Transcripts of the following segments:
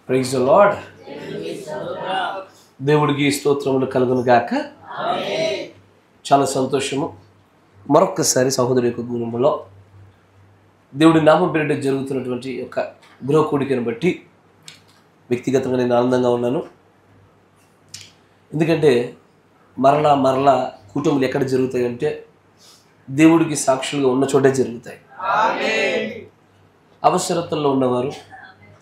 Praise the lord. దేవుడికి స్తోత్రములు కలుగును గాక. చాలా సంతోషము. మరొక్కసారి సహోదరు యొక్క గుణంలో దేవుడి నామం పేరిట జరుగుతున్నటువంటి యొక్క గృహ కూడికను బట్టి వ్యక్తిగతంగా నేను ఆనందంగా ఉన్నాను. ఎందుకంటే మరలా కుటుంబాలు ఎక్కడ జరుగుతాయి అంటే దేవుడికి సాక్షులుగా ఉన్న చోటే జరుగుతాయి. అవసరతల్లో ఉన్నవారు,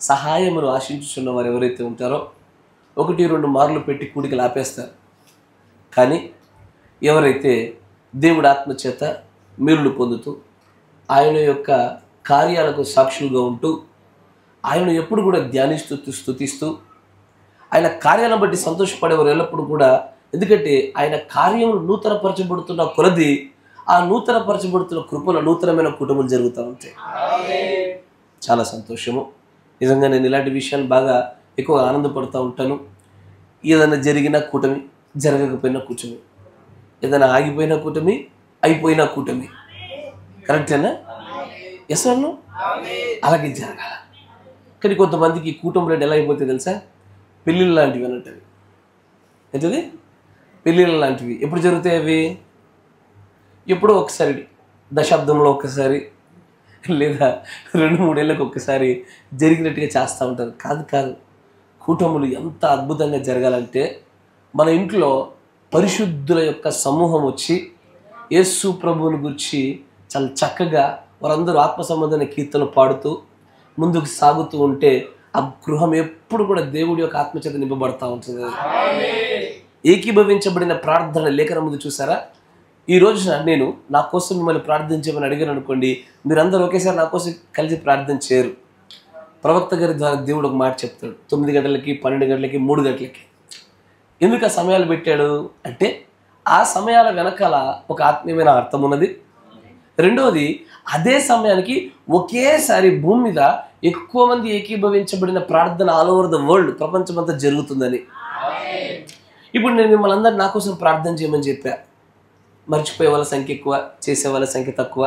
సహాయమును ఆశించుచున్నవారు ఎవరైతే ఉంటారో 1-2 మార్లు పెట్టి కూడికలు ఆపేస్తారు. కానీ ఎవరైతే దేవుడి ఆత్మచేత మేలులు పొందుతూ ఆయన యొక్క కార్యాలకు సాక్షులుగా ఉంటూ ఆయనను ఎప్పుడు కూడా ధ్యానిస్తూ స్తుతిస్తూ ఆయన కార్యాలను బట్టి సంతోషపడేవారు ఎల్లప్పుడూ కూడా. ఎందుకంటే ఆయన కార్యములు నూతనపరచబడుతున్న కొలది ఆ నూతనపరచబడుతున్న కృపలో నూతనమైన కుటుంబాలు జరుగుతూ ఉంటాయి. చాలా సంతోషము. నిజంగా నేను ఇలాంటి విషయాలు బాగా ఎక్కువగా ఆనందపడుతూ ఉంటాను. ఏదైనా జరిగిన కూటమి, జరగకపోయినా కూటమి, ఏదైనా ఆగిపోయిన కూటమి, అయిపోయిన కూటమి. కరెక్టేనా? ఎస్ అన్న అలాగే జరగాల. కానీ కొంతమందికి కుటుంబంలో ఎలా అయిపోతే తెలుసా, పెళ్ళిళ్ళు లాంటివి అన్నట్టు. ఏంటది? పెళ్ళిళ్ళు లాంటివి. ఎప్పుడు జరుగుతాయి అవి? ఎప్పుడో ఒకసారి, దశాబ్దంలో ఒక్కసారి, లేదా 2-3 ఏళ్ళకి ఒక్కసారి జరిగినట్టుగా చేస్తూ ఉంటారు. కాదు. కుటుంబాలు ఎంత అద్భుతంగా జరగాలంటే మన ఇంట్లో పరిశుద్ధుల యొక్క సమూహం వచ్చి యేసు ప్రభువుని గురించి చాలా చక్కగా వారందరూ ఆత్మ సంబంధమైన కీర్తనలు పాడుతూ ముందుకు సాగుతూ ఉంటే ఆ గృహం ఎప్పుడు కూడా దేవుడి యొక్క ఆత్మచేత నింపబడతా ఉంటుంది. ఏకీభవించబడిన ప్రార్థన లేఖనం ముందు చూసారా? ఈ రోజున నేను నా కోసం మిమ్మల్ని ప్రార్థించమని అడిగాను అనుకోండి, మీరందరూ ఒకేసారి నా కోసం కలిసి ప్రార్థన చేయరు. ప్రవక్త గారి ద్వారా దేవుడు ఒక మాట చెప్తాడు. 9 గంటలకి, 12 గంటలకి, 3 గంటలకి. ఎందుకు ఆ సమయాలు పెట్టాడు అంటే ఆ సమయాల వెనకాల ఒక ఆత్మీయమైన అర్థం ఉన్నది. రెండవది, అదే సమయానికి ఒకేసారి భూమి మీద ఎక్కువ మంది ఏకీభవించబడిన ప్రార్థన ఆల్ ఓవర్ ద వరల్డ్, ప్రపంచమంతా జరుగుతుందని. ఇప్పుడు నేను మిమ్మల్ని అందరూ నా కోసం ప్రార్థన చేయమని చెప్పా. మర్చిపోయే వాళ్ళ సంఖ్య ఎక్కువ, చేసే వాళ్ళ సంఖ్య తక్కువ.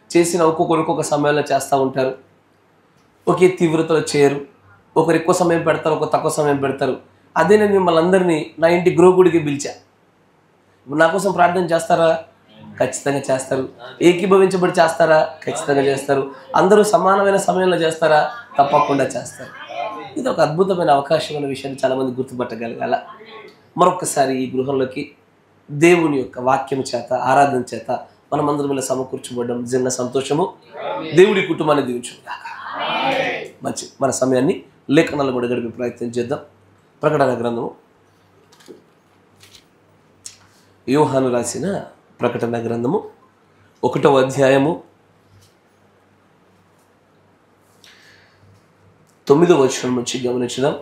చేసిన ఒక్కొక్క సమయంలో చేస్తూ ఉంటారు. ఒకే తీవ్రతలో చేయరు. ఒకరు ఎక్కువ సమయం పెడతారు, ఒక తక్కువ సమయం పెడతారు. అదే నేను మిమ్మల్ని అందరినీ నా ఇంటి గృహగుడికి పిలిచా. నా కోసం ప్రార్థన చేస్తారా? ఖచ్చితంగా చేస్తారు. ఏకీభవించబడి చేస్తారా? ఖచ్చితంగా చేస్తారు. అందరూ సమానమైన సమయంలో చేస్తారా? తప్పకుండా చేస్తారు. ఇది ఒక అద్భుతమైన అవకాశమైన విషయాన్ని చాలామంది గుర్తుపట్టగలగాల. మరొకసారి ఈ గృహంలోకి దేవుని యొక్క వాక్యం చేత, ఆరాధన చేత మనమందరం ఇలా సమకూర్చబడడం నిజంగా సంతోషము. దేవుడి కుటుంబాన్ని దీవించుగాక. మంచి మన సమయాన్ని లేఖనాలు కూడా గడిపే ప్రయత్నం చేద్దాం. ప్రకటన గ్రంథము, యోహాను రాసిన ప్రకటన గ్రంథము 1వ అధ్యాయము 9వ వచనం నుంచి గమనించుదాం.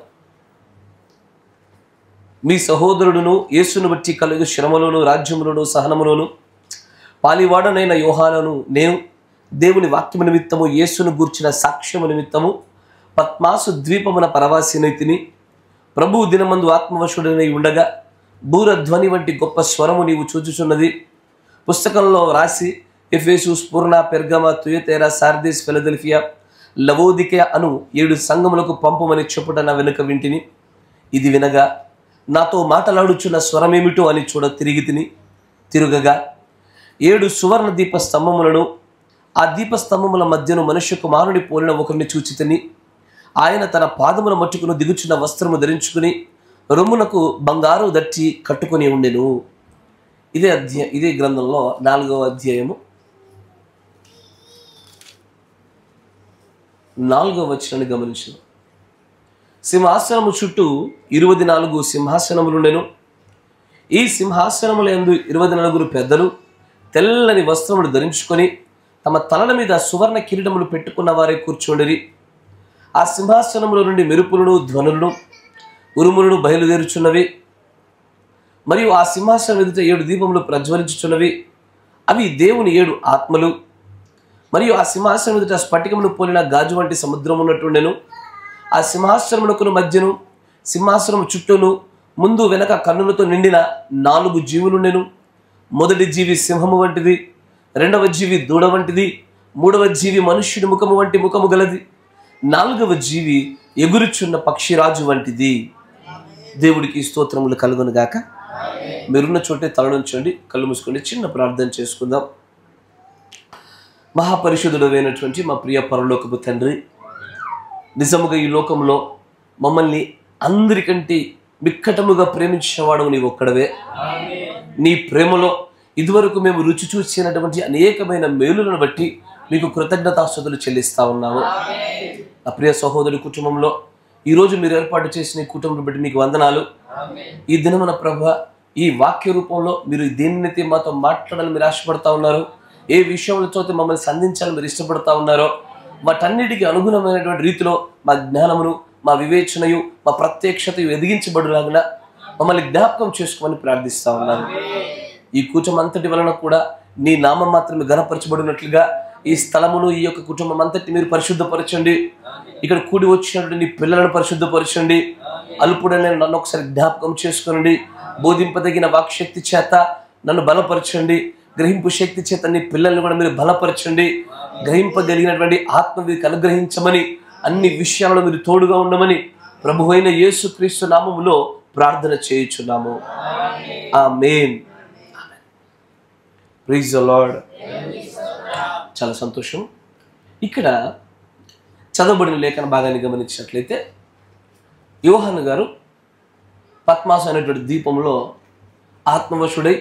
మీ సహోదరుడును యేసును బట్టి కలుగు శ్రమలోను, రాజ్యములను, సహనములను పాలివాడనైన యోహానును నేను దేవుని వాక్యము నిమిత్తము, యేసును గూర్చిన సాక్ష్యము నిమిత్తము పద్మాసు ద్వీపమున పరవాసినైతిని. ప్రభువు దినమందు ఆత్మవశుడనై ఉండగా బూరధ్వని వంటి గొప్ప స్వరము నీవు చూచుచున్నది. పుస్తకంలో రాసి Ephesus, Smyrna, Pergamum, Thyatira, Sardis, Philadelphia, Laodicea అను 7 సంఘములకు పంపుమని చెప్పుట నా వెనుక వింటిని. ఇది వినగా నాతో మాటలాడుచున్న స్వరమేమిటో అని చూడ తిరుగగా 7 సువర్ణ దీప స్తంభములను, ఆ దీపస్తంభముల మధ్యను మనుష్య కుమారుని పోలిన ఒకరిని చూచితిని. ఆయన తన పాదముల మట్టుకును దిగుచున్న వస్త్రము ధరించుకుని రొమ్మునకు బంగారు దట్టి కట్టుకుని ఉండెను. ఇదే గ్రంథంలో 4వ అధ్యాయము 4వ వచనాన్ని గమనించు. సింహాసనము చుట్టూ 24 సింహాసనములుండెను. ఈ సింహాసనముల యందు 24 పెద్దలు తెల్లని వస్త్రములు ధరించుకొని తమ తలల మీద సువర్ణ కిరీటములు పెట్టుకున్న వారే కూర్చోండిరి. ఆ సింహాసనముల నుండి మెరుపులను, ధ్వనులను, ఉరుములను బయలుదేరుచున్నవి. మరియు ఆ సింహాసనం ఎదుట 7 దీపములు ప్రజ్వలించుచున్నవి. అవి దేవుని 7 ఆత్మలు. మరియు ఆ సింహాసనం ఎదుట స్ఫటికమును పోలిన గాజు వంటి సముద్రం ఉన్నట్టుండెను. ఆ సింహాసనమునకును మధ్యను, సింహాసనం చుట్టూను, ముందు వెనక కన్నులతో నిండిన 4 జీవులుండెను. మొదటి జీవి సింహము వంటిది, రెండవ జీవి దూడ వంటిది, మూడవ జీవి మనుష్యుడి ముఖము వంటి ముఖము గలది. నాలుగవ జీవి ఎగురుచున్న పక్షిరాజు వంటిది. దేవుడికి స్తోత్రములు కలుగును గాక. మీరున్న చోటే తలనుంచండి, కళ్ళు మూసుకోండి, చిన్న ప్రార్థన చేసుకుందాం. మహాపరిశుద్ధుడు అయినటువంటి మా ప్రియ పరలోకపు తండ్రి, నిజముగా ఈ లోకంలో మమ్మల్ని అందరికంటే మిక్కటముగా ప్రేమించేవాడు నీవు ఒక్కడవే. నీ ప్రేమలో ఇదివరకు మేము రుచి చూసినటువంటి అనేకమైన మేలులను బట్టి మీకు కృతజ్ఞతాస్తుతులు చెల్లిస్తా ఉన్నాము. నా ప్రియ సహోదరి కుటుంబంలో ఈరోజు మీరు ఏర్పాటు చేసిన ఈ కుటుంబం బట్టి మీకు వందనాలు. ఈ దినమున ప్రభువా, ఈ వాక్య రూపంలో మీరు దేనినైతే మాతో మాట్లాడాలని మీరు ఆశపడతా ఉన్నారు, ఏ విషయంతో మమ్మల్ని సంధించాలని మీరు ఇష్టపడతా ఉన్నారో వాటన్నిటికీ అనుగుణమైనటువంటి రీతిలో మా జ్ఞానమును, మా వివేచనయు, మా ప్రత్యక్షతయు ఎదిగించబడులాగిన మమ్మల్ని జ్ఞాపకం చేసుకోమని ప్రార్థిస్తా ఉన్నాను. ఈ కూటం అంతటి వలన కూడా నీ నామం మాత్రమే ఘనపరచబడినట్లుగా ఈ స్థలమును, ఈ యొక్క కుటుంబం అంతటి మీరు పరిశుద్ధపరచండి. ఇక్కడ కూడి వచ్చినటువంటి నీ పిల్లలను పరిశుద్ధపరచండి. అల్పుడైన నన్ను ఒకసారి జ్ఞాపకం చేసుకోనండి. బోధింపదగిన వాక్శక్తి చేత నన్ను బలపరచండి. గ్రహింపు శక్తి చేత నీ పిల్లల్ని కూడా మీరు బలపరచండి. గ్రహింపగలిగినటువంటి ఆత్మ వీరికి అనుగ్రహించమని, అన్ని విషయాలలో మీరు తోడుగా ఉండమని ప్రభువైన అయిన యేసుక్రీస్తు నామములో ప్రార్థన చేయుచున్నాము. ఆమేన్. Praise the Lord. చాలా సంతోషం. ఇక్కడ చదవబడిన లేఖన భాగాన్ని గమనించినట్లయితే యోహాను గారు పద్మాసు అనేటువంటి ద్వీపంలో ఆత్మవశుడై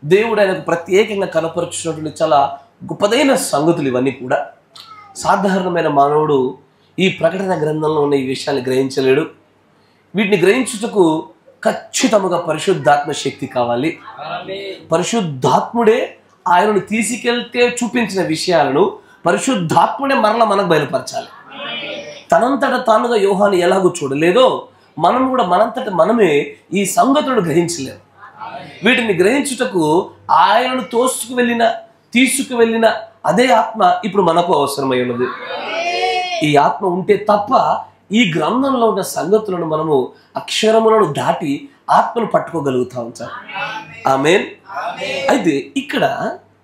దేవుడు ఆయనకు ప్రత్యేకంగా కనపరుచున్నటువంటి చాలా గొప్పదైన సంగతులు ఇవన్నీ కూడా. సాధారణమైన మానవుడు ఈ ప్రకటన గ్రంథంలో ఉన్న ఈ విషయాన్ని గ్రహించలేడు. వీటిని గ్రహించుటకు ఖచ్చితంగా పరిశుద్ధాత్మ శక్తి కావాలి. పరిశుద్ధాత్ముడే ఆయనను తీసుకెళ్తే చూపించిన విషయాలను పరిశుద్ధాత్ముడే మరలా మనకు బయలుపరచాలి. తనంతట తానుగా యోహాను ఎలాగో చూడలేదో మనం కూడా మనంతట మనమే ఈ సంగతులను గ్రహించలేము. వీటిని గ్రహించుటకు ఆయనను తీసుకువెళ్ళిన అదే ఆత్మ ఇప్పుడు మనకు అవసరమై ఉన్నది. ఈ ఆత్మ ఉంటే తప్ప ఈ గ్రంథంలో ఉన్న సంగతులను మనము అక్షరములను దాటి ఆత్మను పట్టుకోగలుగుతా ఉంటాం. ఆమేన్. అయితే ఇక్కడ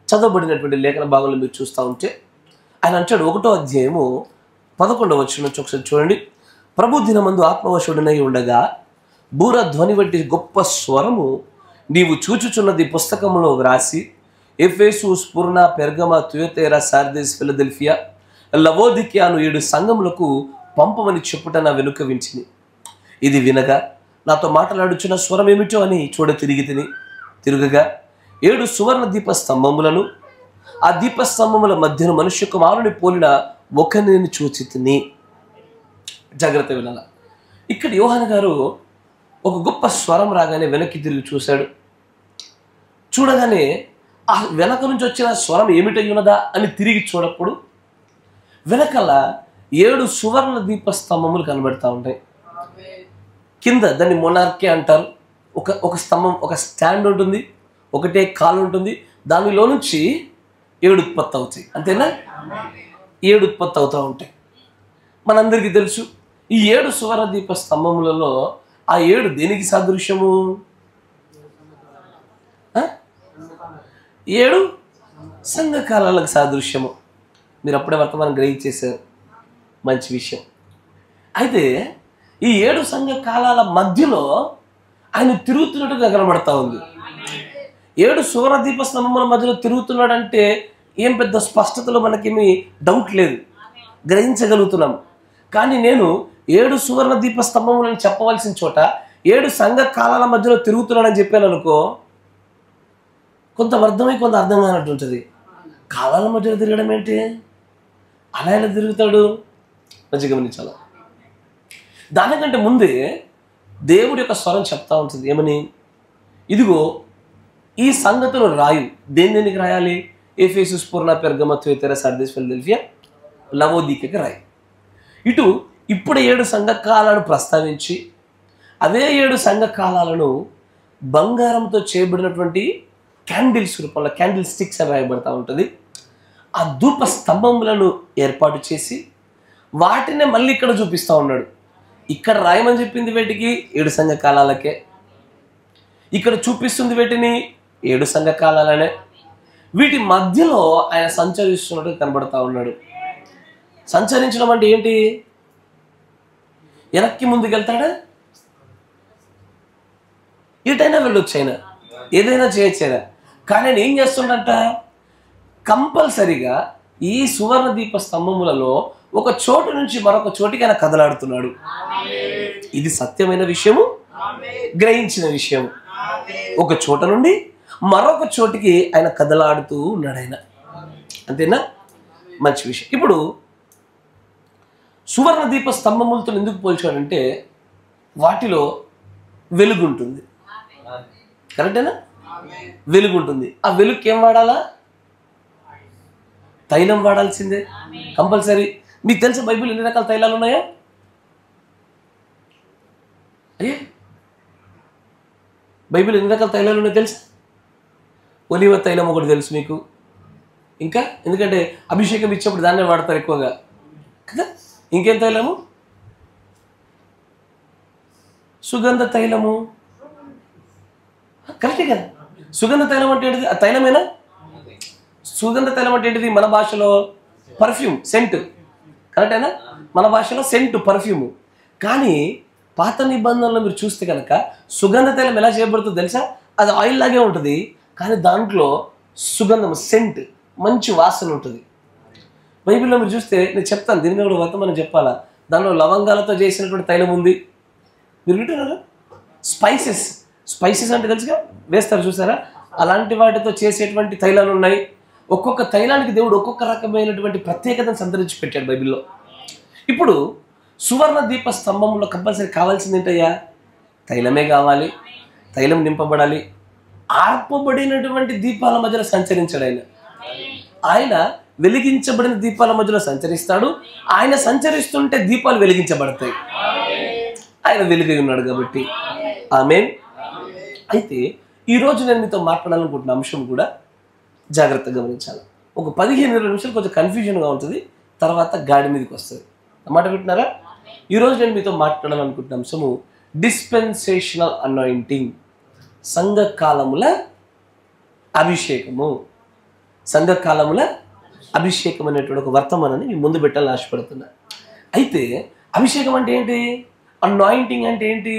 చదవబడినటువంటి లేఖన భాగంలో మీరు చూస్తూ ఉంటే ఆయన అంటాడు, 1వ అధ్యాయము 11వ వచనం నుంచి ఒకసారి చూడండి. ప్రభు దినమందు ఆత్మవశుడనై ఉండగా బూర ధ్వని వంటి గొప్ప స్వరము నీవు చూచుచున్నది పుస్తకంలో వ్రాసి Ephesus, Smyrna, Pergamum, Thyatira, Sardis, Philadelphia, Laodicea అను 7 సంఘములకు పంపమని చెప్పుట నా వెనుక వించిని. ఇది వినగా నాతో మాట్లాడుచున్న స్వరం ఏమిటో అని తిరగగా 7 సువర్ణ దీప స్తంభములను, ఆ దీపస్తంభముల మధ్యన మనుష్య కుమారుని పోలిన ఒకరిని చూచి తిని. జాగ్రత్త వినాల. ఇక్కడ యోహాను గారు ఒక గొప్ప స్వరం రాగానే వెనక్కి తిరిగి చూశాడు. చూడగానే ఆ వెనక నుంచి వచ్చిన స్వరం ఏమిటయ్యున్నదా అని తిరిగి చూడప్పుడు వెనకాల 7 సువర్ణ దీప స్తంభములు కనబడతా ఉంటాయి. కింద దాన్ని మొనార్కే అంటారు. ఒక స్తంభం, ఒక స్టాండ్ ఉంటుంది, ఒకటే కాలు ఉంటుంది. దానిలో నుంచి 7 ఉత్పత్తి అవుతాయి. అంతేనా? 7 ఉత్పత్తి అవుతూ ఉంటాయి. మనందరికీ తెలుసు ఈ 7 సువర్ణ దీప స్తంభములలో ఆ 7 దేనికి సాదృశ్యము? 7 సంఘకాలాలకు సాదృశ్యము. మీరు అప్పుడే వర్తమానం గ్రహించేశారు. మంచి విషయం. అయితే ఈ 7 సంఘ కాలాల మధ్యలో ఆయన తిరుగుతున్నట్టుగా కనబడతా ఉంది. 7 సువర్ణ దీప స్తంభముల మధ్యలో తిరుగుతున్నాడంటే ఏం పెద్ద స్పష్టతలో మనకేమీ డౌట్ లేదు, గ్రహించగలుగుతున్నాం. కానీ నేను 7 సువర్ణ దీప స్తంభములను చెప్పవలసిన చోట 7 సంఘ కాలాల మధ్యలో తిరుగుతున్నాడని చెప్పాను అనుకో, కొంత అర్థమై కొంత అర్థం కానట్టు ఉంటుంది. కాలాల మధ్యలో తిరగడం ఏంటి? అలా ఎలా తిరుగుతాడు? మంచిగా గమనించాలి. దానికంటే ముందే దేవుడి యొక్క స్వరం చెప్తా ఉంటుంది. ఏమని? ఇదిగో ఈ సంగతులు రాయు. దేనికి రాయాలి? Ephesus, Smyrna, Pergamum, Thyatira, Sardis, Philadelphia, లవోదికియాకి రాయి. ఇటు ఇప్పుడు 7 సంఘ కాలాలను ప్రస్తావించి అవే 7 సంఘ కాలాలను బంగారంతో చేయబడినటువంటి క్యాండిల్స్ రూపంలో, క్యాండిల్ స్టిక్స్ అని రాయబడతా ఉంటుంది. ఆ ధూప స్తంభములను ఏర్పాటు చేసి వాటినే మళ్ళీ ఇక్కడ చూపిస్తూ ఉన్నాడు. ఇక్కడ రాయమని చెప్పింది వేటికి? 7 సంఘ కాలాలకే. ఇక్కడ చూపిస్తుంది వేటిని? 7 సంఘ కాలాలనే. వీటి మధ్యలో ఆయన సంచరిస్తున్నట్టు కనబడతా ఉన్నాడు. సంచరించడం అంటే ఏంటి? వెనక్కి ముందుకు వెళ్తాడా? ఎటైనా వెళ్ళొచ్చు, ఆయన ఏదైనా చేయొచ్చు ఆయన. కానీ ఆయన ఏం చేస్తుండంట? కంపల్సరిగా ఈ సువర్ణ దీప స్తంభములలో ఒక చోటు నుంచి మరొక చోటికి ఆయన కదలాడుతున్నాడు. ఇది సత్యమైన విషయము, గ్రహించిన విషయం. ఒక చోట నుండి మరొక చోటికి ఆయన కదలాడుతూ ఉన్నాడు ఆయన. అంతేనా? మంచి విషయం. ఇప్పుడు సువర్ణ దీప స్తంభములతో ఎందుకు పోల్చాడంటే వాటిలో వెలుగుంటుంది. కరెక్టేనా? వెలుగుంటుంది. ఆ వెలుగుకి ఏం వాడాలా? తైలం వాడాల్సిందే కంపల్సరీ. మీకు తెలుసా బైబిల్ ఎన్ని రకాల తైలాలు ఉన్నాయా? అయ్యే, బైబిల్ ఎన్ని రకాల తైలాలు ఉన్నాయో తెలుసా? ఒలివ తైలం ఒకటి తెలుసు మీకు. ఇంకా ఎందుకంటే అభిషేకం ఇచ్చినప్పుడు దాన్నే వాడతారు ఎక్కువగా కదా. ఇంకేం తైలము? సుగంధ తైలము. కరెక్టే కదా. సుగంధ తైలం అంటే ఏంటిది? ఆ తైలమేనా? సుగంధ తైలం అంటే ఏంటిది? మన భాషలో పర్ఫ్యూమ్, సెంట్. కరెక్టేనా? మన భాషలో సెంట్, పర్ఫ్యూమ్. కానీ పాత నిబంధనలో మీరు చూస్తే కనుక సుగంధ తైలం ఎలా చేయబడుతుందో తెలుసా? అది ఆయిల్ లాగే ఉంటుంది, కానీ దాంట్లో సుగంధం, సెంట్, మంచి వాసన ఉంటుంది. బైబిల్లో మీరు చూస్తే, నేను చెప్తాను దీని మీద కూడా వర్తమానం చెప్పాలా, దానిలో లవంగాలతో చేసినటువంటి తైలం ఉంది. మీరు వింటున్నారా? స్పైసెస్, స్పైసెస్ అంటే తెలుసుగా, వేస్తారు చూసారా? అలాంటి వాటితో చేసేటువంటి తైలాలు ఉన్నాయి. ఒక్కొక్క తైలానికి దేవుడు ఒక్కొక్క రకమైనటువంటి ప్రత్యేకతను సంతరించి పెట్టాడు బైబిల్లో. ఇప్పుడు సువర్ణ దీప స్తంభంలో కంపల్సరీ కావాల్సింది ఏంటయ్యా? తైలమే కావాలి. తైలం నింపబడాలి. ఆర్పబడినటువంటి దీపాల మధ్యలో సంచరించాడు ఆయన. ఆయన వెలిగించబడిన దీపాల మధ్యలో సంచరిస్తాడు. ఆయన సంచరిస్తుంటే దీపాలు వెలిగించబడతాయి. ఆయన వెలుగై ఉన్నాడు కాబట్టి. ఆమేన్. అయితే ఈరోజు నేను మీతో మాట్లాడాలనుకుంటున్న అంశం కూడా జాగ్రత్తగా గమనించాలి. ఒక 15-20 నిమిషాలు కొంచెం కన్ఫ్యూజన్గా ఉంటుంది, తర్వాత గాడి మీదకి వస్తుంది. అన్నమాట వింటున్నారా? ఈరోజు నేను మీతో మాట్లాడాలనుకుంటున్న అంశము డిస్పెన్సేషనల్ అనాయింటింగ్, సంఘకాలముల అభిషేకము. సంఘకాలముల అభిషేకం అనేటువంటి ఒక వర్తమానాన్ని మీ ముందు పెట్టాలని ఆశపడుతున్నా. అయితే అభిషేకం అంటే ఏంటి? అనాయింటింగ్ అంటే ఏంటి?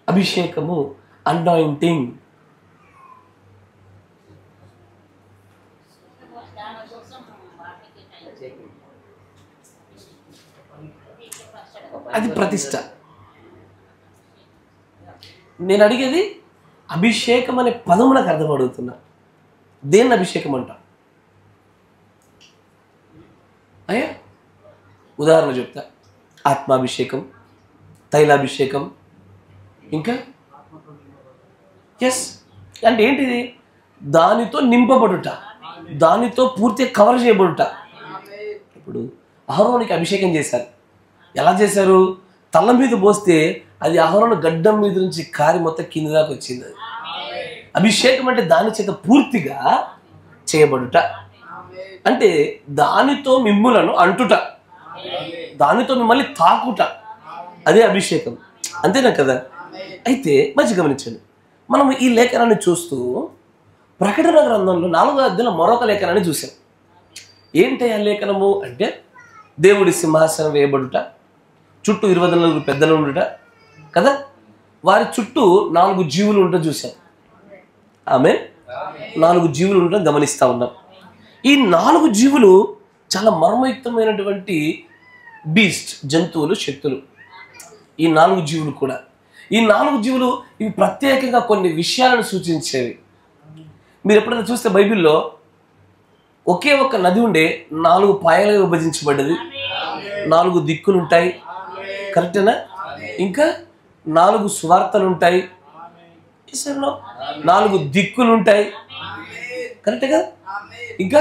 అభిషేకము, అనాయింటింగ్. అది ప్రతిష్ట. నేను అడిగేది అభిషేకం అనే పదం నాకు అర్థం అడుగుతున్నా. దేన్ని అభిషేకం అంట? అయ్యా ఉదాహరణ చెప్తా. ఆత్మాభిషేకం, తైలాభిషేకం, ఇంకా ఎస్ అంటే ఏంటిది? దానితో నింపబడుట, దానితో పూర్తిగా కవర్ చేయబడుట. ఇప్పుడు అహరోనుకి అభిషేకం చేశారు. ఎలా చేశారు? తల మీద పోస్తే అది అహరోను గడ్డం మీద నుంచి కారి మొత్తం కింద దాకా వచ్చింది. అభిషేకం అంటే దాని చేత పూర్తిగా చేయబడుట, అంటే దానితో మిమ్ములను అంటుట, దానితో మిమ్మల్ని తాకుట, అదే అభిషేకం. అంతేనా కదా? అయితే మంచి గమనించండి, మనం ఈ లేఖనాన్ని చూస్తూ ప్రకటన గ్రంథంలో 4వ అధ్యాయంలో మరొక లేఖనాన్ని చూసాం. ఏంటి ఆ లేఖనము అంటే, దేవుడి సింహాసనం వేయబడుట, చుట్టూ 24 పెద్దలు ఉండుట కదా, వారి చుట్టూ 4 జీవులు ఉండటం చూసాం. ఆమె 4 జీవులు ఉండటం గమనిస్తూ ఉన్నాం. ఈ 4 జీవులు చాలా మర్మయుక్తమైనటువంటి బీస్ట్, జంతువులు, శక్తులు. ఈ 4 జీవులు కూడా, ఈ 4 జీవులు ఇవి ప్రత్యేకంగా కొన్ని విషయాలను సూచించేవి. మీరు ఎప్పుడైనా చూస్తే బైబిల్లో ఒకే ఒక్క నది ఉండే 4 పాయలుగా విభజించబడ్డది. 4 దిక్కులు ఉంటాయి. కరెక్టేనా? ఇంకా 4 సువార్తలు ఉంటాయి. 4 దిక్కులు ఉంటాయి. కరెక్టే కదా? ఇంకా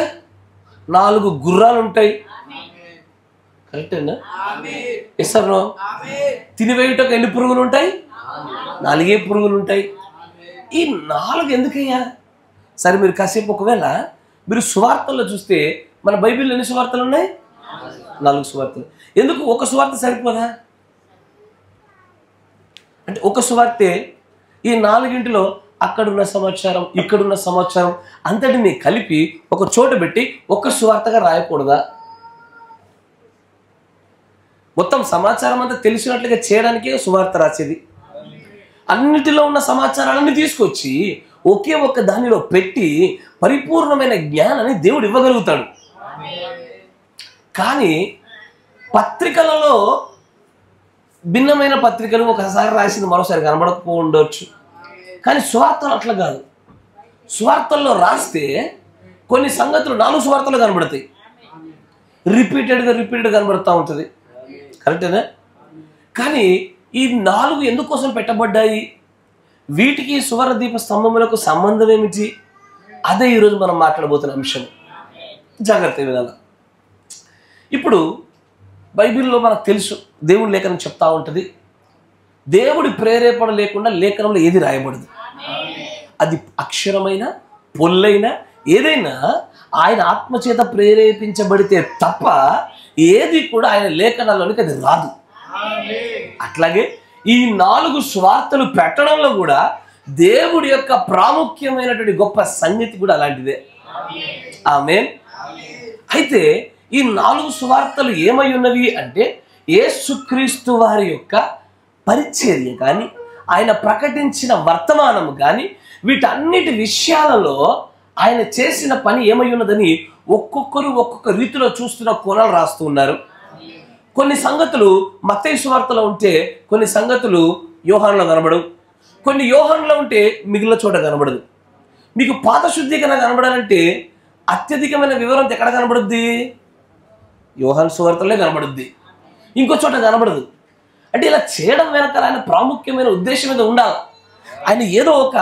4 గుర్రాలు ఉంటాయి. కరెక్టేనా? ఎస్ఆర్ తినివేయుటకు ఎన్ని పురుగులు ఉంటాయి? 4 పురుగులు ఉంటాయి. ఈ 4 ఎందుకయ్యా? సరే, మీరు కాసేపు ఒకవేళ మీరు సువార్తల్లో చూస్తే మన బైబిల్లో ఎన్ని సువార్తలు ఉన్నాయి? 4 సువార్తలు. ఎందుకు ఒక సువార్త సరిపోదా? అంటే ఒక సువార్తే ఈ 4గింటిలో అక్కడున్న సమాచారం, ఇక్కడున్న సమాచారం అంతటిని కలిపి ఒక చోట పెట్టి ఒక సువార్తగా రాయకూడదా? మొత్తం సమాచారం అంతా తెలిసినట్లుగా చేయడానికే సువార్త రాసేది. అన్నిటిలో ఉన్న సమాచారాలన్నీ తీసుకొచ్చి ఒకే ఒక్క దానిలో పెట్టి పరిపూర్ణమైన జ్ఞానాన్ని దేవుడు ఇవ్వగలుగుతాడు. కానీ పత్రికలలో భిన్నమైన పత్రికలు ఒకసారి రాసింది మరోసారి కనబడకపో ఉండవచ్చు. కానీ సువార్తలు అట్లా కాదు. సువార్తల్లో రాస్తే కొన్ని సంగతులు 4 సువార్తలు కనబడతాయి, రిపీటెడ్గా కనబడుతూ ఉంటుంది. కరెక్టేనా? కానీ ఈ 4 ఎందుకోసం పెట్టబడ్డాయి? వీటికి సువర్ణ దీప స్తంభములకు సంబంధం ఏమిటి? అదే ఈరోజు మనం మాట్లాడబోతున్న అంశం. జాగ్రత్త వినాలి. ఇప్పుడు బైబిల్లో మనకు తెలుసు, దేవుడి లేఖనం చెప్తా ఉంటుంది, దేవుడి ప్రేరేపణ లేకుండా లేఖనంలో ఏది రాయబడదు. అది అక్షరమైన పొల్లైన ఏదైనా ఆయన ఆత్మచేత ప్రేరేపించబడితే తప్ప ఏది కూడా ఆయన లేఖనాల్లోనికి అది రాదు. అట్లాగే ఈ 4 సువార్తలు పెట్టడంలో కూడా దేవుడి యొక్క ప్రాముఖ్యమైనటువంటి గొప్ప సంగతి కూడా అలాంటిదే. ఆమేన్. అయితే ఈ 4 సువార్తలు ఏమై ఉన్నవి అంటే యేసుక్రీస్తు వారి యొక్క పరిచర్య కానీ, ఆయన ప్రకటించిన వర్తమానము కానీ, వీటన్నిటి విషయాలలో ఆయన చేసిన పని ఏమై ఉన్నదని ఒక్కొక్కరు ఒక్కొక్క రీతిలో చూస్తున్న కోణాలు రాస్తూ ఉన్నారు. కొన్ని సంగతులు మత్తయి సువార్తలో ఉంటే కొన్ని సంగతులు యోహానులో కనబడవు, కొన్ని యోహానులో ఉంటే మిగిలిన చోట కనబడదు. మీకు పాత శుద్ధీకరణ కనబడాలంటే అత్యధికమైన వివరం ఎక్కడ కనబడుద్ది? యోహాను సువార్తలే కనబడుద్ది, ఇంకో చోట కనబడదు. అంటే ఇలా చేయడం వెనకాల ఆయన ప్రాముఖ్యమైన ఉద్దేశం మీద ఉండాలి. ఆయన ఏదో ఒక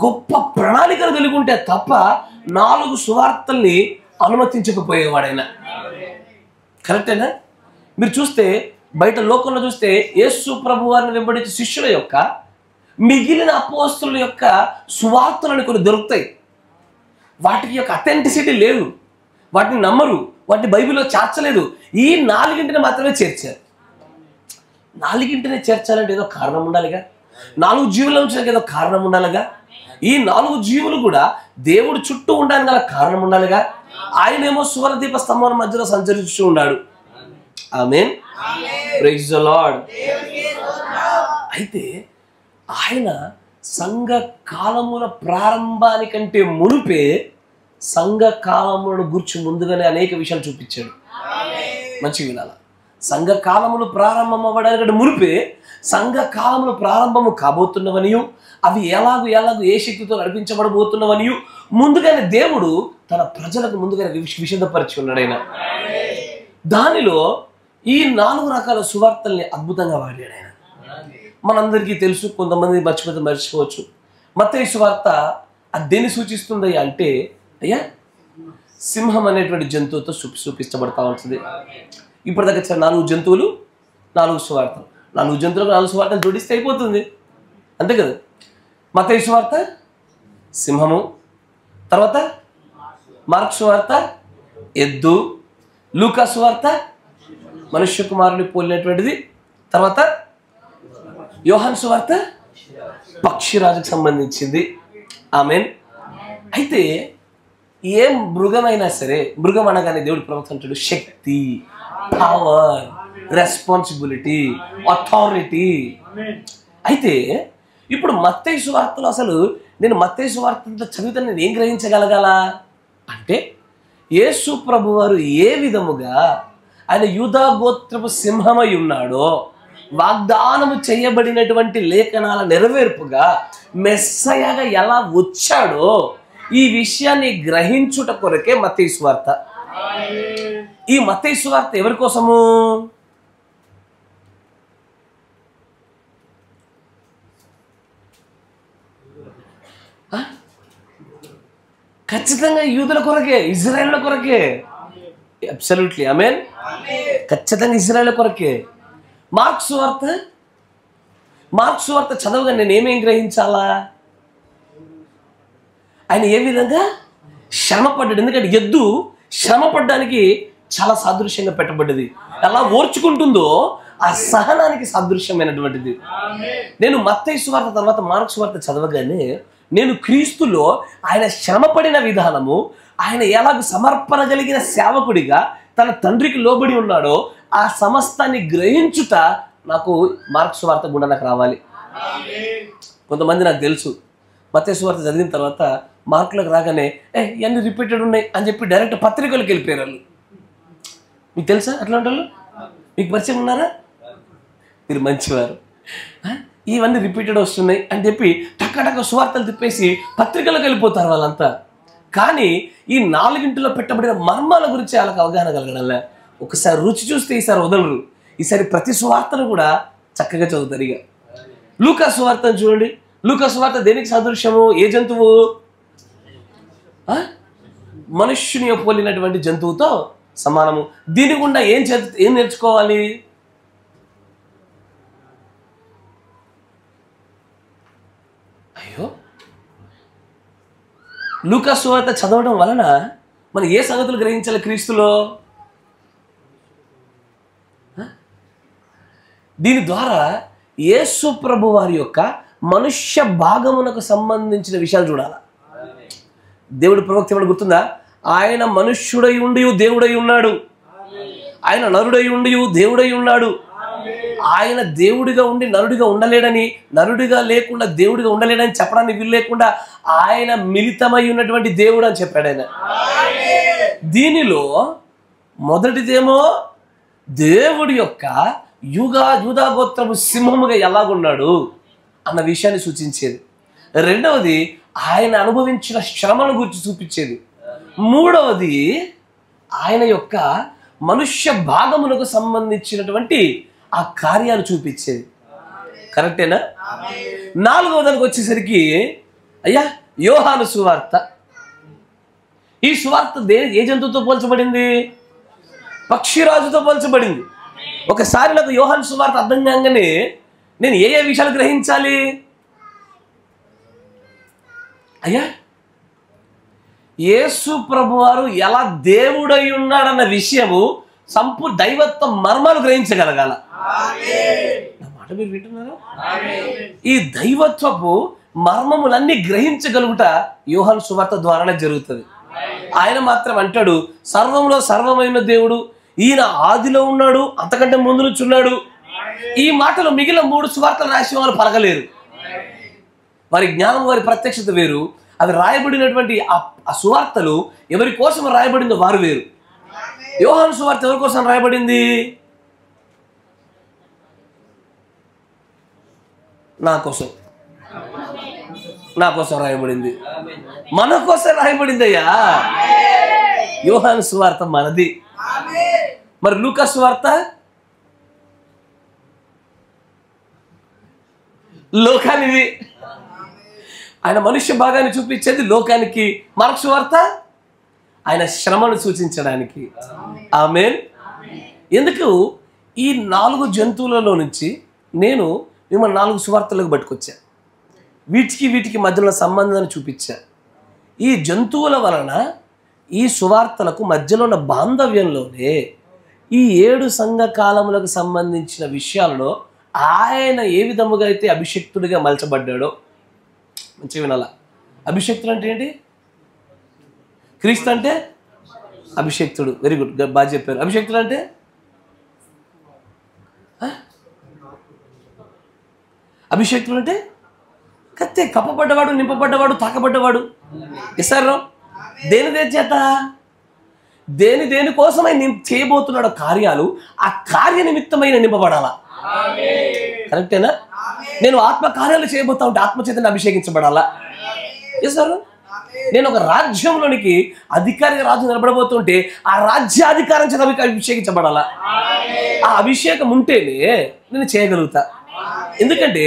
గొప్ప ప్రణాళికను కలిగి ఉంటే తప్ప 4 సువార్తల్ని అనుమతించకపోయేవాడైనా. కరెక్టేనా? మీరు చూస్తే బయట లోకంలో చూస్తే యేసు ప్రభు వారిని వెంబడించే శిష్యుల యొక్క మిగిలిన అపోస్తలుల యొక్క సువార్తలను కొన్ని దొరుకుతాయి. వాటికి యొక్క అథెంటిసిటీ లేదు, వాటిని నమ్మరు, వాటిని బైబిల్లో చేర్చలేదు. ఈ 4 మాత్రమే చేర్చారు. 4 చేర్చాలంటే ఏదో కారణం ఉండాలిగా. 4 జీవుల ఉంచడానికి ఏదో కారణం ఉండాలిగా. ఈ 4 జీవులు కూడా దేవుడు చుట్టూ ఉండడానికి గల కారణం ఉండాలిగా. ఆయనేమో సువర్ణ దీప స్తంభం మధ్యలో సంచరిస్తూ ఉన్నాడు. ఆమేన్. Praise the Lord. అయితే ఆయన సంఘ కాలముల ప్రారంభానికంటే మునుపే సంఘ కాలములను గురించి ముందుగానే అనేక విషయాలు చూపించాడు. మంచిగా వినాల. సంఘ కాలములు ప్రారంభం అవ్వడానికంటే మునిపే సంఘ కాలములు ప్రారంభము కాబోతున్నవనియు, అవి ఎలాగూ ఏ శక్తితో నడిపించబడబోతున్నవనియు ముందుగానే దేవుడు తన ప్రజలకు ముందుగానే విషదపరిచి ఉన్నాడు. ఆయన దానిలో ఈ 4 రకాల సువార్తల్ని అద్భుతంగా వాడాడు ఆయన. మనందరికీ తెలుసు, కొంతమంది మర్చిపోవచ్చు. మత్తయి సువార్త అది దేన్ని సూచిస్తుంది అంటే, అయ్యా సింహం అనేటువంటి జంతువుతో చూపించబడతా ఉంటుంది. ఇప్పటిదాకా 4 జంతువులు 4 సువార్తలు, 4 జంతువులకు 4 సువార్తలు జోడిస్తే అయిపోతుంది, అంతే కదా. మత్తయి సువార్త సింహము, తర్వాత మార్కు సువార్త ఎద్దు, లూకా సువార్త మనుష్య కుమారుని పోలినటువంటిది, తర్వాత యోహాను సువార్త పక్షిరాజుకు సంబంధించింది. ఆమేన్. అయితే ఏ మృగమైనా సరే, మృగం అనగానే దేవుడి ప్రవర్తించాడు శక్తి, పవర్, రెస్పాన్సిబిలిటీ, అథారిటీ. అయితే ఇప్పుడు మత్తయి సువార్తలో అసలు నేను మత్తయి సువార్త చదివితే నేను ఏం గ్రహించగలగాల అంటే, యేసు ప్రభు వారు ఏ విధముగా ఆయన యూదా గోత్రపు సింహమై ఉన్నాడో, వాగ్దానము చేయబడినటువంటి లేఖనాల నెరవేర్పుగా మెస్సయగా ఎలా వచ్చాడో ఈ విషయాన్ని గ్రహించుట కొరకే మత్తయి సువార్త. ఈ మత్తయి సువార్త ఎవరి కోసము? ఖచ్చితంగా యూదుల కొరకే, ఇజ్రాయేళ్ల కొరకే. అబ్సల్యూట్లీ ఆమేన్. ఖచ్చితంగా ఇజ్రాయేళ్ల కొరకే. మార్కు సువార్త చదవగా నేను ఏమేం గ్రహించాలా? ఆయన ఏ విధంగా శ్రమపడ్డాడు. ఎందుకంటే ఎద్దు శ్రమపడ్డానికి చాలా సాదృశ్యంగా పెట్టబడ్డది. ఎలా ఓర్చుకుంటుందో ఆ సహనానికి సాదృశ్యమైనటువంటిది. నేను మత్తయి సువార్త తర్వాత మార్కు సువార్త చదవగానే నేను క్రీస్తులో ఆయన శ్రమపడిన విధానము, ఆయన ఎలాగ సమర్పణ కలిగిన సేవకుడిగా తన తండ్రికి లోబడి ఉన్నాడో ఆ సమస్తాన్ని గ్రహించుట నాకు మార్కు సువార్త గుండా నాకు రావాలి. కొంతమంది నాకు తెలుసు మత్తయి సువార్త చదివిన తర్వాత మార్కులకు రాగానే ఇవన్నీ రిపీటెడ్ ఉన్నాయి అని చెప్పి డైరెక్ట్ పత్రికలకు వెళ్ళిపోయారు వాళ్ళు. మీకు తెలుసా అట్లాంటి వాళ్ళు? మీకు పరిచయం ఉన్నారా? మీరు మంచివారు. ఇవన్నీ రిపీటెడ్ వస్తున్నాయి అని చెప్పి టక్క సువార్తలు తిప్పేసి పత్రికలకు వెళ్ళిపోతారు వాళ్ళంతా. కానీ ఈ 4 పెట్టబడిన మర్మాల గురించి వాళ్ళకి అవగాహన కలగడంలే. ఒకసారి రుచి చూస్తే ఈసారి వదలరు. ఈసారి ప్రతి సువార్తను కూడా చక్కగా చదువుతారు. ఇక లూకా సువార్తను చూడండి. లూకా సువార్త దేనికి సాదృశ్యము? ఏ జంతువు? మనుష్యుని పోలినటువంటి జంతువుతో సమానము. దీని గుండా ఏం నేర్చుకోవాలి? అయ్యో, లూకా సువార్త చదవడం వలన మనం ఏ సంగతులు గ్రహించాలి క్రీస్తులో? దీని ద్వారా యేసు ప్రభు వారి యొక్క మనుష్య భాగమునకు సంబంధించిన విషయాలు చూడాలి. దేవుడి ప్రవక్త ఏమన్నా గుర్తుందా? ఆయన మనుష్యుడై ఉండి దేవుడై ఉన్నాడు, ఆయన నరుడై ఉండి దేవుడై ఉన్నాడు. ఆయన దేవుడిగా ఉండి నరుడిగా ఉండలేడని, నరుడిగా లేకుండా దేవుడిగా ఉండలేడని చెప్పడానికి వీలు లేకుండా ఆయన మిళితమై ఉన్నటువంటి దేవుడు అని చెప్పాడు ఆయన. దీనిలో మొదటిదేమో దేవుడి యొక్క యూదా గోత్రపు సింహముగా ఎలాగున్నాడు అన్న విషయాన్ని సూచించేది. రెండవది ఆయన అనుభవించిన శ్రమను గురించి చూపించేది. మూడవది ఆయన యొక్క మనుష్య భాగములకు సంబంధించినటువంటి ఆ కార్యాలు చూపించేది. కరెక్టేనా? నాలుగవ దానికి వచ్చేసరికి అయ్యా యోహాను సువార్త. ఈ సువార్త ఏ జంతువుతో పోల్చబడింది? పక్షిరాజుతో పోల్చబడింది. ఒకసారి నాకు యోహాను సువార్త అర్థం కాగానే నేను ఏ విషయాలు గ్రహించాలి? అయ్యా యేసు ప్రభువారు ఎలా దేవుడై ఉన్నాడన్న విషయము దైవత్వ మర్మాలు గ్రహించగలగాల. నా మాట మీరు వింటున్నారా? ఈ దైవత్వపు మర్మములన్నీ గ్రహించగలుగుట యోహాను సువార్త ద్వారానే జరుగుతుంది. ఆయన మాత్రం అంటాడు, సర్వంలో సర్వమైన దేవుడు, ఈయన ఆదిలో ఉన్నాడు, అంతకంటే ముందు నుంచి ఉన్నాడు. ఈ మాటలు మిగిలిన 3 సువార్తలు రాసిన వాళ్ళు పలకలేరు. వారి జ్ఞానం, వారి ప్రత్యక్షత వేరు. అవి రాయబడినటువంటి ఆ సువార్తలు ఎవరి కోసం రాయబడిందో వారు వేరు. యోహాను సువార్త ఎవరి కోసం రాయబడింది? నా కోసం రాయబడింది, మన కోసం రాయబడింది. అయ్యా యోహాను సువార్త మనది. మరి లూకా సువార్త లోకానిది. ఆయన మనుష్య భాగాన్ని చూపించేది లోకానికి. మార్కు సువార్త ఆయన శ్రమను సూచించడానికి. ఆమేన్. ఎందుకు ఈ 4 జంతువులలో నుంచి నేను మిమ్మల్ని 4 సువార్తలకు పట్టుకొచ్చా. వీటికి మధ్యలో సంబంధాన్ని చూపించా. ఈ జంతువుల వలన ఈ సువార్తలకు మధ్యలో ఉన్న బాంధవ్యంలోనే ఈ 7 సంఘ కాలములకు సంబంధించిన విషయాలలో ఆయన ఏ విధముగా అయితే అభిషక్తుడిగా మలచబడ్డాడో. మంచిగా వినాలా? అభిషక్తుడు అంటే ఏంటి? క్రీస్తు అంటే అభిషక్తుడు. వెరీ గుడ్, బాగా చెప్పారు. అభిషక్తుడు అంటే అభిషక్తుడు అంటే కత్తే, కప్పబడ్డవాడు, నింపబడ్డవాడు, తాకబడ్డవాడు. ఇస్తారు దేని చేత దేనికోసమై చేయబోతున్నాడు కార్యాలు, ఆ కార్య నిమిత్తమైన నింపబడాలా. కరెక్టేనా? నేను ఆత్మ కార్యాలు చేయబోతా ఉంటే ఆత్మచేతని అభిషేకించబడాలా. చేస్తారు. నేను ఒక రాజ్యంలోనికి అధికారిగా రాజు నిలబడబోతుంటే ఆ రాజ్యాధికారం చేత అభిషేకించబడాలా. ఆ అభిషేకం ఉంటేనే నేను చేయగలుగుతా. ఎందుకంటే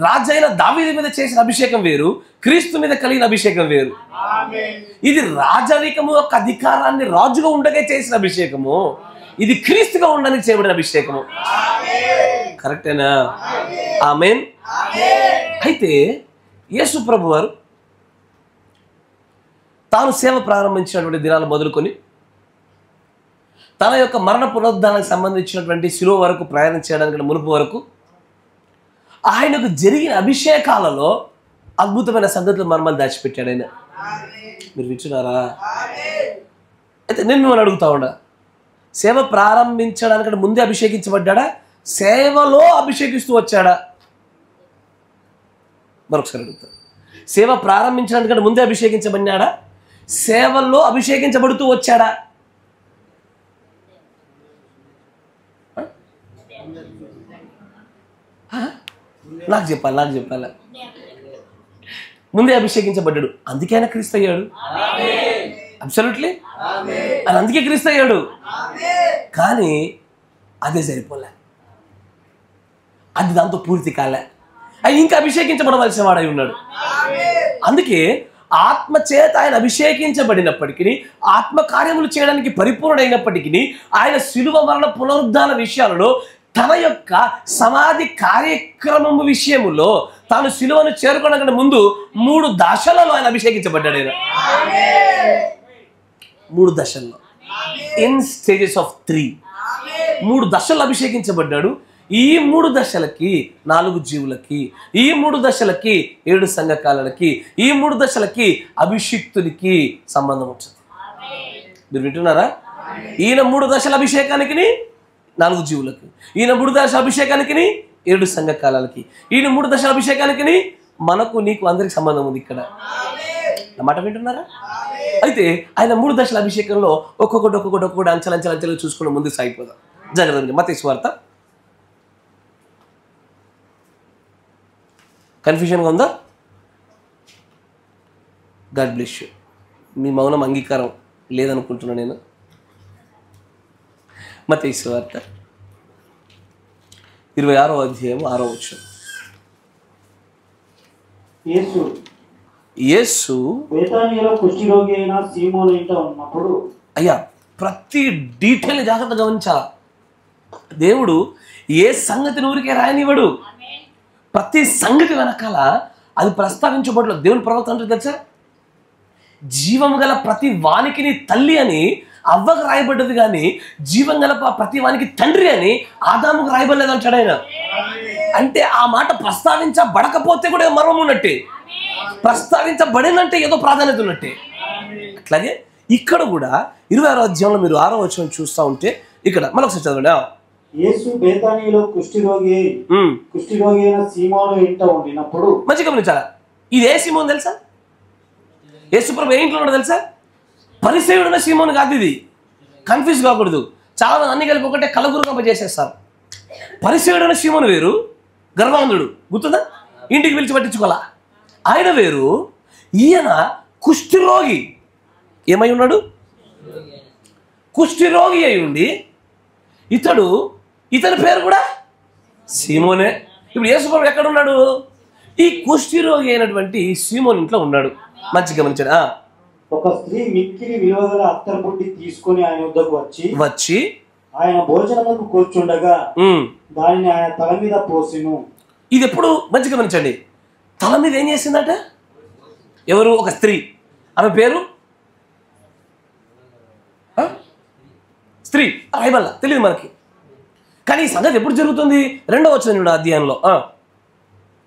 రాజు అయిన దావీదు మీద చేసిన అభిషేకం వేరు, క్రీస్తు మీద కలిగిన అభిషేకం వేరు. ఇది రాజరికము యొక్క అధికారాన్ని రాజుగా ఉండగా చేసిన అభిషేకము, ఇది క్రీస్తుగా ఉండడానికి చేయబడిన అభిషేకము. కరెక్టేనా? ఆమేన్. అయితే యేసు ప్రభు వారు తాను సేవ ప్రారంభించినటువంటి దినాలు మొదలుకొని తన యొక్క మరణ పునరుద్ధానానికి సంబంధించినటువంటి శిలువ వరకు ప్రయాణం చేయడానికి మునుపు వరకు ఆయనకు జరిగిన అభిషేకాలలో అద్భుతమైన సంగతులు మర్మాలు దాచిపెట్టాడు ఆయన. మీరు వింటున్నారా? అయితే నేను మిమ్మల్ని అడుగుతా ఉన్నా, సేవ ప్రారంభించడానికంటే ముందే అభిషేకించబడ్డా, సేవలో అభిషేకిస్తూ వచ్చాడా? మరొకసారి అడుగుతా, సేవ ప్రారంభించడానికంటే ముందే అభిషేకించబడినాడా, సేవల్లో అభిషేకించబడుతూ వచ్చాడా? నాకు చెప్పాలి. ముందే అభిషేకించబడ్డాడు, అందుకే ఆయన క్రీస్తు అయ్యాడు. అబ్సల్యూట్లీ, ఆయన అందుకే క్రీస్తు అయ్యాడు. కానీ అదే సరిపోలే, అది దాంతో పూర్తి కాలే. ఆయన ఇంకా అభిషేకించబడవలసిన వాడై ఉన్నాడు. అందుకే ఆత్మ చేత ఆయన అభిషేకించబడినప్పటికీ, ఆత్మ కార్యములు చేయడానికి పరిపూర్ణుడైనప్పటికీ, ఆయన శిలువ మరణ పునరుద్ధాన విషయాలలో, తన యొక్క సమాధి కార్యక్రమము విషయములో, తాను శిలువను చేరుకోవడానికి ముందు 3 దశలలో ఆయన అభిషేకించబడ్డాడు. ఆయన 3 దశల్లో, ఇన్ స్టేజెస్ ఆఫ్ 3, 3 దశల్లో అభిషేకించబడ్డాడు. ఈ 3 దశలకి 4 జీవులకి, ఈ 3 దశలకి 7 సంఘకాలకి, ఈ 3 దశలకి అభిషిక్తునికి సంబంధం వచ్చింది. మీరు వింటున్నారా? ఈయన 3 దశల అభిషేకానికి 4 జీవులకి, ఈయన 3 దశల అభిషేకానికి 7 సంఘకాలకి, ఈయన 3 దశల అభిషేకానికి మనకు నీకు అందరికి సంబంధం ఉంది. ఇక్కడ నా మాట వింటున్నారా? అయితే ఆయన 3 దశల అభిషేకంలో ఒక్కొక్కటి అంచెలంచెలు చూసుకుని ముందుకు సాగిపోదాం. జాగ్రత్త. మత్తయి సువార్త. కన్ఫ్యూజన్గా ఉందా? God bless you. మీ మౌనం అంగీకారం లేదనుకుంటున్నా నేను. మత్తయి సువార్త 26వ అధ్యాయం 6వ వచనం. యేసు బేతానియాలో కుష్ఠరోగి అయిన సీమోను ఇంట ఉన్నప్పుడు, అయ్యా ప్రతి డీటెయిల్ జాగ్రత్తగా గమనించాలా. దేవుడు ఏ సంగతిని ఊరికే రాయనివ్వడు. ప్రతి సంగతి వెనకాల అది ప్రస్తావించబడలేదు. దేవుని ప్రవక్త అంటే తెలుసా, జీవము గల ప్రతి వానికి తల్లి అని అవ్వకు రాయబడ్డది, కానీ జీవం గల ప్రతి వానికి తండ్రి అని ఆదాముకు రాయబడలేదు అంటాడు ఆయన. అంటే ఆ మాట ప్రస్తావించబడకపోతే కూడా మర్మం ఉన్నట్టే, ప్రస్తావించబడిందంటే ఏదో ప్రాధాన్యత ఉన్నట్టే. అట్లాగే ఇక్కడ కూడా 26వ అధ్యాయంలో మీరు 6వ వచనం చూస్తూ ఉంటే, ఇక్కడ మరొకసారి చదవండి. యేసు బేతానియాలో కుష్ఠరోగి అయిన సీమోను ఇంట ఉండినప్పుడు. మంచిగా గమనించాలా, ఇది ఏ సీమోను తెలుసా? యేసుప్రభు ఏ ఇంట్లో ఉన్నాడో తెలుసా? పరిసేయుడున్న సీమోను కాదు. ఇది కన్ఫ్యూజ్ కాకూడదు. చాలా మంది అన్ని కలిపి ఒకటే కలగురుగా చేసేస్తారు. పరిసేయుడున్న సీమోను వేరు, గర్భవంతుడు గుర్తుందా, ఇంటికి పిలిచి పట్టించుకోవాలా, ఆయన వేరు. ఈయన కుష్ఠరోగి ఏమై ఉన్నాడు? కుష్ఠరోగి అయి ఉండి ఇతని పేరు కూడా సీమోనే. ఇప్పుడు యేసుప్రభు ఎక్కడ ఉన్నాడు? ఈ కుష్ఠరోగి అయినటువంటి సీమోన్ ఇంట్లో ఉన్నాడు. మంచిగా గమనించాడు. ఒక స్త్రీ మిక్కిలి విలువగల అత్తరుబుడ్డి తీసుకొని ఆయన వద్దకు వచ్చి ఆయన భోజనముకు కూర్చుండగా దానిని ఆయన తల మీద పోసిను. ఇది ఎప్పుడు మంచిగా గమనించండి. తల మీద ఏం చేసిందట? ఎవరు? ఒక స్త్రీ. ఆమె పేరు స్త్రీ, రాయబల్ల తెలియదు మనకి. కానీ ఈ సంగతి ఎప్పుడు జరుగుతుంది? 2వ వచనం అధ్యాయంలో.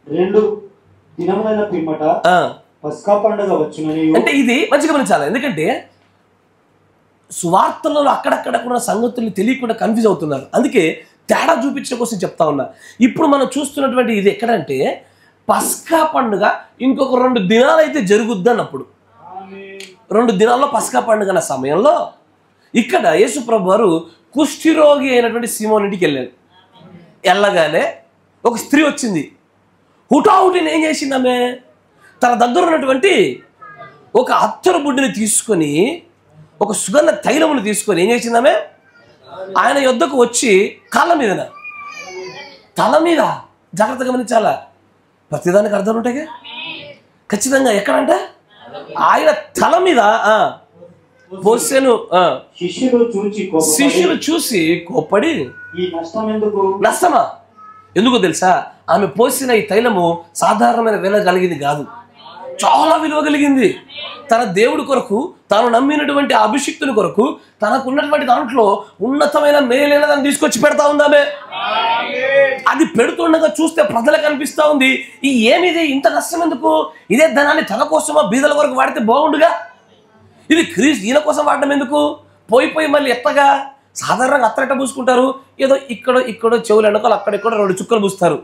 2 దినములైన పిమ్మట పస్కా పండుగ వచ్చునని. అంటే ఇది మంచిగా గమనించాలి. ఎందుకంటే సువార్తలలో అక్కడక్కడ కూడా సంగతుల్ని తెలియకుండా కన్ఫ్యూజ్ అవుతున్నారు. అందుకే తేడా చూపించడం కోసం చెప్తా ఉన్నా. ఇప్పుడు మనం చూస్తున్నటువంటి ఇది ఎక్కడంటే, పస్కా పండుగ ఇంకొక 2 దినాలు అయితే జరుగుద్ది అన్నప్పుడు, 2 దినాల్లో పస్కా పండుగ అన్న సమయంలో ఇక్కడ యేసుప్రభు వారు కుష్ఠరోగి అయినటువంటి సీమోన్ ఇంటికి వెళ్ళాడు. వెళ్ళగానే ఒక స్త్రీ వచ్చింది. హుటాహుటిని ఏం చేసింది ఆమె? తన దగ్గర ఉన్నటువంటి ఒక అత్తరు బుడ్డిని తీసుకొని, ఒక సుగంధ తైలమును తీసుకొని ఏం చేసింది ఆమె? ఆయన యొద్దకు వచ్చి కాళ్ళ మీద, తల మీద, జాగ్రత్తగా గమనించాలా, ప్రతిదానికి అర్థం ఉంటాయి ఖచ్చితంగా. ఎక్కడంట? ఆయన తల మీద పోసెను. శిష్యులు చూసి కోప్పడి, నష్టమా? ఎందుకు తెలుసా? ఆమె పోసిన ఈ తైలము సాధారణమైన వేల కలిగింది కాదు. చాలా విలువ కలిగింది. తన దేవుడి కొరకు, తాను నమ్మినటువంటి అభిషిక్తుని కొరకు, తనకు ఉన్నటువంటి దాంట్లో ఉన్నతమైన మేలైన దాన్ని తీసుకొచ్చి పెడతా ఉందామే. అది పెడుతుండగా చూస్తే ప్రజలకు అనిపిస్తా ఉంది, ఈ ఏమిది ఇంత నష్టం ఎందుకు, ఇదే ధనాన్ని తన కోసమా బీదల వరకు వాడితే బాగుండుగా, ఇది ఈయన కోసం వాడడం ఎందుకు, పోయి మళ్ళీ ఎత్తగా సాధారణంగా అత్తరట పూసుకుంటారు, ఏదో ఇక్కడో చెవులు వెనకాల అక్కడెక్కడ 2 చుక్కలు పూస్తారు.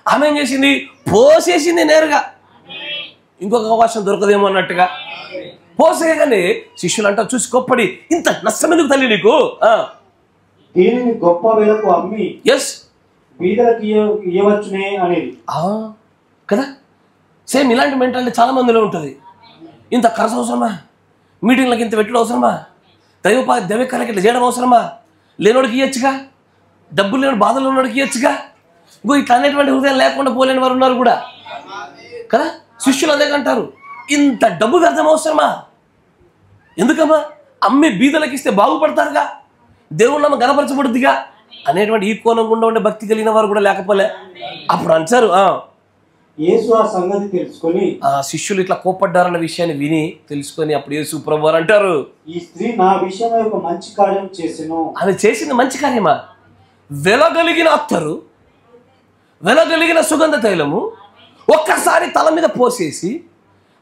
ఆమె ఏం చేసింది, పోసేసింది నేరుగా, ఇంకొక అవకాశం దొరకదేమో అన్నట్టుగా పోసేయగానే శిష్యులు అంటారు చూసి గొప్పడి, ఇంత నష్టం ఎందుకు తల్లి నీకు, దీనిని గొప్ప వెలకు అమ్మి ఎస్ బీదలకు ఇవ్వవచ్చునే అనేది కదా. సేమ్ ఇలాంటి మెంటాలిటీ చాలా మందిలో ఉంటుంది. ఇంత ఖర్చు అవసరమా, మీటింగ్లకు ఇంత పెట్టుడు అవసరమా, దైవకార్యకి ఇట్లా చేయడం అవసరమా, లేనోడికి ఇవ్వచ్చుగా, డబ్బులు లేని బాధలు ఉన్నోడికి ఇవ్వచ్చుగా. ఇంకో ఇట్లా అనేటువంటి హృదయం లేకుండా పోలేని వారు ఉన్నారు కూడా కదా. శిష్యులు అదే అంటారు, ఇంత డబ్బు వ్యర్థం అవసరమా, ఎందుకమ్మా, అమ్మి బీదలకు ఇస్తే బాగుపడతారుగా, దేవుడు నమ్మ గణపరచబడుద్దిగా అనేటువంటి ఈ కోణం గుండా ఉండే భక్తి కలిగిన వారు కూడా లేకపోలే. అప్పుడు అంటారు యేసు ఆ సంగతి తెలుసుకొని, శిష్యులు ఇట్లా కోప్పడ్డారన్న విషయాన్ని విని తెలుసుకొని అప్పుడు యేసు ప్రభువారు అంటారు, ఈ స్త్రీ నా విషయమై ఒక మంచి కార్యం చేసెను. ఆమె చేసింది మంచి కార్యమా, వెలగలిగిన అత్తరు, వెలగలిగిన సుగంధ తైలము ఒక్కసారి తల మీద పోసేసి,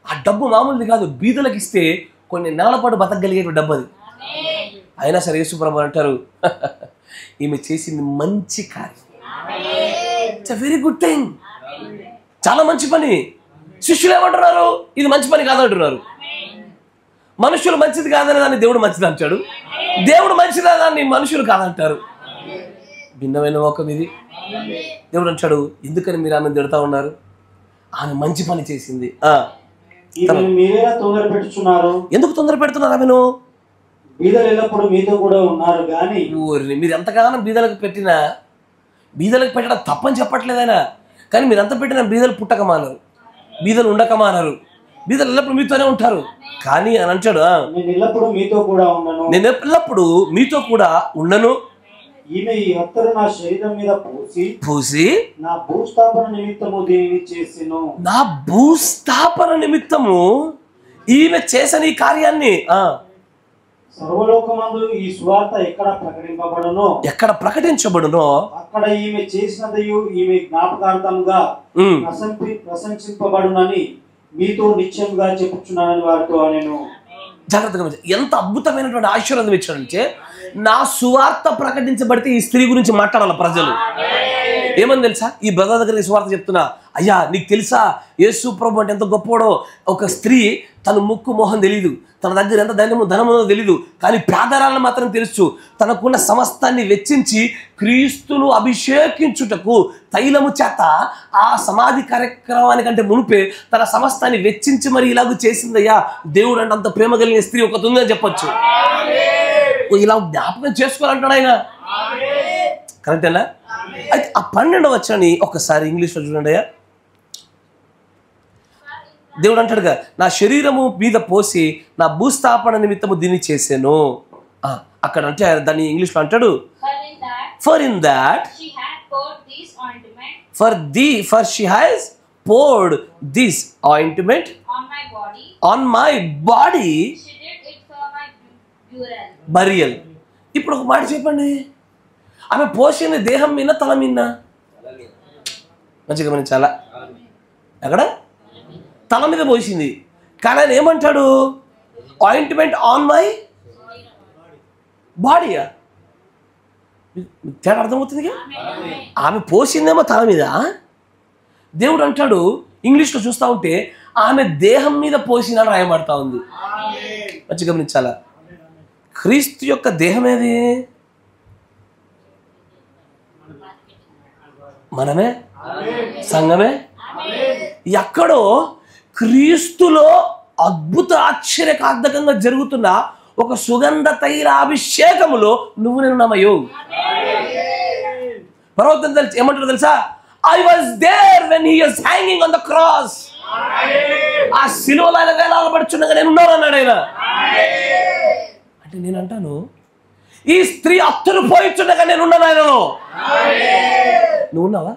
ఆ డబ్బు మామూలుది కాదు, బీదలకు ఇస్తే కొన్ని నెలల పాటు బతకగలిగే డబ్బు అది. అయినా సరే యేసు ప్రభువారు అంటారు, ఈమె చేసింది మంచి కార్యం, ఇట్స్ వెరీ గుడ్ థింగ్, చాలా మంచి పని. శిష్యులు ఏమంటున్నారు, ఇది మంచి పని కాదంటున్నారు. మనుషులు మంచిది కాదని దాన్ని దేవుడు మంచిది అంటాడు, దేవుడు మంచిదా దాన్ని మనుషులు కాదంటారు. భిన్నమైన లోకం ఇది. దేవుడు అంటాడు, ఎందుకని మీరు ఆమెను తిడతా ఉన్నారు, ఆమె మంచి పని చేసింది. ఎందుకు తొందర పెడుతున్నారు ఆమెను, బీదలు ఎల్లప్పుడు మీతో కూడా ఉన్నారు కానీ, మీరు ఎంతగానో బీదలకు పెట్టినా, బీదలకు పెట్టడం తప్పని చెప్పట్లేదైనా, కానీ మీరు ఎంత పెట్టినా బీదలు పుట్టకమానరు, బీదలు ఉండకమానరు, బీదలు ఎల్లప్పుడు మీతోనే ఉంటారు. కానీ అని అంటాడు, నేను ఎల్లప్పుడు మీతో కూడా ఉండను. ఈమె ఈ అత్తరు నా శరీరం మీద పూసి నా భూస్థాపన నిమిత్తము దీనిని చేసెను. నా భూస్థాపన నిమిత్తము ఈమె చేసిన ఈ కార్యాన్ని సర్వలోకమందు ఈ సువార్త ఎక్కడ ప్రకటించబడునో అక్కడ ఈమె చేసినదయు ఈమె జ్ఞాపకార్థంగా ప్రశంసింపబడునని మీతో నిశ్చయంగా చెప్పుచున్నానని వారితో నేను. జాగ్రత్తగా ఎంత అద్భుతమైనటువంటి ఆశీర్వాదం ఇచ్చాడంటే, నా సువార్త ప్రకటించబడితే ఈ స్త్రీ గురించి మాట్లాడాలి ప్రజలు. ఏమని తెలుసా, ఈ బ్రదర్ దగ్గర ఈ సువార్త చెప్తున్నా, అయ్యా నీకు తెలుసా యేసు ప్రభు అంటే ఎంత గొప్పవాడో. ఒక స్త్రీ తన ముక్కు మొహం తెలీదు, తన దగ్గర ఎంత ధనమో తెలీదు, కానీ పేదరాలను మాత్రం తెలుసు. తనకున్న సమస్తాన్ని వెచ్చించి క్రీస్తును అభిషేకించుటకు తైలము చేత ఆ సమాధి కార్యక్రమానికంటే మునిపే తన సమస్తాన్ని వెచ్చించి మరి ఇలాగూ చేసిందయ్యా. దేవుడు అంటే అంత ప్రేమ కలిగిన స్త్రీ ఒకటి ఉందని చెప్పొచ్చు. ఇలా జ్ఞాపకం చేసుకోవాలంటాడు ఆయన. కరెక్టేనా? అయితే ఆ 12వ వచనాన్ని ఒకసారి ఇంగ్లీష్లో చూడండి అయ్యా. దేవుడు అంటాడుగా, నా శరీరము మీద పోసి నా భూస్థాపన నిమిత్తము దీన్ని చేశాను. అక్కడ అంటే దాన్ని ఇంగ్లీష్లో అంటాడు, for in that for she has poured this ointment on my body burial. ఇప్పుడు ఒక మాట చెప్పండి, ఆమె పోసిన దేహం మీద తల మీద, మంచిగా గమనించాలా, ఎక్కడ తల మీద పోసింది. కానీ ఆయన ఏమంటాడు, ఆయింట్మెంట్ ఆన్ మై బాడీయా. తేడా అర్థమవుతుంది. ఆమె పోసిందేమో తల మీద, దేవుడు అంటాడు ఇంగ్లీష్లో చూస్తూ ఉంటే ఆమె దేహం మీద పోసిన రాయబడతా ఉంది. మంచిగా గమనించాలా, క్రీస్తు యొక్క దేహం ఏది, మనమే, సంఘమే. ఎక్కడో క్రీస్తులో అద్భుత ఆశ్చర్యకార్థకంగా జరుగుతున్న ఒక సుగంధ తైల అభిషేకములో నువ్వు నేను నమ్మయో. పర్వతం తెలుసు ఏమంటారు తెలుసా, I was there when he was hanging on the cross. ఆ సిలువలో ఆయన వేలాడబడుచుండగా నేను ఉన్నాను అన్నాడు ఆయన. అంటే నేను అంటాను, ఈ స్త్రీ అత్తులు పోయిచుండగా నేను ఉన్నాను ఆయనలో. నువ్వు ఉన్నావా?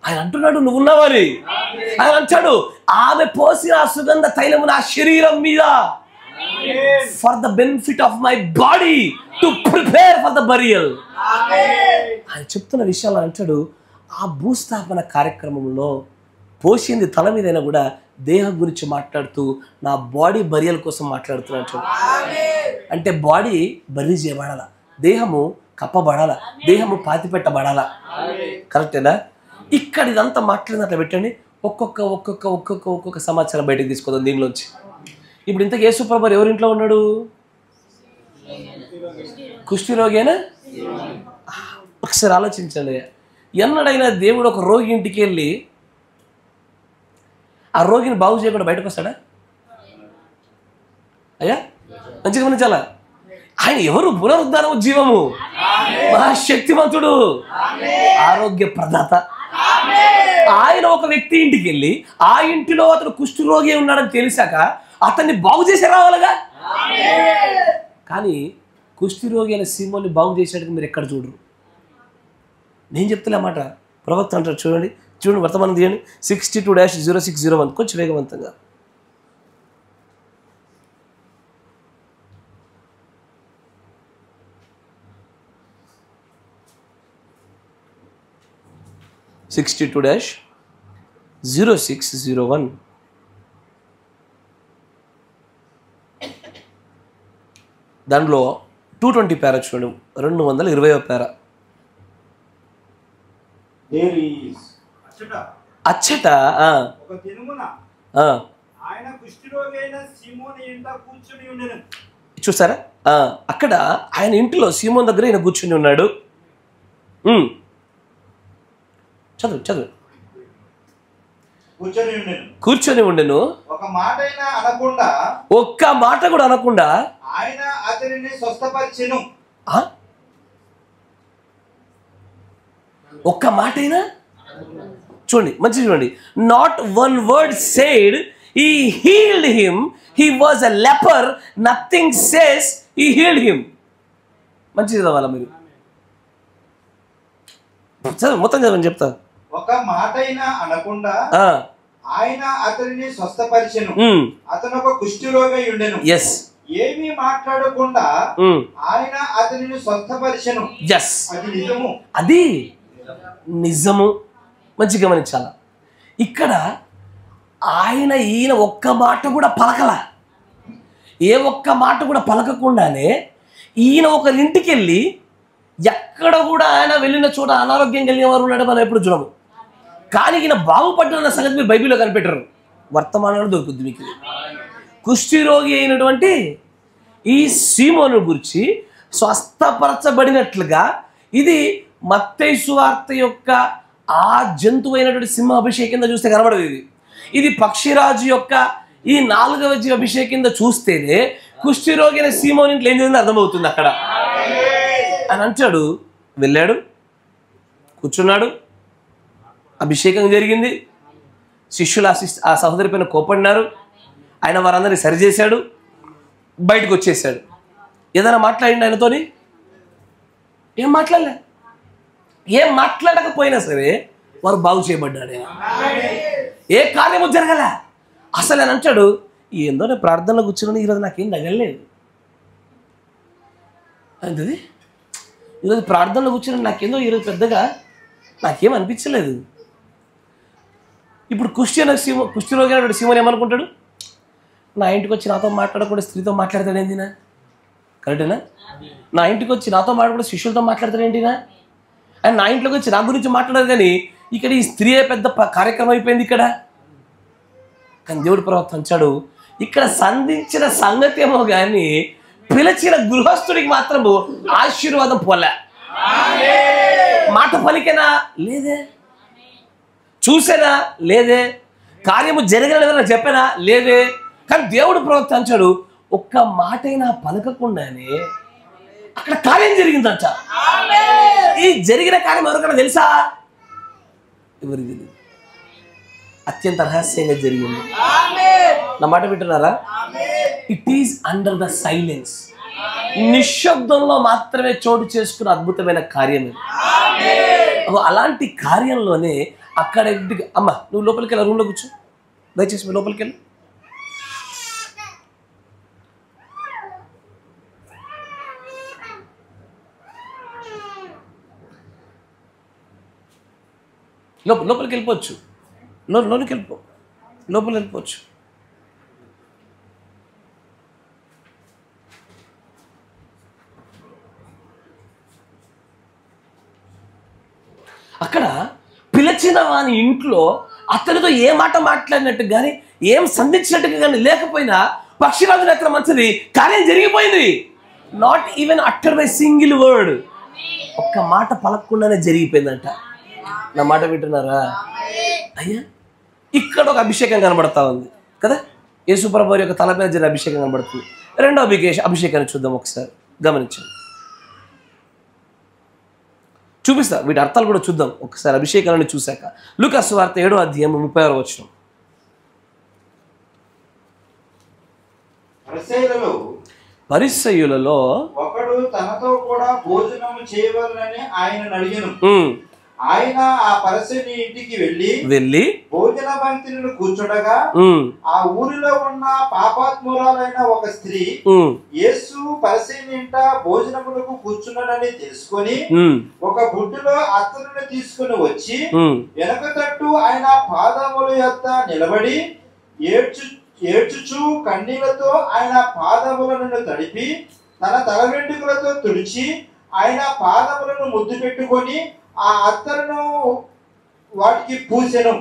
ఆయన అంటున్నాడు నువ్వు ఉన్నావని. ఆయన అంటాడు, ఆమె పోసిన ఆ సుగంధ తైలము నా శరీరం మీద for the benefit of my body to prepare for the burial. ఆయన చెప్తున్న విషయాలు అంటాడు, ఆ భూస్థాపన కార్యక్రమంలో పోసింది తల మీదైనా కూడా దేహం గురించి మాట్లాడుతూ నా బాడీ బరియల్ కోసం మాట్లాడుతున్నాడు. అంటే బాడీ బరీ చేయబడాల, దేహము కప్పబడాల, దేహము పాతి పెట్టబడాల. కరెక్టేనా? ఇక్కడ ఇదంతా మాట్లాడినట్లు పెట్టండి. ఒక్కొక్క సమాచారం బయటకు తీసుకోదాం దీనిలోంచి. ఇప్పుడు ఇంతకు యేసుప్రభు ఎవరింట్లో ఉన్నాడు? కుష్ఠరోగేనా? ఒకసారి ఆలోచించండి. ఎన్నడైనా దేవుడు ఒక రోగి ఇంటికి వెళ్ళి ఆ రోగిని బాగు చేయకుండా బయటకు వస్తాడా? అయ్యా మంచిగా గమనించాలా. ఆయన ఎవరు? పునరుద్ధానము, జీవము, మహాశక్తివంతుడు, ఆరోగ్య ప్రదాత. ఆయన ఒక వ్యక్తి ఇంటికి వెళ్ళి ఆ ఇంటిలో అతను కుష్ఠరోగి ఉన్నాడని తెలిసాక అతన్ని బాగు చేసి రావాలిగా. కానీ కుష్ఠరోగి అయిన సీమోని బాగు చేసేటికి మీరు ఎక్కడ చూడరు. నేను చెప్తున్నా మాట, ప్రవక్త అంటారు. చూడండి వర్తమానం తీయండి, 62-0601. కొంచెం వేగవంతంగా. (62-0601). దాంట్లో 220 పేరా చూడండి, 220వ పేరా. అచ్చట చూసారా? అక్కడ ఆయన ఇంటిలో సీమోన్ దగ్గర ఆయన కూర్చుని ఉన్నాడు. చదువు. కూర్చొని ఉండెను, ఒక్క మాట కూడా అనకుండా ఆయన అతనిని స్వస్థపరిచెను. ఒక్క మాట అయినా చూడండి, మంచి చూడండి. Not one word said he healed him. He was a leper. Nothing says he healed him. మంచిది చదవాలా మీరు? మొత్తం చదవని చెప్తా. ఒక మాట అయినా అనకుండా ఆయన అతనిని స్వస్థపరిచెను. అతను ఒక కుష్ఠరోగి ఉండెను. ఎస్. ఏమీ మాట్లాడకుండా ఆయన అతనిని స్వస్థపరిచెను. ఎస్. అది నిజము. అది నిజము. మంచి గమనించాల. ఇక్కడ ఈయన ఒక్క మాట కూడా పలకల. ఏ ఒక్క మాట కూడా పలకకుండానే ఈయన ఒకరి ఇంటికి వెళ్ళి, ఎక్కడ కూడా ఆయన వెళ్ళిన చోట అనారోగ్యం కలిగిన వారు ఉన్నాడు మనం ఎప్పుడు చూడము. కానీ ఈయన బాగుపడ్డ సంగతి మీరు బైబిల్లో కనిపెట్టరు. వర్తమానంలో దొరుకుద్ది మీకు. కుష్ఠరోగి అయినటువంటి ఈ సీమోను గురించి స్వస్థపరచబడినట్లుగా ఇది మత్తయి సువార్త యొక్క ఆ జంతువైనటువంటి సింహ అభిషేకం కింద చూస్తే కనబడదు. ఇది పక్షిరాజు యొక్క ఈ 4వ అభిషేకం కింద చూస్తేనే కుష్ఠరోగి అయిన సీమోని ఇంట్లో ఏం జరిగిందో అర్థమవుతుంది. అక్కడ అని అంటాడు. వెళ్ళాడు, కూర్చున్నాడు, అభిషేకం జరిగింది. శిష్యులు ఆ సహోదరి పైన కోపడినారు. ఆయన వారందరినీ సరిచేశాడు, బయటకు వచ్చేసాడు. ఏదైనా మాట్లాడింది ఆయనతోని? ఏం మాట్లాడలే. ఏం మాట్లాడకపోయినా సరే వారు బాగు చేయబడ్డాడు. ఏ కార్యము జరగల. అసలు అని అంటాడు, ఏందో నేను ప్రార్థనలో కూర్చున్నాను, ఈరోజు నాకేం తగలలేదు. అంతది ఈరోజు ప్రార్థనలో కూర్చున్నాను, నాకేందో ఈరోజు పెద్దగా నాకేం అనిపించలేదు. ఇప్పుడు కుష్ఠరోగి అయినటువంటి సీమోన్ ఏమనుకుంటాడు? నా ఇంటికి వచ్చి నాతో మాట్లాడకుండా స్త్రీతో మాట్లాడతాడేంటినా? కరెక్టేనా? నా ఇంటికి వచ్చి నాతో మాట్లాడకుండా శిష్యులతో మాట్లాడతాడేంటినా? అండ్ నా ఇంట్లోకి వచ్చి నా గురించి మాట్లాడారు. కానీ ఇక్కడ ఈ స్త్రీ పెద్ద కార్యక్రమం అయిపోయింది ఇక్కడ. కానీ దేవుడు ప్రవక్త అంచాడు, ఇక్కడ సంధించిన సంగతి ఏమో కానీ పిలిచిన గృహస్థుడికి మాత్రము ఆశీర్వాదం పోలే. మాట పలికేనా? లేదే. చూసేనా? లేదే. కార్యము జరగలేదని చెప్పానా? లేదే. కానీ దేవుడు ప్రవక్త అంచాడు, ఒక్క మాటైనా పలకకుండానే అక్కడ కార్యం జరిగిందంట. ఈ జరిగిన కార్యం ఎవరికైనా తెలుసా? ఎవరికి తెలియదు. అత్యంత రహస్యంగా జరిగింది. నా మాట వింటున్నారా? It is under the silence. నిశ్శబ్దంలో మాత్రమే చోటు చేసుకున్న అద్భుతమైన కార్యం. అలాంటి కార్యంలోనే అక్కడ అమ్మ నువ్వు లోపలికి వెళ్ళి రూమ్లో కూర్చో, దయచేసి మీరు లోపలికి వెళ్ళి. లోపలికి వెళ్ళిపోవచ్చు, లోనికి లోపలికి వెళ్ళిపోవచ్చు. అక్కడ పిలిచిన వాని ఇంట్లో అతనితో ఏ మాట మాట్లాడినట్టు కానీ ఏం సంధించినట్టుగా కానీ లేకపోయినా పక్షిరాజు నేత్రం మంచిది, కార్యం జరిగిపోయింది. Not even utter by single word, ఒక్క మాట పలకకుండానే జరిగిపోయిందంట. నా మాట వింటున్నారా అయ్యా? ఇక్కడ ఒక అభిషేకం కనబడతా ఉంది కదా, యేసుప్రభువు యొక్క తల మీద జరిగిన అభిషేకం కనబడుతుంది. రెండో అభిషేకాన్ని చూద్దాం, ఒకసారి గమనించండి, చూపిస్తా. వీటి అర్థాలు కూడా చూద్దాం ఒకసారి అభిషేకాలను చూశాక. లూకా సువార్త 7వ అధ్యాయం 36వ వచనం. పరిసయ్యులలో ఒకడు తనతో కూడా భోజనము చేయవలనని ఆయన అడిగాను. ఆయన ఆ పరిసయ్యుని ఇంటికి వెళ్ళి భోజన పంక్తిని కూర్చుండగా ఆ ఊరిలో ఉన్న పాపాత్మురాలైన ఒక స్త్రీ యేసు పరిసయ్యుని ఇంట భోజనములకు కూర్చున్నాడని తెలుసుకొని ఒక బుడ్డులో అత్తరుని తీసుకుని వచ్చి వెనక తట్టు ఆయన పాదముల యొద్ద నిలబడి ఏడ్చుచు కన్నీళ్లతో ఆయన పాదములను తడిపి తన తల వెంట్రుకలతో తుడిచి ఆయన పాదములను ముద్దు పెట్టుకొని ఆ అత్తరును వాటికి పూసెను.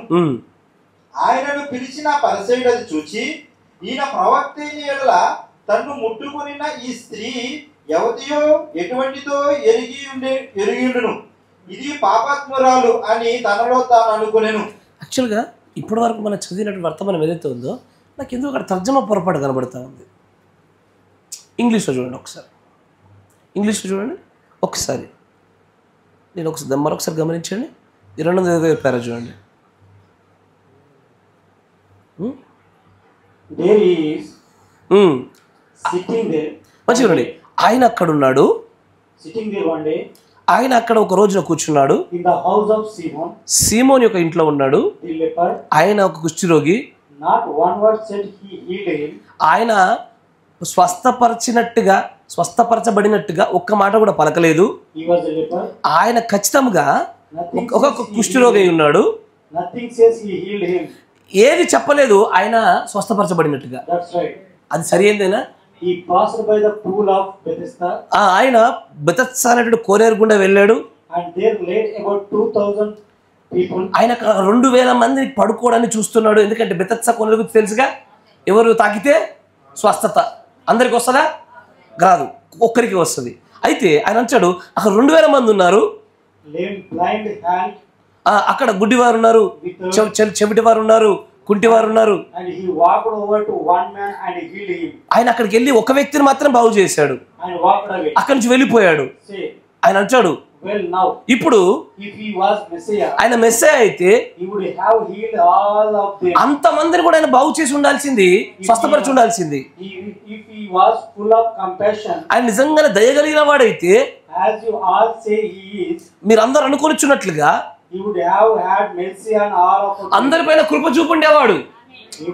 ఆయనను పిలిచిన పరిసయ్యుడు అది చూచి, ఈయన ప్రవక్త అయిన యెడల తన్ను ముట్టుకొనిన ఈ స్త్రీ ఎవతియో ఎటువంటిదో ఎరిగియుండును, ఇది పాపాత్మురాలు అని తనలో తాను అనుకునేను. యాక్చువల్గా ఇప్పటి వరకు మనం చదివినటువంటి వర్తమానం ఏదైతే ఉందో నాకు ఎందుకు అక్కడ తర్జమా పొరపాటు కనబడుతూ ఉంది. ఇంగ్లీష్లో చూడండి ఒకసారి, ఇంగ్లీష్లో చూడండి ఒకసారి, నేను మరొకసారి గమనించండి. 2వ పేరా చూడండి. మంచి చూడండి, ఆయన అక్కడ ఉన్నాడు, ఆయన అక్కడ ఒక రోజున కూర్చున్నాడు, సీమోన్ యొక్క ఇంట్లో ఉన్నాడు. ఆయన ఒక కుష్ఠరోగి, ఆయన స్వస్థపరచబడినట్టుగా ఒక్క మాట కూడా పలకలేదు. ఆయన ఖచ్చితంగా ఒక కుష్ఠరోగి అయి ఉన్నాడు, ఏది చెప్పలేదు, ఆయన స్వస్థపరచబడినట్టుగా. అది సరైనదేనా? ఆయన బెతెస్దా అనేటువంటి కోనేరు గుండా వెళ్ళాడు. ఆయన 2000 మందిని పడుకోవడాన్ని చూస్తున్నాడు. ఎందుకంటే బెతెస్దా కోనేరు గురించి తెలుసుగా, ఎవరు తాకితే స్వస్థత అందరికి వస్తుందా? కాదు, ఒక్కరికి వస్తుంది. అయితే ఆయన అంటాడు అక్కడ 2000 మంది ఉన్నారు, అక్కడ గుడ్డివారు ఉన్నారు, చెవిటివారు ఉన్నారు, కుంటివారు ఉన్నారు. ఆయన అక్కడికి వెళ్ళి ఒక వ్యక్తిని మాత్రం బాగు చేశాడు, అక్కడి నుంచి వెళ్ళిపోయాడు. ఆయన అంటాడు ఇప్పుడు ఆయన మెస్సయ్య అయితే అంతమందిని కూడా ఆయన బాగు చేసి ఉండాల్సింది, స్వస్థపరిచి ఉండాల్సింది. ఆయన నిజంగానే దయగలిగిన వాడైతే మీరు అందరూ అనుకొనిచున్నట్లుగా అందరిపైన కృప చూపుండేవాడు.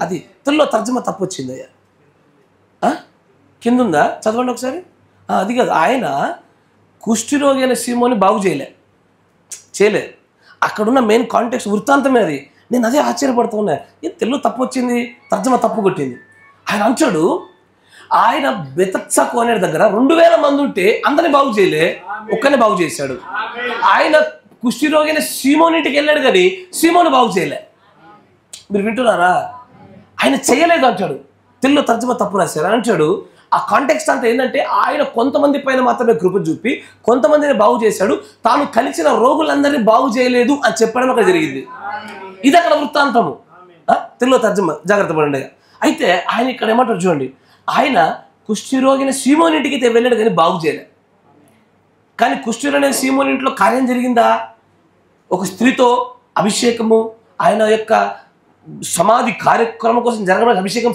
అది తెలుగులో తర్జమా తప్పు వచ్చింది అయ్యా, కింద ఉందా చదవండి ఒకసారి. అది కాదు, ఆయన కుష్ఠరోగి అయిన సీమోని బాగు చేయలే. అక్కడున్న మెయిన్ కాంటెక్స్ట్ వృత్తాంతమే అది. నేను అదే ఆశ్చర్యపడుతున్నా, తెలుగు తప్పు వచ్చింది, తర్జమా తప్పు కొట్టింది. ఆయన అంటాడు ఆయన బెతెస్దా కోనేరు దగ్గర 2000 మంది ఉంటే అందరిని బాగు చేయలే, ఒక్కనే బాగు చేశాడు. ఆయన కుష్ఠరోగి అయిన సీమోని ఇంటికి వెళ్ళాడు కానీ సీమోని బాగు చేయలే. మీరు వింటున్నారా? ఆయన చేయలేదు అంటాడు, తెలుగులో తర్జమా తప్పు రాశారు. అని అంటాడు ఆ కాంటెక్స్ట్ అంతా ఏంటంటే ఆయన కొంతమంది పైన మాత్రమే కృప చూపి కొంతమందిని బాగు చేశాడు, తాను కలిసిన రోగులందరినీ బాగు చేయలేదు అని చెప్పడం అక్కడ జరిగింది. ఇది అక్కడ వృత్తాంతము. తెలుగులో తర్జమా జాగ్రత్త పడండి. అయితే ఆయన ఇక్కడ ఏమంటారు చూడండి, ఆయన కుష్ఠరోగిని సీమోని ఇంటికి అయితే వెళ్ళాడు కానీ బాగు చేయలే. కానీ కుష్ఠరోగి సీమోని ఇంట్లో కార్యం జరిగిందా? ఒక స్త్రీతో అభిషేకము, ఆయన యొక్క సమాధి కార్యక్రమం కోసం జరగడానికి అభిషేకం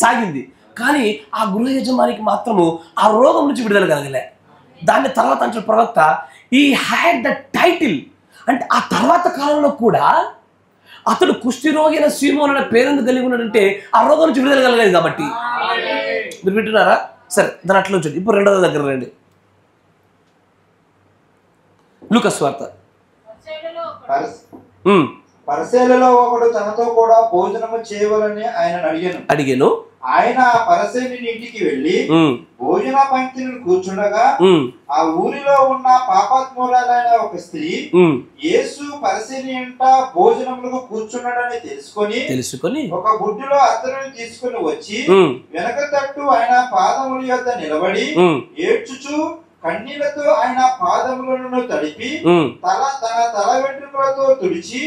సాగింది. కానీ ఆ గృహ యజమానికి మాత్రము ఆ రోగం నుంచి విడుదల కలగలే. దాని తర్వాత అంటే ప్రవక్త ఈ హ్యాడ్ ద టైటిల్, అంటే ఆ తర్వాత కాలంలో కూడా అతడు కుష్ఠరోగి అయిన సీమోను అనే పేరెందుకు కలిగి ఉన్నాడంటే ఆ రోగం నుంచి విడుదల కలగలేదు కాబట్టి. మీరు వింటున్నారా? సరే, దాని అట్లా ఉంచండి. ఇప్పుడు రెండవ దగ్గర రండి. లూకా సువార్త. పరిసయ్యులలో ఒకడు తనతో కూడా భోజనము చేయవలని ఆయన అడిగాను. ఆయన ఆ పరిసయ్యుని ఇంటికి వెళ్లి భోజన పంక్తిని కూర్చుండగా ఆ ఊరిలో ఉన్న పాపాత్మురాలైన ఒక స్త్రీ యేసు పరిసయ్యుని ఇంట భోజనములకు కూర్చున్నాడని తెలుసుకొని ఒక బుడ్డిలో అత్తరుని తీసుకుని వచ్చి వెనక తట్టు ఆయన పాదముల యొద్ద నిలబడి ఏడ్చుచు కన్నీళ్లతో ఆయన పాదములను తడిపి తన తల వెంట్రుకలతో తుడిచి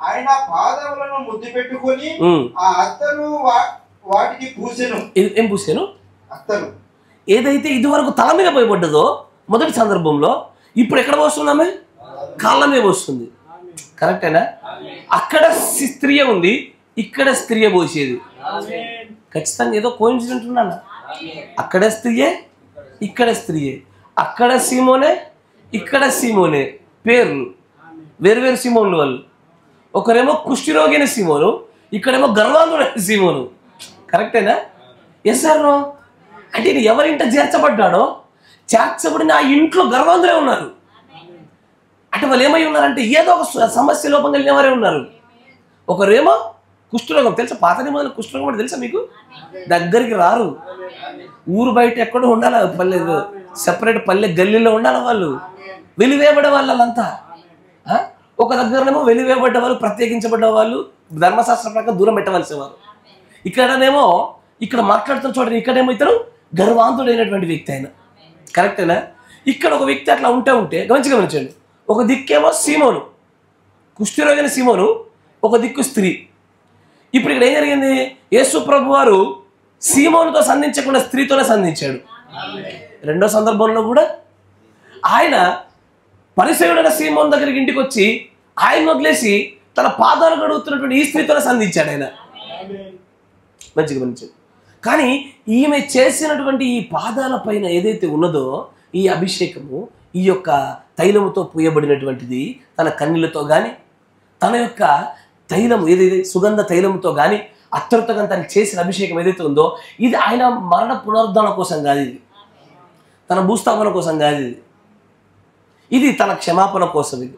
ఆయన పాదములను ముద్దు పెట్టుకొని ఆ అత్తరు వాటికి పూసెను. ఏం పూసాను? అత్తరు. ఏదైతే ఇదివరకు తల మీద పోయబడ్డదో మొదటి సందర్భంలో ఇప్పుడు ఎక్కడ పోస్తున్నామే? కాళ్ళ మీద పోస్తుంది. కరెక్టేనా? అక్కడ స్త్రీ ఉంది, ఇక్కడ స్త్రీ పోసేది. ఖచ్చితంగా ఏదో కోయిన్సిడెంట్ ఉన్నాను. అక్కడ స్త్రీయే, ఇక్కడ స్త్రీయే. అక్కడ సీమోనే, ఇక్కడ సీమోనే. పేర్లు వేరు సీమోన్లు వాళ్ళు. ఒకరేమో కుష్ఠరోగి అయిన సీమోను, ఇక్కడేమో గర్వాంధుడైన సీమోను. కరెక్టేనా? Yes sir. అంటే ఎవరింట చేర్చబడ్డాడో చేర్చబడిన ఆ ఇంట్లో గర్వాంధులే ఉన్నారు. అంటే వాళ్ళు ఏమై ఉన్నారంటే ఏదో ఒక సమస్య లోపం కలిగిన వారే ఉన్నారు. ఒకరేమో కుష్ఠరోగం. తెలుసా? పాత నిబంధనల కుష్ఠరోగం అంటే తెలుసా మీకు? దగ్గరికి రారు. ఊరు బయట ఎక్కడో ఉండాలి. పల్లె సెపరేట్ పల్లె గల్లీలో ఉండాలి. వాళ్ళు వెలివేయబడే వాళ్ళంతా. ఒక దగ్గరనేమో వెలివేయబడ్డ వాళ్ళు, ప్రత్యేకించబడ్డ వాళ్ళు, ధర్మశాస్త్ర ప్రకారం దూరం పెట్టవలసేవారు. ఇక్కడనేమో ఇక్కడ మాట్లాడుతున్న చోట ఇక్కడేమో ఇతను గర్వాంతుడైనటువంటి వ్యక్తి ఆయన. కరెక్టేనా? ఇక్కడ ఒక వ్యక్తి అట్లా ఉంటే గమనించండి. ఒక దిక్కేమో సీమోను, కుష్ఠరోగైన సీమోను, ఒక దిక్కు స్త్రీ. ఇప్పుడు ఇక్కడ ఏం జరిగింది? యేసు ప్రభు వారు సీమోనుతో సంధించకుండా స్త్రీతోనే సంధించాడు. రెండో సందర్భంలో కూడా ఆయన పరిసయ్యుడైన సీమోను దగ్గరికి ఇంటికి వచ్చి ఆయన వదిలేసి తన పాదాలు కడుగుతున్నటువంటి ఈ స్త్రీతోనే సంధించాడు ఆయన. మంచిగా. కానీ ఈమె చేసినటువంటి ఈ పాదాల పైన ఏదైతే ఉన్నదో ఈ అభిషేకము, ఈ యొక్క తైలముతో పూయబడినటువంటిది, తన కన్నీళ్లతో కానీ తన యొక్క తైలము ఏదైతే సుగంధ తైలముతో కానీ అత్తరుతో కానీ తను చేసిన అభిషేకం ఏదైతే ఉందో ఇది ఆయన మరణ పునరుద్ధరణ కోసం కాదు. ఇది తన భూస్థాపన కోసం కాదు. ఇది తన క్షమాపణ కోసం. ఇది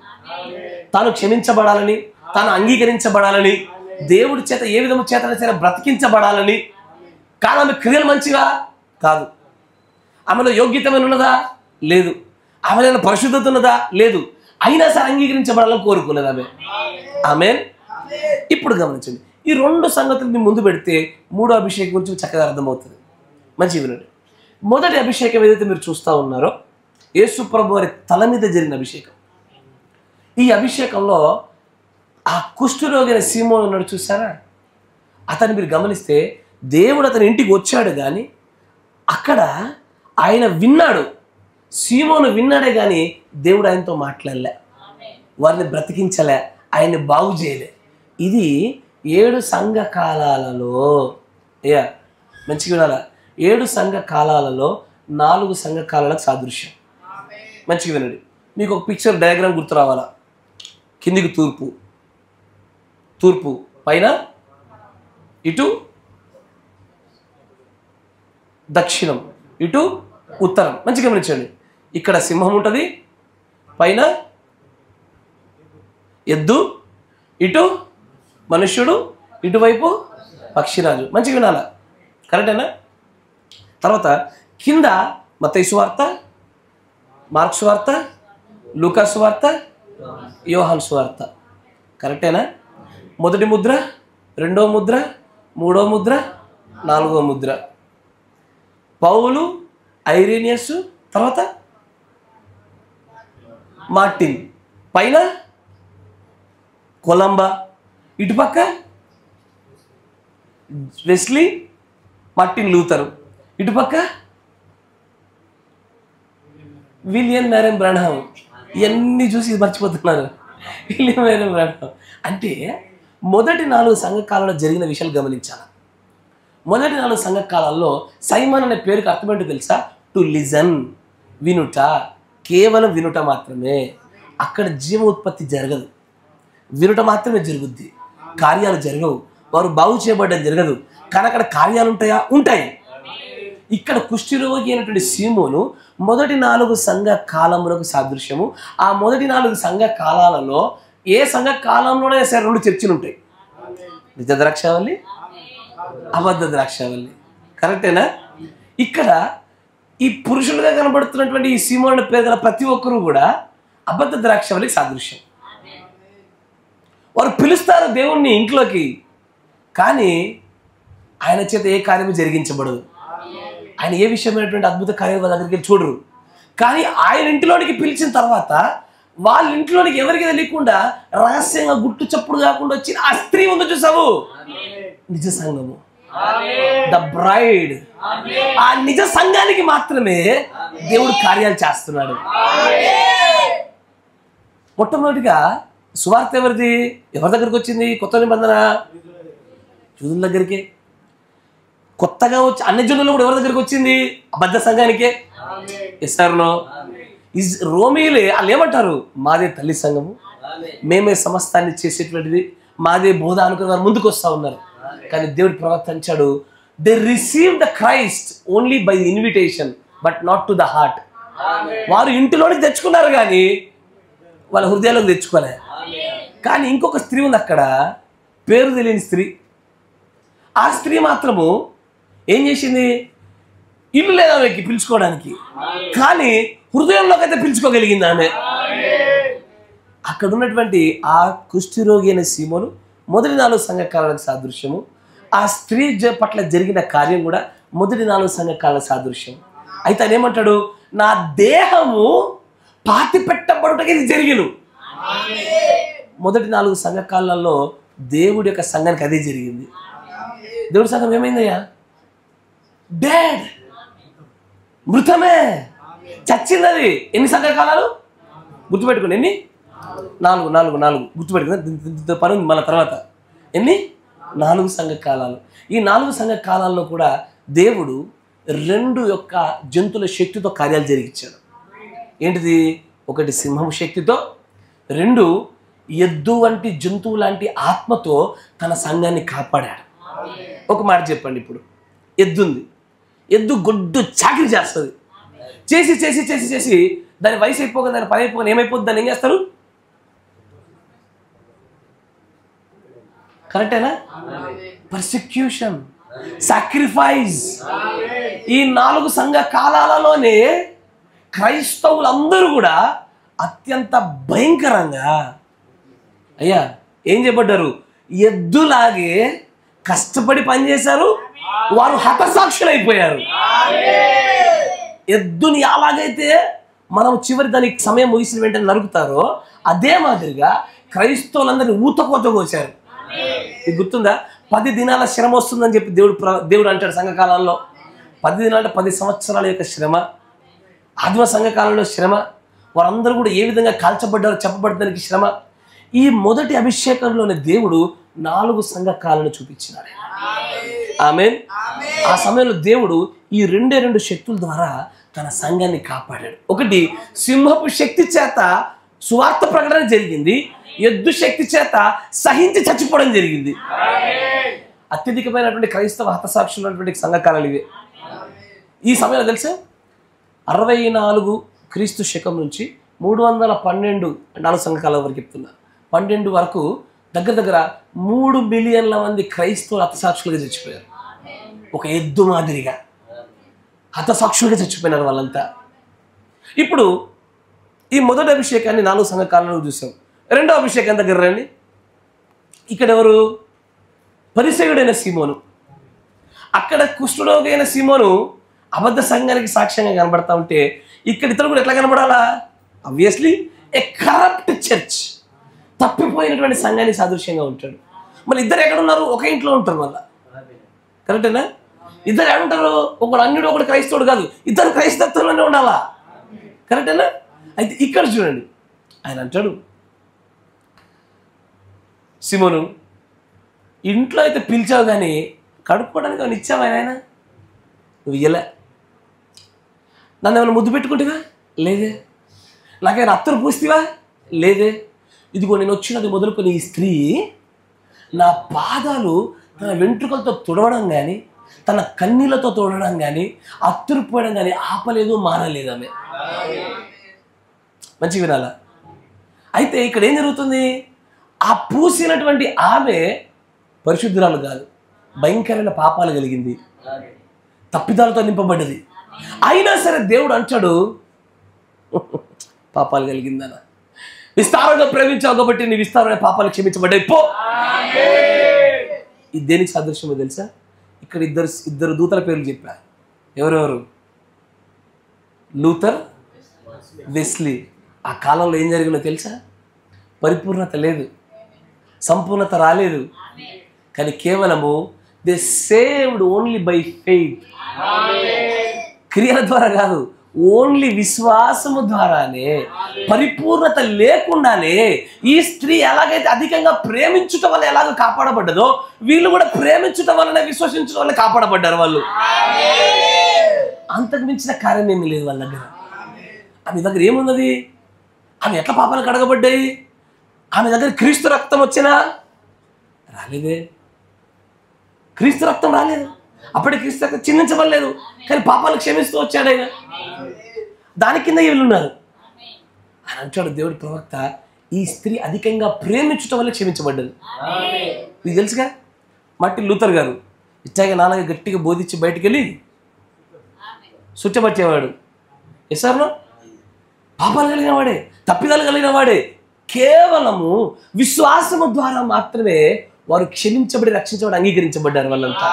తాను క్షమించబడాలని, తాను అంగీకరించబడాలని, దేవుడి చేత ఏ విధము చేత బ్రతికించబడాలని కాదు. ఆమె క్రియలు మంచిగా కాదు. ఆమెలో యోగ్యత ఉన్నదా? లేదు. ఆమెలో పరిశుద్ధత ఉన్నదా? లేదు. అయినా సరే అంగీకరించబడాలని కోరుకున్నది ఆమె. ఆమేన్. ఇప్పుడు గమనించండి, ఈ రెండు సంగతులు ముందు పెడితే మూడో అభిషేకం గురించి చక్కగా అర్థమవుతుంది. మంచిగా వినండి. మొదటి అభిషేకం ఏదైతే మీరు చూస్తూ ఉన్నారో యేసు ప్రభు వారి తల మీద జరిగిన అభిషేకం. ఈ అభిషేకంలో ఆ కుష్ఠరోగి అయిన సీమోను ఉన్నాడు చూసారా? అతన్ని మీరు గమనిస్తే దేవుడు అతని ఇంటికి వచ్చాడు కానీ అక్కడ ఆయన విన్నాడు. సీమోను విన్నాడే కానీ దేవుడు ఆయనతో మాట్లాడలే, వారిని బ్రతికించలే, ఆయన్ని బాగు చేయలే. ఇది 7 సంఘ కాలాలలో మంచిగా వినాలా? 7 సంఘ కాలాలలో 4 సంఘ కాలాలకు సాదృశ్యం. మంచిగా వినండి. మీకు ఒక పిక్చర్ డయాగ్రామ్ గుర్తు రావాలా? కిందికి తూర్పు, పైన ఇటు దక్షిణం, ఇటు ఉత్తరం. మంచిగా గమనించండి. ఇక్కడ సింహం ఉంటుంది, పైన ఎద్దు, ఇటు మనుష్యుడు, ఇటువైపు పక్షిరాజు. మంచిగా వినాలా? కరెక్టేనా? తర్వాత కింద మత్తయి సువార్త, మార్కు సువార్త, లూకా సువార్త, యోహాను సువార్త. కరెక్టేనా? మొదటి ముద్ర, రెండవ ముద్ర, మూడవ ముద్ర, నాలుగవ ముద్ర. పౌలు, ఐరేనియస్, తర్వాత మార్టిన్, పైన కొలంబా, ఇటుపక్క వెస్లీ, మార్టిన్ లూథర్, ఇటుపక్క విలియం మ్యారన్ బ్రాన్హామ్. ఇవన్నీ చూసి మర్చిపోతున్నారు. విలియం మ్యారన్ బ్రాన్హామ్ అంటే మొదటి 4 సంఘకాలంలో జరిగిన విషయాలు గమనించాలి. మొదటి 4 సంఘకాలాల్లో సైమన్ అనే పేరుకి అర్థమేంటో తెలుసా? టు లిజన్, వినుట, కేవలం వినుట మాత్రమే. అక్కడ జీవ ఉత్పత్తి జరగదు, వినుట మాత్రమే జరుగుద్ది, కార్యాలు జరగవు, వారు బాగు చేయబడ్డం జరగదు. కానీ అక్కడ కార్యాలు ఉంటాయా? ఉంటాయి. ఇక్కడ కుష్ఠరోగి అయినటువంటి సీమోను మొదటి 4 సంఘ కాలములకు సాదృశ్యము. ఆ మొదటి 4 సంఘ కాలాలలో ఏ సంఘ కాలంలోనే సరే 2 చర్చిలు ఉంటాయి, నిజ ద్రాక్షావల్లి, అబద్ధ ద్రాక్షావల్లి. కరెక్టేనా? ఇక్కడ ఈ పురుషులుగా కనబడుతున్నటువంటి ఈ సీమోను పేరు గల ప్రతి ఒక్కరూ కూడా అబద్ధ ద్రాక్షావల్లికి సాదృశ్యం. వారు పిలుస్తారు దేవుణ్ణి ఇంట్లోకి, కానీ ఆయన చేత ఏ కార్యము జరిగించబడదు. ఆయన ఏ విషయమైనటువంటి అద్భుత కార్యం వాళ్ళ దగ్గరికి వెళ్ళి చూడరు. కానీ ఆయన ఇంటిలోనికి పిలిచిన తర్వాత వాళ్ళ ఇంట్లోనికి ఎవరికి తెలియకుండా రహస్యంగా గుట్టు చప్పుడు కాకుండా వచ్చిన ఆ స్త్రీ ఉందో చూసావు, నిజ సంఘము, ద బ్రైడ్. ఆ నిజ సంఘానికి మాత్రమే దేవుడు కార్యాలు చేస్తున్నాడు. మొట్టమొదటిగా సువార్త ఎవరిది? ఎవరి దగ్గరికి వచ్చింది? కొత్త నిబంధన యూదుల దగ్గరికి. కొత్తగా వచ్చి అన్ని జనులు కూడా ఎవరి దగ్గరికి వచ్చింది? అబద్ధ సంఘానికే. ఎస్ఆర్నో రోమీలే వాళ్ళు ఏమంటారు? మాదే తల్లి సంఘము, మేమే సమస్తాన్ని చేసేటువంటిది, మాదే బోధ అనుకుని వారు ముందుకు వస్తూ ఉన్నారు. కానీ దేవుడు ప్రవర్తించాడు, they receive the Christ only by invitation but not to the heart. వారు ఇంటిలోనికి తెచ్చుకున్నారు కానీ వాళ్ళ హృదయాలకు తెచ్చుకోలే. కానీ ఇంకొక స్త్రీ ఉంది అక్కడ, పేరు తెలియని స్త్రీ. ఆ స్త్రీ మాత్రము ఏం చేసింది? ఇల్లు లేదా ఆమెకి పిలుచుకోవడానికి, కానీ హృదయంలోకి అయితే పిలుచుకోగలిగింది ఆమె. అక్కడ ఉన్నటువంటి ఆ కుష్ఠరోగి అనే సీమోను మొదటి 4 సంఘకాలకు సాదృశ్యము. ఆ స్త్రీ పట్ల జరిగిన కార్యం కూడా మొదటి 4 సంఘకాల సాదృశ్యం. అయితే ఆయన ఏమంటాడు? నా దేహము పాతి పెట్టబడుటకి ఇది జరిగిను. మొదటి 4 సంఘకాలలో దేవుడి యొక్క సంఘానికి అదే జరిగింది. దేవుడి సంఘం ఏమైందయ్యా? డెడ్, మృతమే, చచ్చింది. ఎన్ని సంఘకాలాలు గుర్తుపెట్టుకోండి? ఎన్ని? 4 గుర్తుపెట్టుకుని పని ఉంది మన తర్వాత. ఎన్ని? 4 సంఘకాలాలు. ఈ 4 సంఘకాలాల్లో కూడా దేవుడు 2 యొక్క జంతువుల శక్తితో కార్యాలు జరిగించాడు. ఏంటిది? ఒకటి సింహం శక్తితో, 2 ఎద్దు వంటి జంతువు లాంటి ఆత్మతో తన సంఘాన్ని కాపాడాడు. ఒక మాట చెప్పండి. ఇప్పుడు ఎద్దుంది, ఎద్దు గొడ్డు చాకిరి చేస్తుంది. చేసి చేసి చేసి చేసి దాని వయసు అయిపోగా, దాని పని అయిపోగా ఏమైపోతుంది? దాన్ని ఏం చేస్తారు? కరెక్టేనా? Persecution, sacrifice. ఈ 4 సంఘ కాలాలలోనే క్రైస్తవులందరూ కూడా అత్యంత భయంకరంగా అయ్యా ఏం చేయబడ్డారు? ఎద్దులాగే కష్టపడి పనిచేశారు. వారు హతసాక్షులైపోయారు. ఎద్దుని ఎలాగైతే మనం చివరి దానికి సమయం ముగిసిన వెంటనే నరుకుతారో అదే మాదిరిగా క్రైస్తవులందరినీ ఊతకోత కోసారు. ఇది గుర్తుందా? 10 దినాల శ్రమ వస్తుందని చెప్పి దేవుడు అంటాడు సంఘకాలంలో. 10 దినాలు అంటే 10 సంవత్సరాల యొక్క శ్రమ. ఆదిమ సంఘకాలంలో శ్రమ. వారందరూ కూడా ఏ విధంగా కాల్చబడ్డారో చెప్పబడడానికి శ్రమ. ఈ మొదటి అభిషేకంలోనే దేవుడు 4 సంఘకాలను చూపించినాడు. ఆమేన్. ఆ సమయంలో దేవుడు ఈ 2 శక్తుల ద్వారా తన సంఘాన్ని కాపాడాడు. ఒకటి సింహపు శక్తి చేత సువార్త ప్రకటన జరిగింది, ఎద్దు శక్తి చేత సహించి చచ్చిపోవడం జరిగింది. అత్యధికమైనటువంటి క్రైస్తవ హతసాక్షులు ఉన్నటువంటి సంఘకాలాలు ఇవే. ఈ సమయంలో తెలుసా 64 క్రీస్తు శకం నుంచి 312 4 సంఘకాల వరకు చెప్తున్నా, 12 వరకు దగ్గర 3 మిలియన్ల మంది క్రైస్తవులు హతసాక్షులుగా చచ్చిపోయారు. ఒక ఎద్దు మాదిరిగా హతసాక్షులుగా చచ్చిపోయినారు వాళ్ళంతా. ఇప్పుడు ఈ మొదటి అభిషేకాన్ని 4 సంఘకాలంలో చూసాం. రెండో అభిషేకం దగ్గర రండి. ఇక్కడ ఎవరు? పరిసయుడైన సీమోను. అక్కడ కుష్ఠరోగి అయిన సీమోను అబద్ధ సంఘానికి సాక్ష్యంగా కనబడతా ఉంటే ఇక్కడ ఇతరులు కూడా ఎట్లా కనబడాలా? ఆబ్వియస్లీ ఏ కరప్ట్ చర్చ్, తప్పిపోయినటువంటి సంఘానికి సాదృశ్యంగా ఉంటాడు. మళ్ళీ ఇద్దరు ఎక్కడ ఉన్నారు? ఒక ఇంట్లో ఉంటారు. మళ్ళీ కరెక్టేనా? ఇద్దరు ఎక్కడుంటారు? ఒకడు అన్యుడు, ఒకడు క్రైస్తవుడు కాదు, ఇద్దరు క్రైస్తత్వంలోనే ఉండాలా. కరెక్టేనా? అయితే ఇక్కడ చూడండి, ఆయన అంటాడు, సీమోను ఇంట్లో అయితే పిలిచావు కానీ కడుక్కోవడానికి ఏమైనా ఇచ్చావా? ఆయన నువ్వు ఇయ్యలే. నన్ను ఏమైనా ముద్దు పెట్టుకుంటేవా? లేదే. నాకేమైనా అత్తరు పూస్తావా? లేదే. ఇదిగో నేను వచ్చినది మొదలుకొని ఈ స్త్రీ నా పాదాలు తన వెంట్రుకలతో తుడవడం కానీ, తన కన్నీళ్లతో తుడవడం కానీ, అత్తురుపోవడం కానీ ఆపలేదు, మానలేదు ఆమె. మంచి వినాలా? అయితే ఇక్కడ ఏం జరుగుతుంది? ఆ పూసినటువంటి ఆమె పరిశుద్ధురాలు కాదు, భయంకరమైన పాపాలు కలిగింది, తప్పిదాలతో నింపబడ్డది. అయినా సరే దేవుడు అంటాడు, పాపాలు కలిగిందనా, విస్తారంగా ప్రేమించావు కాబట్టి నీ విస్తారమైన పాపాలు క్షమించబడ్డాయి, పో. ఇది దేనికి సాదృశ్యమో తెలుసా? ఇక్కడ ఇద్దరు దూతల పేర్లు చెప్పా. ఎవరెవరు? Luther, Wesley. ఆ కాలంలో ఏం జరిగిందో తెలుసా? పరిపూర్ణత లేదు, సంపూర్ణత రాలేదు. కానీ కేవలము they saved only by faith, క్రియల ద్వారా కాదు, ఓన్లీ విశ్వాసము ద్వారానే, పరిపూర్ణత లేకుండానే. ఈ స్త్రీ ఎలాగైతే అధికంగా ప్రేమించటం వల్ల ఎలాగో కాపాడబడ్డదో, వీళ్ళు కూడా ప్రేమించటం వల్లనే, విశ్వసించడం వల్ల కాపాడబడ్డారు వాళ్ళు. అంతకు మించిన కార్యం ఏమీ లేదు వాళ్ళ దగ్గర. ఆమె దగ్గర ఏమున్నది? ఆమె ఎట్లా పాపాలు కడగబడ్డాయి? ఆమె దగ్గర క్రీస్తు రక్తం వచ్చినా రాలేదే. క్రీస్తు రక్తం రాలేదు, అప్పటికి క్రీస్తు రక్తం చిందించబడలేదు, కానీ పాపాలు క్షమిస్తూ వచ్చాడు ఆయన. దాని కింద వీళ్ళున్నారు అని అంటాడు దేవుడి ప్రవక్త. ఈ స్త్రీ అధికంగా ప్రేమించటం వల్ల క్షమించబడ్డది. మీకు తెలుసుగా, మార్టిన్ లూథర్ గారు ఇట్లాగే నాన్నగా గట్టిగా బోధించి బయటికి వెళ్ళి సుచ్చబట్టేవాడు. ఎస్ఆర్లో పాపాలు కలిగిన వాడే, తప్పిదాలు కలిగిన వాడే. కేవలము విశ్వాసము ద్వారా మాత్రమే వారు క్షమించబడి, రక్షించబడి, అంగీకరించబడ్డారు వాళ్ళంతా.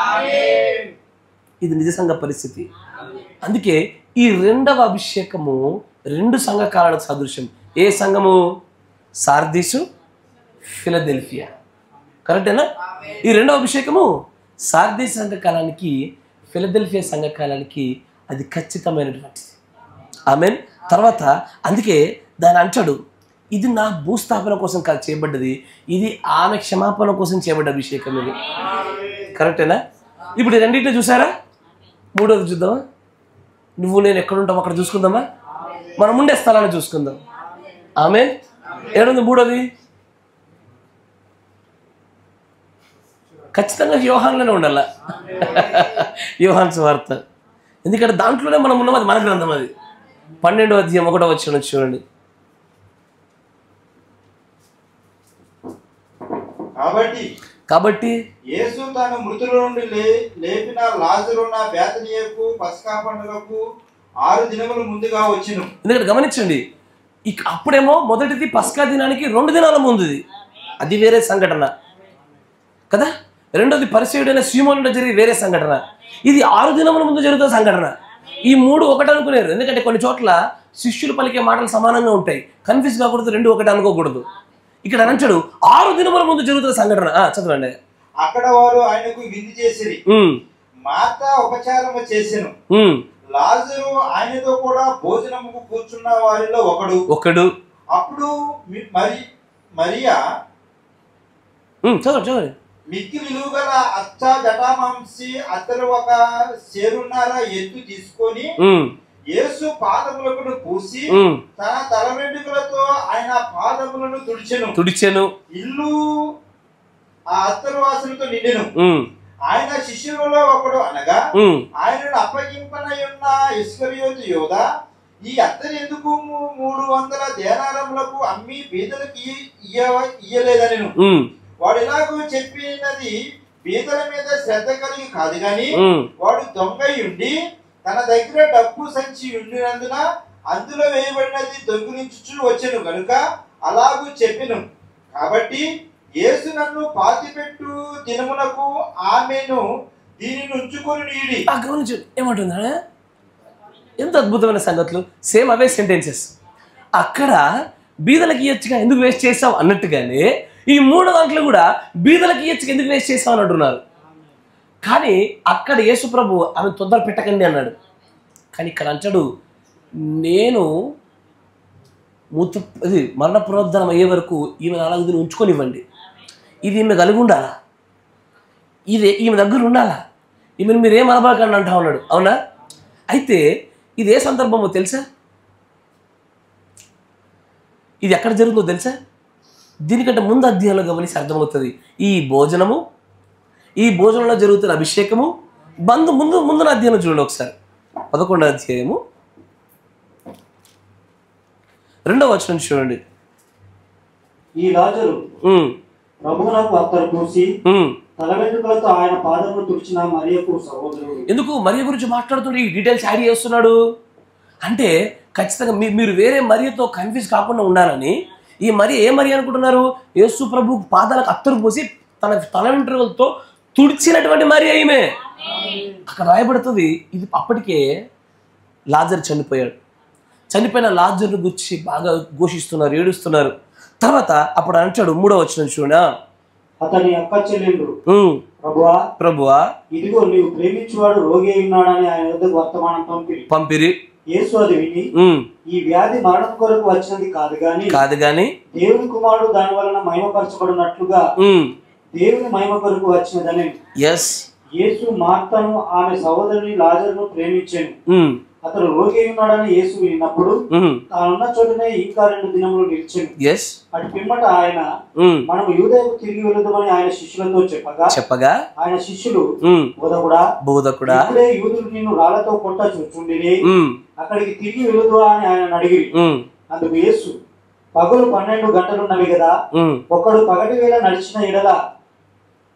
ఇది నిజ సంఘ పరిస్థితి. అందుకే ఈ రెండవ అభిషేకము రెండు సంఘకాలకు సదృశ్యం. ఏ సంఘము? సార్దీసు, ఫిలదెల్ఫియా. కరెక్టేనా? ఈ రెండవ అభిషేకము సార్దీస్ సంఘకాలానికి, ఫిలదెల్ఫియా సంఘకాలానికి అది ఖచ్చితమైనటువంటిది. ఆమెన్. తర్వాత అందుకే దాని అంటాడు, ఇది నా భూస్థాపన కోసం కాదు చేయబడ్డది, ఇది ఆమె క్షమాపణ కోసం చేయబడ్డ అభిషేకం ఇది. కరెక్టేనా? ఇప్పుడు రెండింటిని చూసారా? మూడోది చూద్దామా? నువ్వు నేను ఎక్కడుంటాం అక్కడ చూసుకుందామా? మనం ఉండే స్థలాన్ని చూసుకుందాం. ఆమెన్. ఏడుంది మూడోది? ఖచ్చితంగా యోహాన్లోనే ఉండాల, యోహాను సువార్త. ఎందుకంటే దాంట్లోనే మనం ఉన్నాం, అది మన గ్రంథం. అది 12వ అధ్యాయం 1వ వచనం చూడండి. కాబట్టి యేసు తాను మృతుల నుండి లేపిన లాజరున్న బేతనియకు పస్కా పండుగకు 6 దినములు ముందుగా వచ్చెను. ఎందుకంటే గమనించండి, అప్పుడేమో మొదటిది పస్కా దినానికి 2 దినాల ముందుది, అది వేరే సంఘటన కదా. రెండోది పరిసయ్యుడైన సీమోనులో జరిగే వేరే సంఘటన. ఇది 6 దినముల ముందు జరుగుతున్న సంఘటన. ఈ మూడు ఒకటి అనుకునేరు. ఎందుకంటే కొన్ని చోట్ల శిష్యులు పలికే మాటలు సమానంగా ఉంటాయి, కన్ఫ్యూజ్ కాకూడదు, రెండు ఒకటి అనుకోకూడదు. ఇక్కడ అంటాడు 6 దినముల ముందు జరుగుతున్న సంఘటన. చదవండి. అక్కడ వారు ఆయనకు విందు చేసిరి, మార్త ఉపచారము చేసెను, లాజరు ఆయనతో కూడా భోజనముకు కూర్చున్న వారిలో ఒకడు. అప్పుడు మరియా చదవండి. మిక్కిలి విలువగల అచ్చ జటామాంసి అతను ఒక సేరున్నర ఎత్తు తీసుకొని యేసు పాదములకు పూసి తన తల వెంట్రుకలతో ఆయన పాదములను తుడిచెను. ఇల్లు ఆ అత్తరు వాసనతో నిండెను. ఆయన శిష్యులలో ఒకడు అనగా ఆయనను అప్పగింపనయున్న ఇస్కరియోతు యోధ ఈ అత్తరు ఎందుకు 300 దేనారములకు అమ్మి బీదలకు ఇయ్యలేదనెను. వాడు ఇలాగూ చెప్పినది బీదల మీద శ్రద్ధ కలిగి కాదు గాని, వాడు దొంగై ఉండి తన దగ్గర డబ్బు సంచి ఉండినందున అందులో వేయబడినది దొంగిలించుచు వచ్చెను గనుక అలాగూ చెప్పెను. కాబట్టి యేసు నన్ను పాతిపెట్టు దినమునకు ఆమెను దీనిని ఉంచుకొని నీడి. ఏమంటుందా? ఎంత అద్భుతమైన సంగతులు. సేమ్ అవే సెంటెన్సెస్. అక్కడ బీదలకి ఇయ్యొచ్చుగా, ఎందుకు వేస్ట్ చేసావు అన్నట్టుగానే ఈ 3 దాంట్లో కూడా బీదలకి ఇయ్యొచ్చుగా, ఎందుకు వేస్ట్ చేసావు అని అంటున్నారు. కానీ అక్కడ యేసు ప్రభు ఆమె తొందర పెట్టకండి అన్నాడు. కానీ ఇక్కడ అంటాడు, నేను మరణ పునరుద్ధరణ అయ్యే వరకు ఈమె 4 దినం ఉంచుకొనివ్వండి. ఇది ఈమె కలిగి ఉండాలా, ఇది ఈమె దగ్గర ఉండాలా, ఈమెను మీరు ఏం అనబాకండి అంటా ఉన్నాడు. అవునా? అయితే ఇది ఏ సందర్భమో తెలుసా? ఇది ఎక్కడ జరుగుతుందో తెలుసా? దీనికంటే ముందు అధ్యాయంలో గమనిస్తే అర్థమవుతుంది. ఈ భోజనంలో జరుగుతున్న అభిషేకము ముందున అధ్యాయంలో చూడండి ఒకసారి. 11వ అధ్యాయము 2వ వచనం చూడండి. ఈ లాజరు ప్రభువునకు అత్తరు పూసి తల వెంట్రుకలతో ఆయన పాదమును తుడిచిన మరియకు సహోదరుడు. ఎందుకు మరియ గురించి మాట్లాడుతుంటే ఈ డీటెయిల్స్ యాడ్ చేస్తున్నాడు అంటే ఖచ్చితంగా మీరు వేరే మరియతో కన్ఫ్యూజ్ కాకుండా ఉండాలని. ఈ మరి ఏ మరి అనుకుంటున్నారు? యేసు ప్రభు పాదాలకు అత్తరు పోసి తన తల వెంట్రుకలతో తుడిచినటువంటి మరి ఈమె. అక్కడ రాయబడుతుంది. ఇది అప్పటికే లాజరు చనిపోయాడు. చనిపోయిన లాజరును గురించి బాగా ఘోషిస్తున్నారు, ఏడుస్తున్నారు. తర్వాత అప్పుడు అంటాడు 3వ వచనం చూడ, అతని అక్క చెల్లెండ్రు ప్రభువా ఇదిగో నీవు ప్రేమించువాడు రోగి అయి ఉన్నాడని ఆయన వద్దకు వర్తమానం పంపిరి. యేసు అది విని ఈ వ్యాధి మరణం కొరకు వచ్చినది కాదు గాని దేవుని కుమారుడు దాని వలన మహిమపరచబడినట్లుగా దేవుని మహిమ కొరకు వచ్చినదని. యేసు మార్తను ఆమె సహోదరుని లాజరును ప్రేమించాను. అతడు రోగి అయి ఉన్నాడని యేసు విన్నప్పుడు తానున్న చోటనే ఇంకా 2 దినములు నిలిచాను. అటు పిమ్మట ఆయన మనం యూదయకు తిరిగి వెళుదామని ఆయన శిష్యులతో చెప్పగా ఆయన శిష్యులు బోధకుడా ఇప్పుడే యూదులు నిన్ను రాళ్లతో కొట్ట చూచుండిరి, అక్కడికి తిరిగి వెళుదువా అని ఆయన అడిగిరి. అందుకు యేసు పగలు 12 గంటలున్నవి కదా, ఒకడు పగటి వేళ నడిచిన ఎడల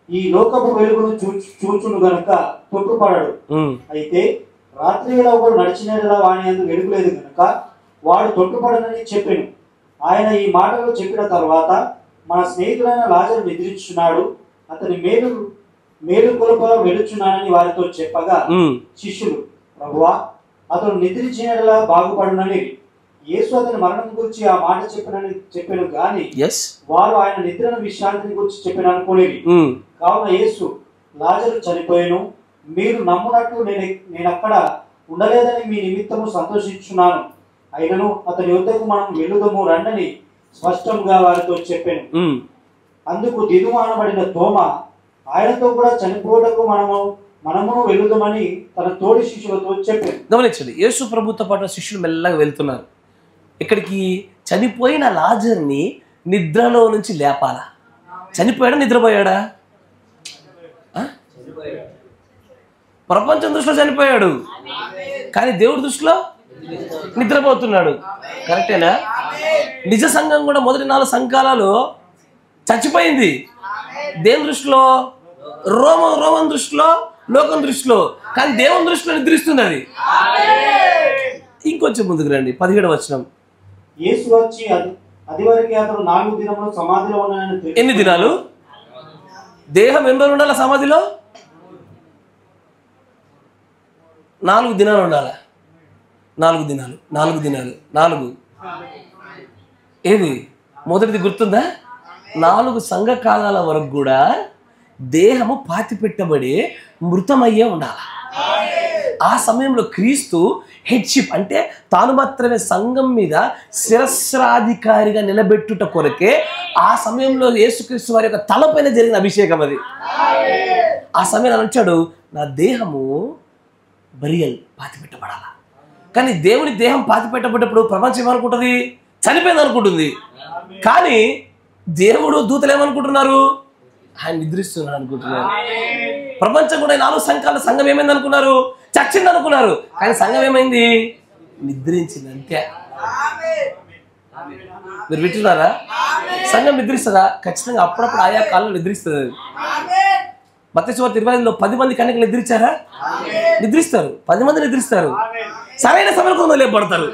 ఈ లోకపు వెలుగును చూచును గనుక తొట్టుపడడు. అయితే రాత్రి వేళ ఒకడు నడిచిన ఎడల వాని అందు వెలుగు లేదు గనుక వాడు తొట్టుపడనని చెప్పాను. ఆయన ఈ మాటలు చెప్పిన తర్వాత మన స్నేహితులైన లాజరు నిద్రించున్నాడు, అతని మేలు కొలుప వెలుచున్నానని వారితో చెప్పగా శిష్యులు ప్రభువా అతను నిద్రించినలా బాగుపడునని. యేసు అతని మరణం గురించి ఆ మాట చెప్పాను గాని వారు ఆయన నిద్రను విశ్రాంతిని గురించి చెప్పాను అనుకోలేదు. కావున యేసు లాజరు చనిపోయాను, మీరు నమ్మునట్లు నేను అక్కడ ఉండలేదని మీ నిమిత్తము సంతోషించున్నాను. అయినను అతని యొద్దకు మనం వెళుదము రండని స్పష్టంగా వారితో చెప్పాను. అందుకు దిదుము అనబడిన తోమ ఆయనతో కూడా చనిపోవటకు మనమును వెళుదమని తన తోడి శిష్యులతో చెప్పాను. గమనించండి, యేసు ప్రభుతో పాటు శిష్యులు మెల్లగా వెళ్తున్నారు. ఇక్కడికి చనిపోయిన లాజర్ని నిద్రలో నుంచి లేపాలా? చనిపోయాడా నిద్రపోయాడా? ప్రపంచం దృష్టిలో చనిపోయాడు, కానీ దేవుడి దృష్టిలో నిద్రపోతున్నాడు. కరెక్టేనా? నిజ సంఘం కూడా మొదటి 4 సంఘాలలో చచ్చిపోయింది. దేవుని దృష్టిలో, రోమం దృష్టిలో, లోకం దృష్టిలో, కానీ దేవుని దృష్టిలో నిద్రిస్తుంది అది. ఇంకొంచెం ముందుకు రండి. 17వ వచనం. యేసు వచ్చి అది వరకు అతను 4 దినములు సమాధిలో ఉన్నానని. ఎన్ని దినాలు? దేహం ఎన్ని రోజులు ఉండాలి సమాధిలో? 4 దినాలు ఉండాలి. 4 దినాలు. ఏది మొదటిది గుర్తుందా? 4 సంఘ కాలాల వరకు కూడా దేహము పాతి పెట్టబడి మృతమయ్యే ఉండాలి. ఆ సమయంలో క్రీస్తు హెడ్షిప్ అంటే తాను మాత్రమే సంఘం మీద శిరస్రాధికారిగా నిలబెట్టుట కొరకే ఆ సమయంలో యేసుక్రీస్తు వారి యొక్క తలపైన జరిగిన అభిషేకం అది. ఆ సమయంలో అంటాడు, నా దేహము బరియల్ పాతి పెట్టబడాలా. కానీ దేవుని దేహం పాతి పెట్టబడ్డప్పుడు ప్రపంచం ఏమనుకుంటుంది? చనిపోయింది అనుకుంటుంది. కానీ దేవుడు దూతలు ఏమనుకుంటున్నారు? ఆయన నిద్రిస్తున్నాడు అనుకుంటున్నారు. ప్రపంచం కూడా 4 సంఘాల సంఘం ఏమైంది అనుకున్నారు? చచ్చింది అనుకున్నారు. కానీ సంఘం ఏమైంది? నిద్రించింది అంతే. మీరు వింటున్నారా? సంఘం నిద్రిస్తుందా? ఖచ్చితంగా అప్పుడప్పుడు ఆయా కాలంలో నిద్రిస్తుంది. మత్తయి సువార్త 25లో 10 మంది కన్యకలు నిద్రించారా? నిద్రిస్తారు. 10 మంది నిద్రిస్తారు. సరైన సమయంలో కొందరు లేపబడతారు.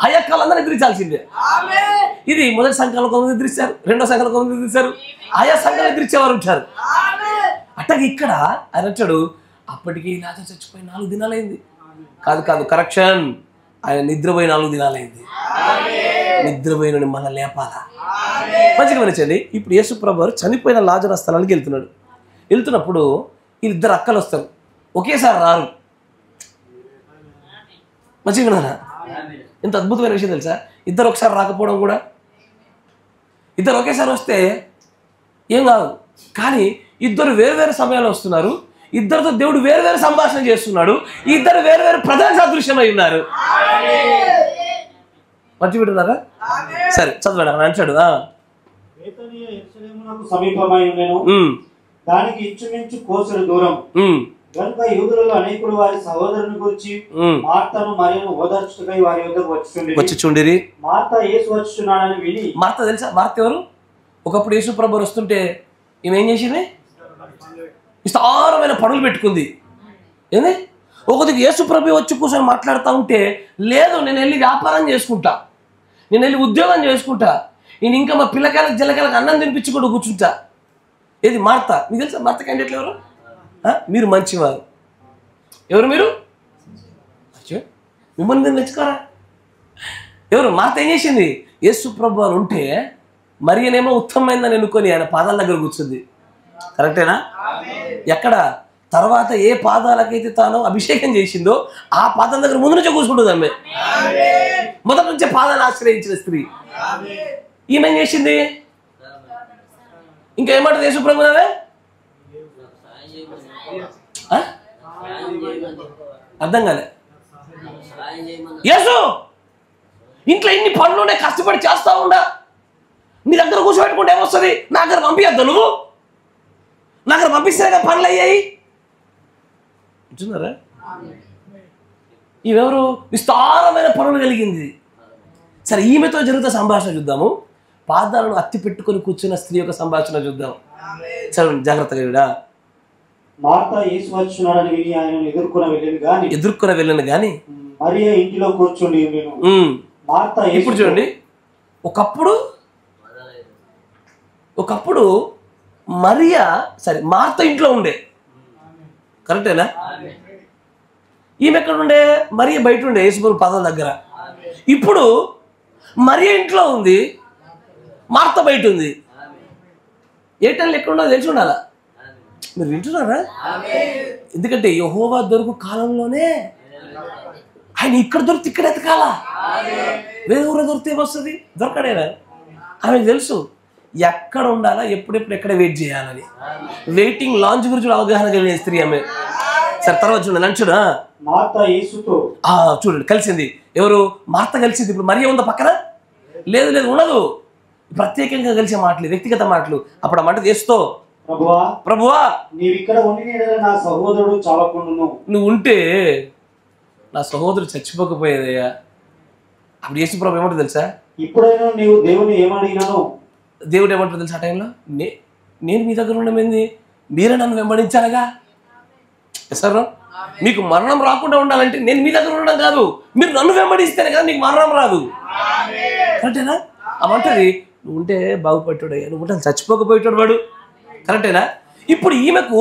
ఆయా కాలంలో నిద్రించాల్సిందే. ఇది మొదటి సంఘంలో కొందరు నిద్రిస్తారు, 2వ సంఘంలో కొందరు నిద్రిస్తారు, ఆయా సంఘాలు నిద్రించేవారు ఉంటారు. అట్టగా ఇక్కడ ఆయన వచ్చాడు, అప్పటికి లాజరు చచ్చిపోయి 4 దినాలైంది. కాదు, కరెక్షన్. ఆయన నిద్రపోయి 4 దినాలైంది. నిద్రపోయిన మన లేపాలా? మంచిగా వినచండి. ఇప్పుడు యేసు ప్రభువు చనిపోయిన లాజరు స్థలానికి వెళ్తున్నప్పుడు 2 అక్కలు వస్తారు. ఒకేసారి రారు. మంచిగా విన్నారా? ఎంత అద్భుతమైన విషయం తెలుసా? 2 ఒకసారి రాకపోవడం కూడా. 2 ఒకేసారి వస్తే ఏం కాదు, కానీ 2 వేరు సమయాల్లో వస్తున్నారు. 2తో దేవుడు వేరు సంభాషణ చేస్తున్నాడు. 2 వేరు ప్రధాన సాదృశ్యమై ఉన్నారు. మంచి వింటున్నారా? సరే చదవండి. అక్కడ అంటాడు బేతనియ యెరూషలేమునకు సమీపమై ఉండెను, దానికి ఇంచుమించు కోసెడు దూరం. కనుక యూదులలో అనేకులు వారి సహోదరుని గురించి మార్తను మరియను ఓదార్చుటకై వారి యొద్దకు వచ్చుచుండిరి. మార్త యేసు వచ్చుచున్నాడని విని. మార్త తెలుసా? మార్త ఎవరు? ఒకప్పుడు యేసు ప్రభు వస్తుంటే ఈమె ఏం చేసింది? విస్తారమైన పనులు పెట్టుకుంది. ఏంది? ఒకదికి యేసు ప్రభు వచ్చి కూర్చొని మాట్లాడుతూ ఉంటే, లేదు నేను వెళ్ళి వ్యాపారం చేసుకుంటా, నేను వెళ్ళి ఉద్యోగం చేసుకుంటా, నేను ఇంకా మా పిల్లకాయలకు జిల్లకాయలకు అన్నం తినిపించుకుంటూ కూర్చుంటా. ఏది? మార్త. మీకు తెలుసా మార్త క్యాండిడేట్లు ఎవరు? మీరు మంచివారు. ఎవరు మీరు? మిమ్మల్ని మీరు మెచ్చుకోరా? ఎవరు? మార్త ఏం చేసింది? యేసు ప్రభు అని ఉంటే మరియనేమో ఉత్తమమైందని ఎన్నుకొని ఆయన పాదాల దగ్గర కూర్చుంది. కరెక్టేనా? ఎక్కడ? తర్వాత ఏ పాదాలకైతే తాను అభిషేకం చేసిందో ఆ పాదాల దగ్గర ముందు నుంచే కూర్చుంటుంది ఆమె. మొదటి నుంచే పాదాన్ని ఆశ్రయించిన స్త్రీ. ఈమె ఏం చేసింది? ఇంకా ఏమంటారు యేసు ప్రభు? అర్థం కాలే. యేసు ఇంట్లో ఇన్ని పనులునే కష్టపడి చేస్తా ఉండా, నీ దగ్గర కూర్చోబెట్టుకుంటే ఏమొస్తుంది? నా దగ్గర పంపించద్దు, నువ్వు నా దగ్గర పంపిస్తే పనులు అయ్యాయి. చూస్తున్నారా? ఈమెవరు? విస్తారమైన పనులు కలిగింది. సరే, ఈమెతో జరుగుతున్న సంభాషణ చూద్దాము. పాదాలను అత్తి పెట్టుకొని కూర్చున్న స్త్రీ యొక్క సంభాషణ చూద్దాం. చదవండి జాగ్రత్తగా. మార్త యేసు వచ్చున్నాడని విని ఆయనను ఎదుర్కొని వెళ్ళను గాని మరియ ఇంటిలో కూర్చుండి ఉండెను. మార్త ఇప్పుడు చూడండి, ఒకప్పుడు మరియా మార్త ఇంట్లో ఉండే. కరెక్టేనా? ఈమె ఎక్కడ ఉండే? మరియ బయట ఉండే యేసుప్రభు పాదాల దగ్గర. ఇప్పుడు మరియ ఇంట్లో ఉంది, మార్త బయట ఉంది. ఏ టైంలో ఎక్కడ ఉండదో తెలిసి ఉండాలా? మీరు వింటున్నారా? ఎందుకంటే యెహోవా దొరుకు కాలంలోనే ఆయన ఇక్కడ దొరికితే ఇక్కడ ఎతకాలా, వేరే ఊరు దొరికితే ఏమొస్తుంది? దొరకడేనా? ఆమెకు తెలుసు ఎక్కడ ఉండాలా, ఎప్పుడెప్పుడు ఎక్కడ వెయిట్ చేయాలని. వెయిటింగ్ లాంచ్ గురించి అవగాహన కలిగిన స్త్రీ ఆమె. సరే, తర్వాత చూడండి. లంచుడా చూడండి, కలిసింది. ఎవరు? మార్త కలిసింది. ఇప్పుడు మరియ ఉందా పక్కన? లేదు, ఉండదు. ప్రత్యేకంగా కలిసే మాటలు, వ్యక్తిగత మాటలు. అప్పుడు ఆ మాట చేస్తూ, ప్రభువా నువ్వు ఉంటే నా సహోదరుడు చచ్చిపోకపోయేదయ్యా. అప్పుడు యేసు ప్రభు ఏమంటారు తెలుసా? ఇప్పుడైనా నీవు దేవుని ఏమడిగినాను. దేవుడు ఏమంటారు తెలుసా? ఆ టైంలో నేను మీ దగ్గర ఉండమేంది, మీరే నన్ను వెంబడించాలగా. సార్, మీకు మరణం రాకుండా ఉండాలంటే నేను మీ దగ్గర ఉండడం కాదు, మీరు నన్ను వెంబడిస్తేనే కదా నీకు మరణం రాదు. కరెక్టేనా? అవంటది నువ్వు ఉంటే బాగుపడ్డాడు అయ్యా, నువ్వు ఉంటే చచ్చిపోకపోయేటాడు వాడు. కరెక్టేనా? ఇప్పుడు ఈమెకు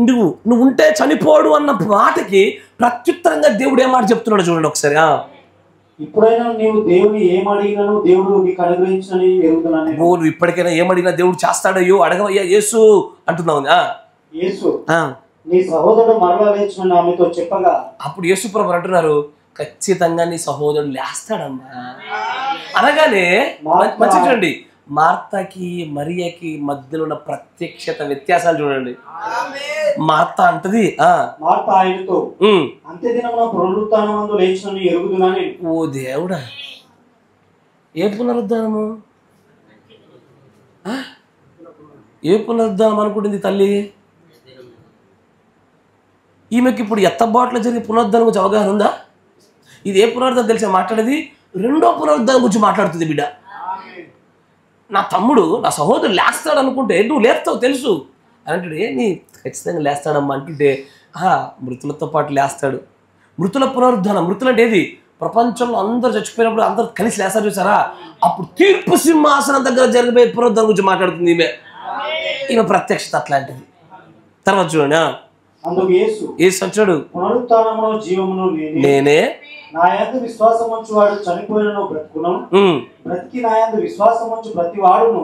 నువ్వు ఉంటే చనిపోడు అన్న మాటకి ప్రత్యుత్తరంగా దేవుడు ఏ మాట చెప్తున్నాడు చూడండి ఒకసారి. ఇప్పుడైనా నీవు దేవుని ఏమడిగినాను దేవుడు నీకు అనుగ్రహించని ఎరుగుతున్నాను. నువ్వు ఇప్పటికైనా ఏమడిగినా దేవుడు చేస్తాడయ్యో, అడగవయ్యా యేసు అంటున్నావు. యేసు నీ సహోదరుడు మరలా లేచునని ఆమెతో చెప్పగా, అప్పుడు యేసు ప్రభు అంటున్నారు, ఖచ్చితంగా నీ సహోదరుడు లేస్తాడమ్మా అనగానే మంచి చూడండి, మార్తకి మరియకి మధ్యలో ఉన్న ప్రత్యక్షత వ్యత్యాసాలు చూడండి. మార్త అంటది, మార్త ఆయనతో అంత్యదినమున పునరుత్థానమందు లేచునని ఎరుగుదునని. ఓ దేవుడా, ఏ పునరుద్ధానము? ఏ పునరుద్ధానం అనుకుంటుంది తల్లి? ఈమెకి ఇప్పుడు ఎత్తబాట్లో జరిగే పునరుద్ధానం గురించి అవగాహన ఉందా? ఇది ఏ పునరుద్ధానం తెలిసే మాట్లాడేది? రెండో పునరుద్ధానం గురించి మాట్లాడుతుంది బిడ్డ. నా తమ్ముడు, నా సహోదరుడు లేస్తాడు అనుకుంటే నువ్వు లేస్తావు తెలుసు అని అంటాడు. నీ ఖచ్చితంగా లేస్తాడమ్మా అంటుంటే, మృతులతో పాటు లేస్తాడు. మృతుల పునరుద్ధానం. మృతులు అంటే ఏది? ప్రపంచంలో అందరూ చచ్చిపోయినప్పుడు అందరూ కలిసి లేస్తారు చూసారా? అప్పుడు తీర్పు సింహాసనం దగ్గర జరిగిపోయే పునరుద్ధానం గురించి మాట్లాడుతుంది ఈమె ప్రత్యక్షత అట్లాంటిది. తర్వాత చూడండి, యేసు అంటాడు, పునరుత్థానమును జీవమును నేనే, నా యందు విశ్వాసం ఉంచువాడు చనిపోయినను బ్రతుకును, బ్రతికి నా యందు విశ్వాసం ఉంచు ప్రతి వాడును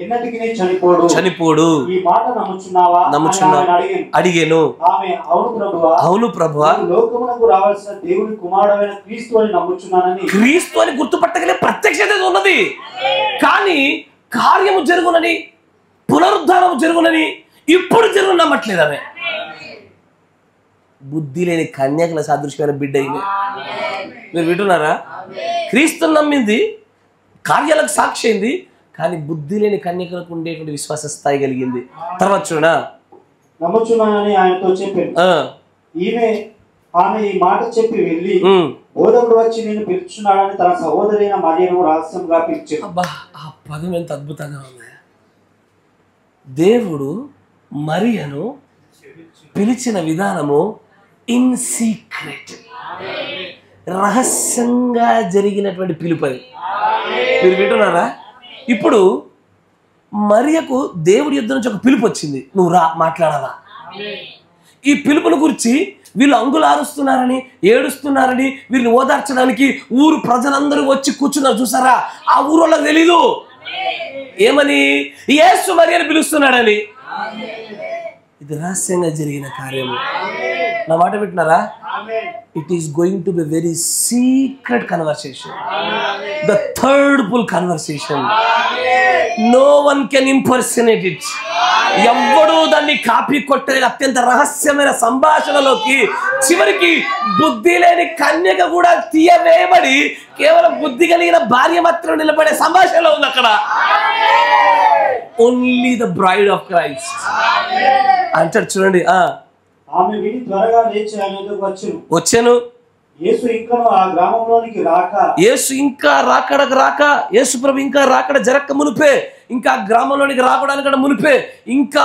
ఎన్నటికి చనిపోడు. ఈ మాట నమ్ముచున్నావా? అడిగాను. ఆమె అవును ప్రభువా, లోకమునకు రావాల్సిన దేవుని కుమారుడైన క్రీస్తు అని నమ్ముచున్నానని. క్రీస్తు అని గుర్తుపట్టగలే ప్రత్యక్షత ఉన్నది, కానీ కార్యము జరుగునని, పునరుద్ధానము జరుగునని, ఇప్పుడు జరుగు నమ్మట్లేదు ఆమె. బుద్ధి లేని కన్యకల సాదృశ్యమైన బిడ్డ ఈమె. మీరు వింటున్నారా? క్రీస్తుని నమ్మింది, కార్యాలకు సాక్షి అయింది, కానీ బుద్ధి లేని కన్యకలకు ఉండేటువంటి విశ్వాస స్థాయి కలిగింది. తర్వాత చూడనా, నమ్ముచున్నానని ఆయనతో చెప్పాను. ఆమె ఈ మాట చెప్పి వెళ్ళి బోధకుడు వచ్చి నేను పిలుచున్నాడని తన సహోదరైన మరియను రహస్యంగా పిలిచాడు. అబ్బా, ఆ పదం ఎంత అద్భుతంగా ఉంది. దేవుడు మరియను పిలిచిన విధానము ఇన్ సీక్రెట్, రహస్యంగా జరిగినటువంటి పిలుపది. మీరు వింటున్నారా? ఇప్పుడు మరియకు దేవుడి యుద్ధం నుంచి ఒక పిలుపు వచ్చింది, నువ్వు రా మాట్లాడాలా. ఈ పిలుపును గురించి వీళ్ళు అంగులారుస్తున్నారని, ఏడుస్తున్నారని, వీళ్ళని ఓదార్చడానికి ఊరు ప్రజలందరూ వచ్చి కూర్చున్నారు. చూసారా? ఆ ఊరు వాళ్ళకి తెలీదు ఏమని, యేసు మరియను పిలుస్తున్నాడని. ఇది రహస్యంగా జరిగిన కార్యము. నా మాట వింటున్నారా? It is going to be very secret conversation, the third pull conversation. No one can impersonate it. ఎవ్వడూ దాన్ని కాపీ కొట్టలేని అత్యంత రహస్యమైన సంభాషణలోకి చివరికి బుద్ధి లేని కన్యక కూడా తీయవేయబడి కేవలం బుద్ధి కలిగిన భార్య మాత్రం నిలబడే సంభాషణలో ఉంది అక్కడ. Only the bride of Christ అంటాడు. చూడండి, ఆమె విని త్వరగా లేచి ఆయన వద్దకు వచ్చాను. యేసు ఇంకా ఆ గ్రామంలోనికి రాక, యేసు ఇంకా రాకడకు రాక, యేసు ప్రభు ఇంకా రాకడ జరక్క మునిపే, ఇంకా గ్రామంలోనికి రావడానికడ మునిపే, ఇంకా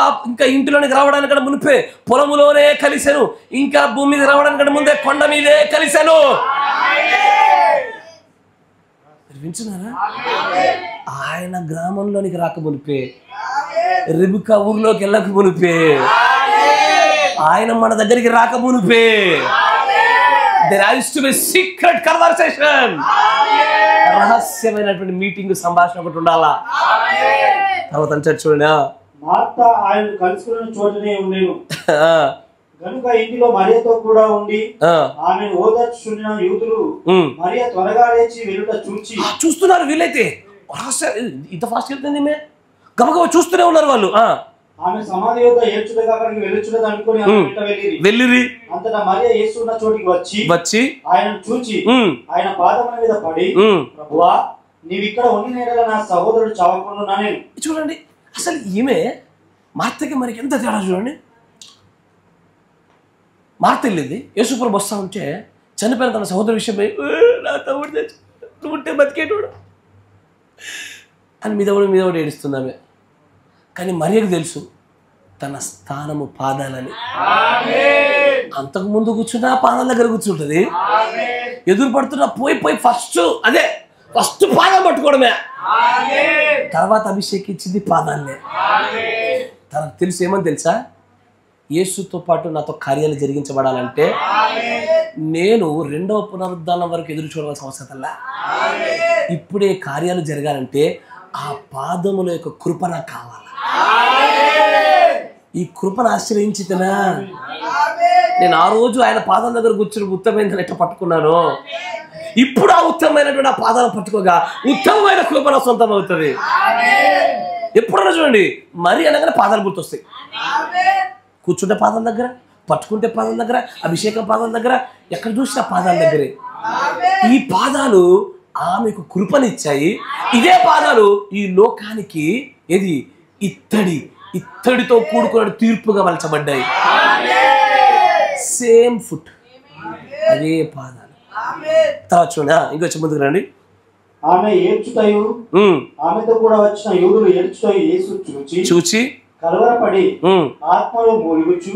ఇంటిలోనికి రావడానికడ మునిపే పొలములోనే కలిశాను, ఇంకా భూమి మీద రావడానికడ ముందే కొండ మీదే కలిశాను. వింటున్నారా? ఆయన గ్రామంలోనికి రాక మునిపే, రిబికా ఊర్లోకి వెళ్ళక మునిపే, ఆయన మన దగ్గరికి రాక మునిపే, there has to be secret conversation. రహస్యమైనటువంటి మీటింగ్, సంభాషణ ఒకటి ఉండాలా. తర్వాత అంటే చూడండి, మార్త ఆయన కలుసుకున్న చోటనే ఉండేను గనుక ఇంటిలో మరియతో కూడా ఉండి ఆమెను ఓదార్చుచున్న యూదులు మరియ త్వరగా లేచి వెళ్ళుట చూస్తున్నారు. వీళ్ళైతే ఇంత ఫాస్ట్ వెళ్తుంది, గబగబా చూస్తూనే ఉన్నారు వాళ్ళు. ఆమె సమాధి యొద్ద ఏడ్చుటగా అక్కడికి వెళ్ళుచున్నది అనుకుని వెళ్ళిరి. అంతటా మరియ యేసు ఉన్న చోటికి వచ్చి ఆయనను చూచి ఆయన పాదముల మీద పడి, ప్రభువా, నీవు ఇక్కడ ఉండిన యెడల నా సహోదరుడు చావకుండా నేను. చూడండి, అసలు ఈమె మార్తకి మరికి ఎంత తేడా చూడండి. మార్త వెళ్ళింది, యేసుప్రభు వస్తా ఉంటే చనిపోయిన తన సహోదరు విషయమై, నా తమ్ముడు నువ్వు ఉంటే బతికేటోడు అని మీద ఏడుస్తుంది. కానీ మరియకు తెలుసు తన స్థానము పాదాలని. అంతకు ముందు కూర్చున్నా పాదాల దగ్గర కూర్చుంటది, ఎదురు పడుతున్నా పోయి ఫస్ట్ పాదం పట్టుకోవడమే, తర్వాత అభిషేకించింది పాదాలనే. తనకు తెలుసు ఏమని తెలుసా, యేసుతో పాటు నాతో కార్యాలు జరిగించబడాలంటే నేను రెండవ పునరుద్ధానం వరకు ఎదురు చూడవలసిన అవసరం. ఇప్పుడే కార్యాలు జరగాలంటే ఆ పాదముల యొక్క కృప నాకు కావాలి. ఈ కృపను ఆశ్రయించితేనా నేను ఆ రోజు ఆయన పాదాల దగ్గర కూర్చుని ఉత్తమమైన ఎట్లా పట్టుకున్నాను, ఇప్పుడు ఆ ఉత్తమమైనటువంటి ఆ పాదాలను పట్టుకోగా ఉత్తమమైన కృప నా సొంతం అవుతుంది. ఎప్పుడన్నా చూడండి, మరి అనగానే పాదాలు గుర్తొస్తాయి. కూర్చుంటే పాదాల దగ్గర, పట్టుకుంటే పాదాల దగ్గర, అభిషేకం పాదాల దగ్గర, ఎక్కడ చూసినా పాదాల దగ్గరే. ఈ పాదాలు ఆమెకు కృపనిచ్చాయి. ఇదే పాదాలు ఈ లోకానికి ఏది ఇత్తడితో కూడుకున్న తీర్పుగా మలచబడ్డాయి. సేమ్ ఫుట్, అదే పాదాలు. తర్వాత చూడండి, ఇంకొచ్చి ముందుకు రండి. ఆమె ఏడ్చుటయు ఆమెతో కూడా వచ్చిన యూదులు ఏడ్చుటయు యేసు చూచి కలవరపడి ఆత్మలో మూలుగుచు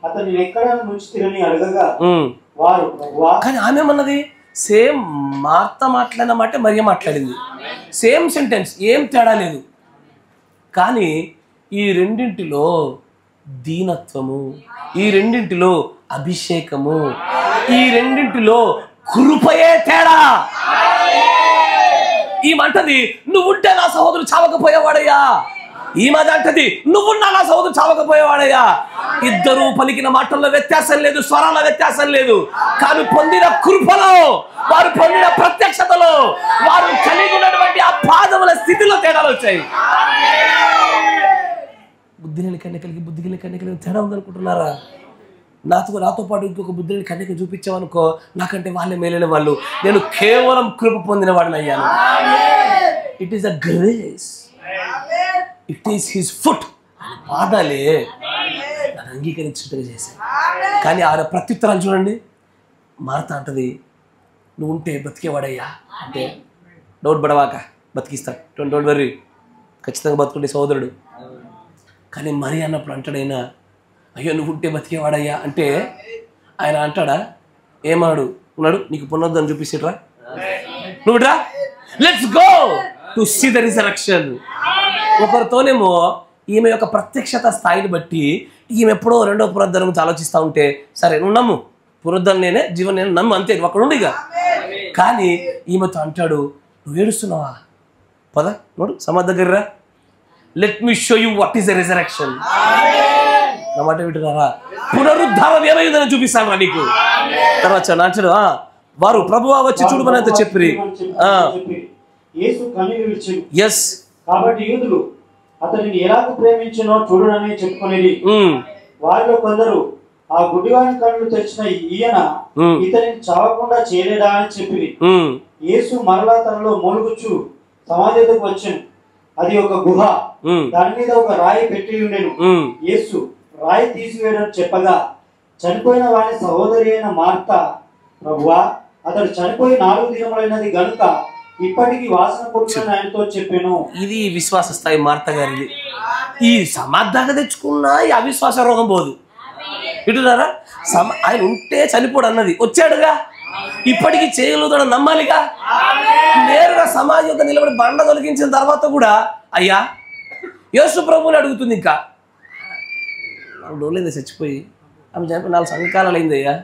అతన్ని ఎక్కడ నుంచి తిరని అడగగా వారు, కానీ ఆమె ఏమన్నది, సేమ్ మార్త మాట్లాడిన మాట మరియ మాట్లాడింది, సేమ్ సెంటెన్స్, ఏం తేడా లేదు. కానీ ఈ రెండింటిలో దీనత్వము, ఈ రెండింటిలో అభిషేకము, ఈ రెండింటిలో కృపయే తేడా. ఈ మంటది నువ్వుంటే నా సహోదరుడు చావకపోయేవాడయ్యా, ఈ మాట అంటది నువ్వున్నా నా సహోదరుడు చావకపోయేవాడయ్యా. ఇద్దరు పలికిన మాటల్లో వ్యత్యాసం లేదు, స్వరాల వ్యత్యాసం లేదు, కానీ పొందిన కృపలో, వారు పొందిన ప్రత్యక్షతలో, వారు కలిగి ఉన్నటువంటి ఆ పాదముల స్థితిలో తేడాలు వచ్చాయి. బుద్ధి లేని కన్యకలకి తేడా ఉందనుకుంటున్నారా? నాతో పాటు ఇంకొక బుద్ధుని కన్యక చూపించావనుకో, నాకంటే వాళ్ళే మేలైన వాళ్ళు, నేను కేవలం కృప పొందిన వాడిని అయ్యాను. It is a grace, it is his foot. పాదాలే నన్ను అంగీకరించుటగా చేశాను. కానీ ఆయన ప్రత్యుత్తరాలు చూడండి. మార్త అంటది, నువ్వు ఉంటే బతికేవాడయ్యా అంటే, డౌట్ పడవాక, బతికిస్తాడు, డోంట్ వర్రీ, ఖచ్చితంగా బతుకుంటే సోదరుడు. కానీ మరి అన్నప్పుడు అంటాడైనా, అయ్యో నువ్వు ఉంటే బతికేవాడయ్యా అంటే ఆయన అంటాడా? ఏమన్నాడు? ఉన్నాడు, నీకు పునరుద్ధరణ చూపిస్తాడ్రా, నువ్వు రా, let's go to see the resurrection. ఒకరితోనేమో ఈమె యొక్క ప్రత్యక్షత స్థాయిని బట్టి ఈమె ఎప్పుడో రెండో పునరుద్ధరణ గురించి ఆలోచిస్తూ ఉంటే, సరే నువ్వు నమ్ము, పునరుద్ధరణ నేనే, జీవన నేను నమ్ము, అంతే, అక్కడ ఉండిగా. కానీ ఈమెతో అంటాడు, నువ్వు ఏడుస్తున్నావా, పద నోడు సమాధి దగ్గర రా, let me show you what is the resurrection. నా మాట వింటున్నారా? పునరుద్ధారం ఏమైందని చూపిస్తాను రా నీకు. తర్వాత అంటాడు, వారు ప్రభువా వచ్చి చూడమని అంత చెప్పిరి. ఎస్, కాబట్టి యూదులు అతనిని ఎలాగ ప్రేమించినో చూడనని చెప్పుకునేది. వారిలో కొందరు, ఆ గుడ్డివాని కళ్ళు తెచ్చిన ఈయన ఇతనిని చావకుండా చేయలేదా అని చెప్పి యేసు మరలా తనలో మూలుగుచ్చు సమాధి దగ్గరకు వచ్చాను. అది ఒక గుహ, దాని మీద ఒక రాయి పెట్టి ఉండెను. యేసు రాయి తీసివేయడం చెప్పగా, చనిపోయిన వాని సహోదరి అయిన మార్త, ప్రభువా అతడు చనిపోయి 4 దినములైనది గనుక ఇప్పటికీ వాసన కొడుతుందని ఆయనతో చెప్పాను. ఇది విశ్వాస స్థాయి మార్త గారిది. ఈ సమాధి దాకా తెచ్చుకున్నా ఈ అవిశ్వాస రోగం పోదు. వింటున్నారా? ఆయన ఉంటే చనిపోడు అన్నది, వచ్చాడుగా, ఇప్పటికీ చేయగలుగుతాడు, నమ్మాలిగా. నేరుగా సమాజం యొక్క నిలబడి బండ తొలగించిన తర్వాత కూడా, అయ్యా యేసు ప్రభువుని అడుగుతుంది. ఇంకా 4 రోజులైందా చచ్చిపోయి, ఆమె చనిపోయి 4 సంవత్సరాలు అయిందయ్యా,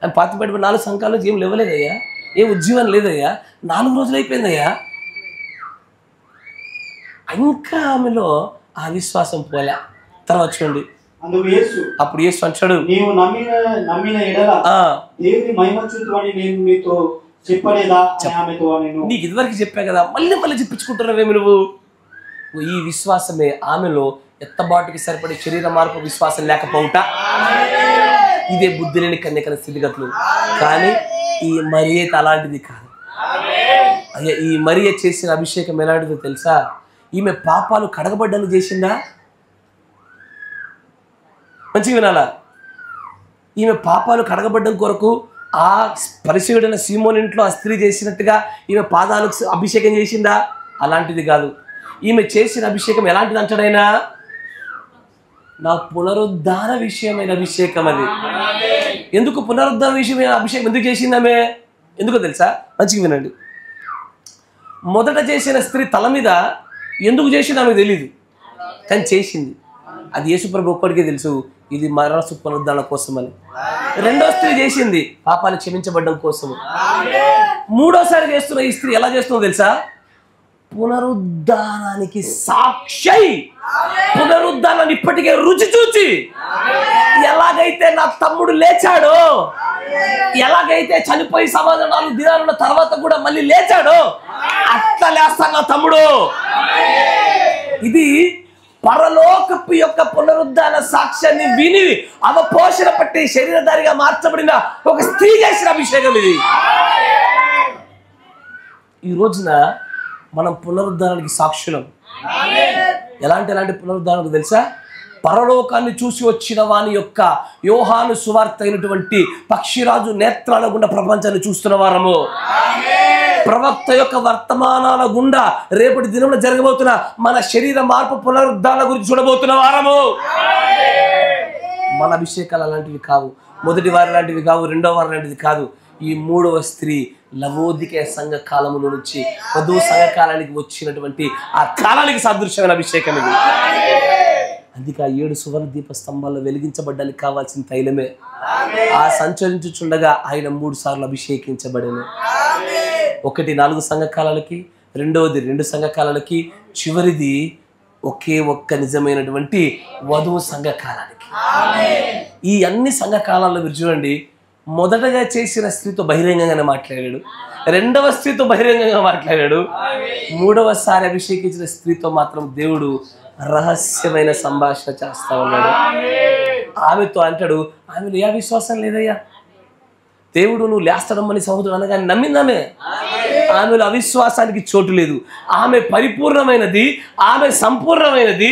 ఆమె పాతి పెట్టుబడి 4 సంవత్సరాల నుంచి ఏం లేవలేదయ్యా, ఏ ఉద్యోగం లేదయ్యా, 4 రోజులు అయిపోయిందయ్యా. ఇంకా ఆమెలో ఆ విశ్వాసం పోలే. తర్వాత చూడండి, అప్పుడు యేసు అంటాడు, నీవు నమ్మిన ఎడల దేవుని మహిమ చూతువని నేను నీతో చెప్పలేదా? నీకు ఇదివరకు చెప్పా కదా, మళ్ళీ చెప్పించుకుంటున్నావేమి నువ్వు? ఈ విశ్వాసమే ఆమెలో ఎత్తబాటుకి సరిపడే శరీర మార్పు విశ్వాసం లేకపోవుట. ఇదే బుద్ధి లేని కన్యకల స్థితిగతులు. కానీ ఈ మరియ అలాంటిది కాదు. అయ్యా, ఈ మరియ చేసిన అభిషేకం ఎలాంటిదో తెలుసా? ఈమె పాపాలు కడగబడ్డానికి చేసిందా? మంచిగా వినాలా? ఈమె పాపాలు కడగబడ్డం కొరకు ఆ పరిశుద్ధుడైన సీమోన్ ఇంట్లో ఆ స్త్రీ చేసినట్టుగా ఈమె పాదాలకు అభిషేకం చేసిందా? అలాంటిది కాదు. ఈమె చేసిన అభిషేకం ఎలాంటిది అంటాడైనా? నా పునరుద్ధార విషయమైన అభిషేకం అది. ఎందుకు పునరుద్ధార విషయమైన అభిషేకం ఎందుకు చేసిందామే? ఎందుకో తెలుసా? మంచిగా వినండి. మొదట చేసిన స్త్రీ తల మీద ఎందుకు చేసింది ఆమెకు తెలియదు, కానీ చేసింది. అది యేసుప్రభు ఒక్కడికే తెలుసు, ఇది మనసు పునరుద్ధరణ కోసమని. రెండో స్త్రీ చేసింది పాపాలు క్షమించబడ్డం కోసము. మూడోసారి చేస్తున్న ఈ స్త్రీ ఎలా చేస్తుందో తెలుసా? పునరుద్ధానానికి సాక్షి, పునరుద్ధానాన్ని ఇప్పటికే రుచి చూచి, ఎలాగైతే నా తమ్ముడు లేచాడో, ఎలాగైతే చనిపోయి సమాజం 4 దినాలున్న తర్వాత కూడా మళ్ళీ లేచాడో, అట్లా లేస్తాను నా తమ్ముడు. ఇది పరలోకపు యొక్క పునరుద్ధాన సాక్ష్యాన్ని విని అవపోషణ పట్టి శరీరధారిగా మార్చబడిన ఒక స్త్రీ చేసిన అభిషేకం ఇది. ఈ రోజున మనం పునరుద్ధానానికి సాక్షులం. ఎలాంటి పునరుద్ధానానికి తెలుసా? పరలోకాన్ని చూసి వచ్చిన వాని యొక్క యోహాను సువార్త అయినటువంటి పక్షిరాజు నేత్రాల గుండా ప్రపంచాన్ని చూస్తున్న వారము, ప్రవక్త యొక్క వర్తమానాల గుండా రేపటి దినంలో జరగబోతున్న మన శరీర మార్పు పునరుద్ధాన గురించి చూడబోతున్న వారము. మన అభిషేకాలు అలాంటివి కావు, మొదటి వారి లాంటివి కావు, రెండో వారి లాంటిది కాదు. ఈ మూడవ స్త్రీ లవోదికే సంఘ కాలముల నుంచి వధువు సంఘ కాలానికి వచ్చినటువంటి ఆ కాలానికి సాదృశ్యమైన అభిషేకం ఇది. అందుకే ఆ 7 సువర్ణ దీప స్తంభాల్లో వెలిగించబడ్డానికి కావాల్సిన తైలమే. ఆ సంచరించుచుండగా ఆయన 3 సార్లు అభిషేకించబడను. ఒకటి 4 సంఘకాలాలకి, రెండవది 2 సంఘకాలాలకి, చివరిది ఒకే ఒక్క నిజమైనటువంటి వధువు సంఘకాలానికి. ఈ అన్ని సంఘకాలాల్లో మీరు చూడండి, మొదటగా చేసిన స్త్రీతో బహిరంగంగానే మాట్లాడాడు, రెండవ స్త్రీతో బహిరంగంగా మాట్లాడాడు, మూడవసారి అభిషేకించిన స్త్రీతో మాత్రం దేవుడు రహస్యమైన సంభాషణ చేస్తా ఉన్నాడు. ఆమెతో అంటాడు, ఆమెలో ఏ విశ్వాసం లేదయ్యా, దేవుడు నువ్వు లేస్తాడమ్మని సహోదరుడు అనగానే నమ్మిందామే. ఆమెలో అవిశ్వాసానికి చోటు లేదు. ఆమె పరిపూర్ణమైనది, ఆమె సంపూర్ణమైనది,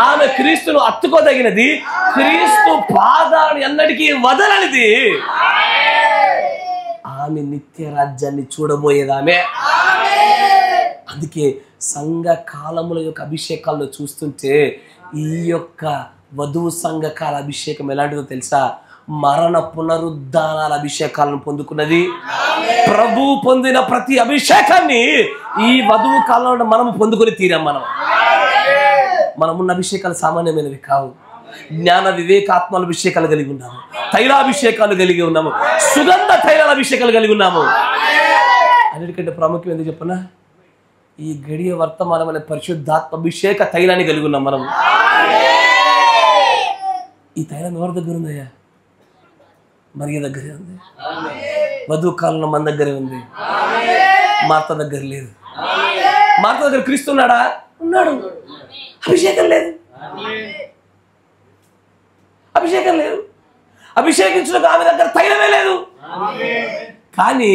ఆమె క్రీస్తును అత్తుకోదగినది, క్రీస్తు పాదాన్ని ఎన్నటికీ వదలనిది. ఆమె నిత్య రాజ్యాన్ని చూడబోయేదామె. అందుకే సంఘ కాలముల యొక్క అభిషేకాలను చూస్తుంటే ఈ యొక్క వధువు సంఘకాల అభిషేకం ఎలాంటిదో తెలుసా? మరణ పునరుద్ధానాల అభిషేకాలను పొందుకున్నది. ప్రభు పొందిన ప్రతి అభిషేకాన్ని ఈ వధువు కాలంలో మనము పొందుకొని తీరాం. మనమున్న అభిషేకాలు సామాన్యమైనవి కావు. జ్ఞాన వివేకాత్మల అభిషేకాలు కలిగి ఉన్నాము, తైలాభిషేకాలు కలిగి ఉన్నాము, సుగంధ తైలాల అభిషేకాలు కలిగి ఉన్నాము. అన్నిటికంటే ప్రాముఖ్యం ఎందుకు చెప్పనా? ఈ గడియ వర్తమానం అనే పరిశుద్ధాత్మ అభిషేక తైలాన్ని కలిగి ఉన్నాం మనం. ఈ తైలం ఎవరి దగ్గర ఉందయ్యా? మరియ దగ్గరే ఉంది. వధువు కాలంలో మన దగ్గరే ఉంది. మార్త దగ్గర లేదు. మార్త దగ్గర క్రీస్తు ఉన్నాడా? ఉన్నాడు. అభిషేకం లేదు. అభిషేకం లేదు. అభిషేకించిన ఆమె దగ్గర తైలమే లేదు. కానీ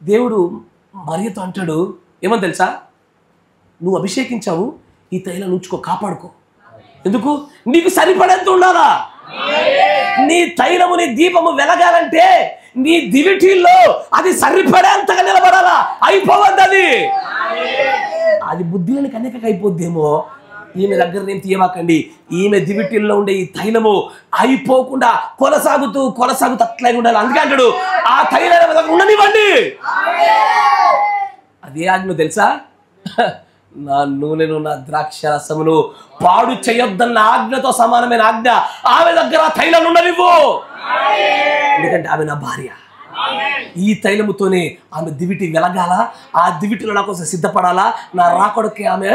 దేవుడు మరియతో అంటాడు, ఏమని తెలుసా? నువ్వు అభిషేకించావు, ఈ తైలం ఉంచుకో, కాపాడుకో. ఎందుకు? నీకు సరిపడేంత ఉండాలా. నీ తైలము, నీ దీపము వెలగాలంటే నీ దివిటీల్లో అది సరిపడేంతగా నిలబడాలా. అయిపోవద్దు అది. అది బుద్ధిలోనికి అనేక అయిపోద్దేమో. ఈమె దగ్గర నేను తీయమాకండి. ఈమె దివిటీల్లో ఉండే ఈ తైలము అయిపోకుండా కొనసాగుతూ అట్లా ఉండాలి. అందుకే అంటాడు, ఆ తైలం ఉండనివ్వండి. అదే ఆజ్ఞ తెలుసా? నా నూనెను, నా ద్రాక్ష రసమును పాడు చేయొద్దన్న ఆజ్ఞతో సమానమైన ఆజ్ఞ. ఆమె దగ్గర తైలం ఉండనివ్వు. ఎందుకంటే ఆమె నా భార్య. ఈ తైలముతోనే ఆమె దివిటి వెలగాల. ఆ దివిటిలో నా కోసం సిద్ధపడాలా. నా రాకొడకే ఆమె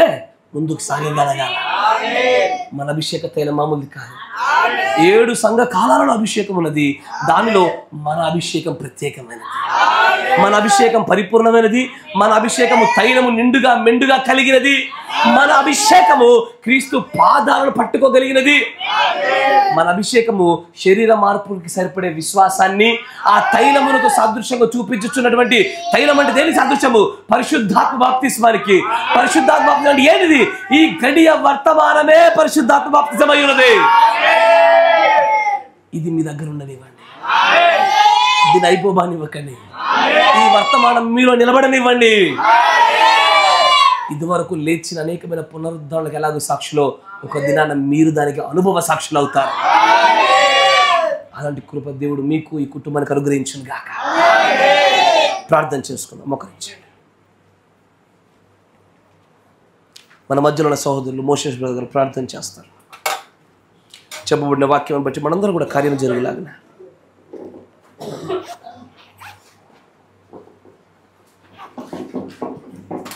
ముందుకు సాగగలగాల. మన అభిషేక తైలం మామూలు కాదు. 7 సంఘ కాలాలలో అభిషేకం ఉన్నది. దానిలో మన అభిషేకం ప్రత్యేకమైనది. మన అభిషేకం పరిపూర్ణమైనది. మన అభిషేకము తైలము నిండుగా మెండుగా కలిగినది. మన అభిషేకము క్రీస్తు పాదాలను పట్టుకోగలిగినది. మన అభిషేకము శరీర మార్పులకి సరిపడే విశ్వాసాన్ని, ఆ తైలమునకు సాదృశ్యంగా చూపించుచున్నటువంటి తైలం అంటే దేని సాదృశ్యము? పరిశుద్ధాత్మ బాప్తిస్మానికి. పరిశుద్ధాత్మ బాప్తిస్మం అంటే ఏంటిది? ఈ గడియ వర్తమానమే పరిశుద్ధాత్మ బాప్తిస్మం అయి ఉన్నది. ఇది మీ దగ్గర ఉండనివ్వండి. దీన్ని అయిపోబానివ్వకండి. ఈ వర్తమానం మీలో నిలబడనివ్వండి. ఇదివరకు లేచిన అనేకమైన పునరుద్ధరణకు ఎలాగో సాక్షులో, ఒక దినాన మీరు దానికి అనుభవ సాక్షులు అవుతారు. అలాంటి కృప దేవుడు మీకు, ఈ కుటుంబానికి అనుగ్రహించును గాక. ప్రార్థన చేసుకుందాం. మోకరించండి. మన మధ్యలో ఉన్న సహోదరులు మోషేష్ బ్రదర్ గారు ప్రార్థన చేస్తారు. చెప్పబడిన వాక్యం బట్టి మనందరూ కూడా కార్యం జరగలాగిన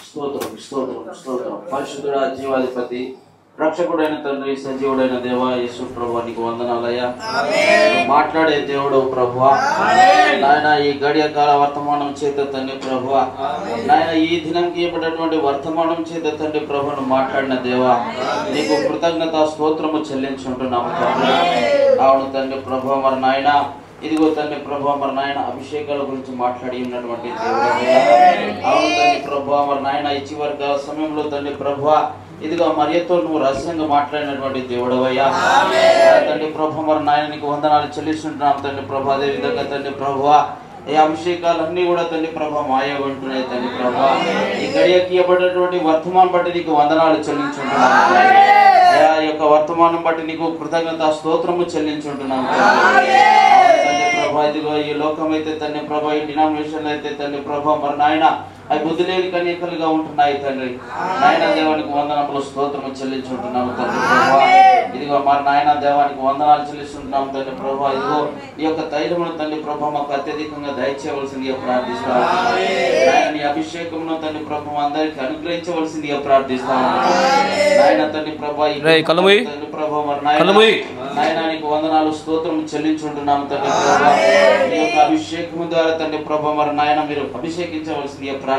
స్తోత్రం స్తోత్రం స్తోత్రం. పరిశుద్ధుడా, జీవాధిపతి, రక్షకుడైన తండ్రి, సజీవుడైన దేవ యేసు ప్రభువా, నీకు వందనాలయ్యా. మాట్లాడే దేవుడు ప్రభువా, నాయన ఈ గడియ కాల వర్తమానం చేత తండ్రి ప్రభువా, నాయన ఈ దినంకి ఇవ్వబడినటువంటి వర్తమానం చేత తండ్రి ప్రభువును మాట్లాడిన దేవా, నీకు కృతజ్ఞత స్తోత్రము చెల్లించుంటున్నాము తండ్రి. అవును తండ్రి ప్రభువా, మరి నాయన ఇదిగో తండ్రి ప్రభువా, మరి నాయన అభిషేకాల గురించి మాట్లాడి ఉన్నటువంటి దేవుడు. అవును తండ్రి ప్రభువా, మరి నాయన ఈ చివరి సమయంలో తండ్రి ప్రభువా, ఇదిగో మరియతో నువ్వు రహస్యంగా మాట్లాడినటువంటి దేవుడవయ్యా. తండ్రి ప్రభు, మరి నాయన నీకు వందనాలు చెల్లిస్తుంటున్నాం తండ్రి ప్రభు. అదే విధంగా తండ్రి ప్రభువా, ఈ అభిషేకాలన్నీ కూడా తండ్రి ప్రభు మాయ ఉంటున్నాయి తండ్రి ప్రభు. ఈ గడియకి ఇవ్వబడినటువంటి వర్తమానం బట్టి నీకు వందనాలు చెల్లించుంటున్నాం. ఈ యొక్క వర్తమానం బట్టి నీకు కృతజ్ఞత స్తోత్రము చెల్లించుంటున్నాం తండ్రి ప్రభు. ఇదిగో ఈ లోకం అయితే తండ్రి ప్రభు, ఈ డినామినేషన్ అయితే తండ్రి ప్రభు, మరి నాయన అవి బుద్ధి లేని కన్యకలుగా ఉంటున్నాయి తండ్రి. నాయన దేవానికి వందనములు స్తోత్రము చెల్లించుంటున్నాము తండ్రి ప్రభు. ఇదిగో మరి నాయన దేవానికి వందనాలు చెల్లిస్తుంటున్నాము తండ్రి ప్రభు. ఇదిగో ఈ యొక్క తైలమును తండ్రి ప్రభు మాకు అత్యధికంగా దయచేయవలసిందిగా ప్రార్థిస్తాము. నాయన నీ అభిషేకమును తండ్రి ప్రభు అందరికి అనుగ్రహించవలసిందిగా ప్రార్థిస్తాము. నాయన తండ్రి ప్రభు, తండ్రి ప్రభు, మరి నాయన నీకు వందనాలు స్తోత్రము చెల్లించుంటున్నాము తండ్రి ప్రభు. ఈ యొక్క అభిషేకము ద్వారా తండ్రి ప్రభు, మరి నాయన మీరు అభిషేకించవలసిందిగా ప్రార్థిస్తాము.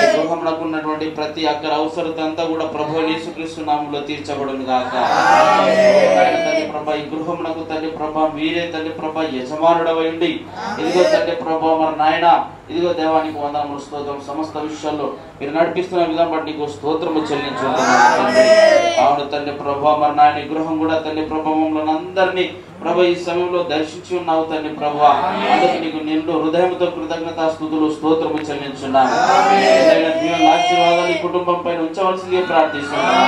ఈ గృహంలో ఉన్నటువంటి ప్రతి ఒక్కరి అవసరత అంతా కూడా ప్రభు యేసుక్రీస్తు నామములో తీర్చబడును గాక. నాయన తండ్రి ప్రభా ఈ గృహమునకు తండ్రి ప్రభా మీరే తండ్రి ప్రభా యజమానుడవైండి. ఇదిగో తండ్రి ప్రభా మరి నాయన ఇదిగో దేవానికి వందనములు స్తోత్రం. సమస్త విషయాల్లో మీరు నడిపిస్తున్న విధానం బట్టి నీకు స్తోత్రము చెల్లించుకుంటున్నాను తండ్రి. అవును తండ్రి ప్రభా మరి నాయన ఈ గృహం కూడా తండ్రి ప్రభావంలో అందరినీ ప్రభా ఈ సమయంలో దర్శించి ఉన్నావు తండ్రి ప్రభా. అందుకు నీకు నిండు హృదయంతో కృతజ్ఞతా స్తుతులు స్తోత్రము చెల్లించున్నాను. ఆశీర్వాదాలు ఈ కుటుంబం పైన ఉంచవలసిందిగా ప్రార్థిస్తున్నాను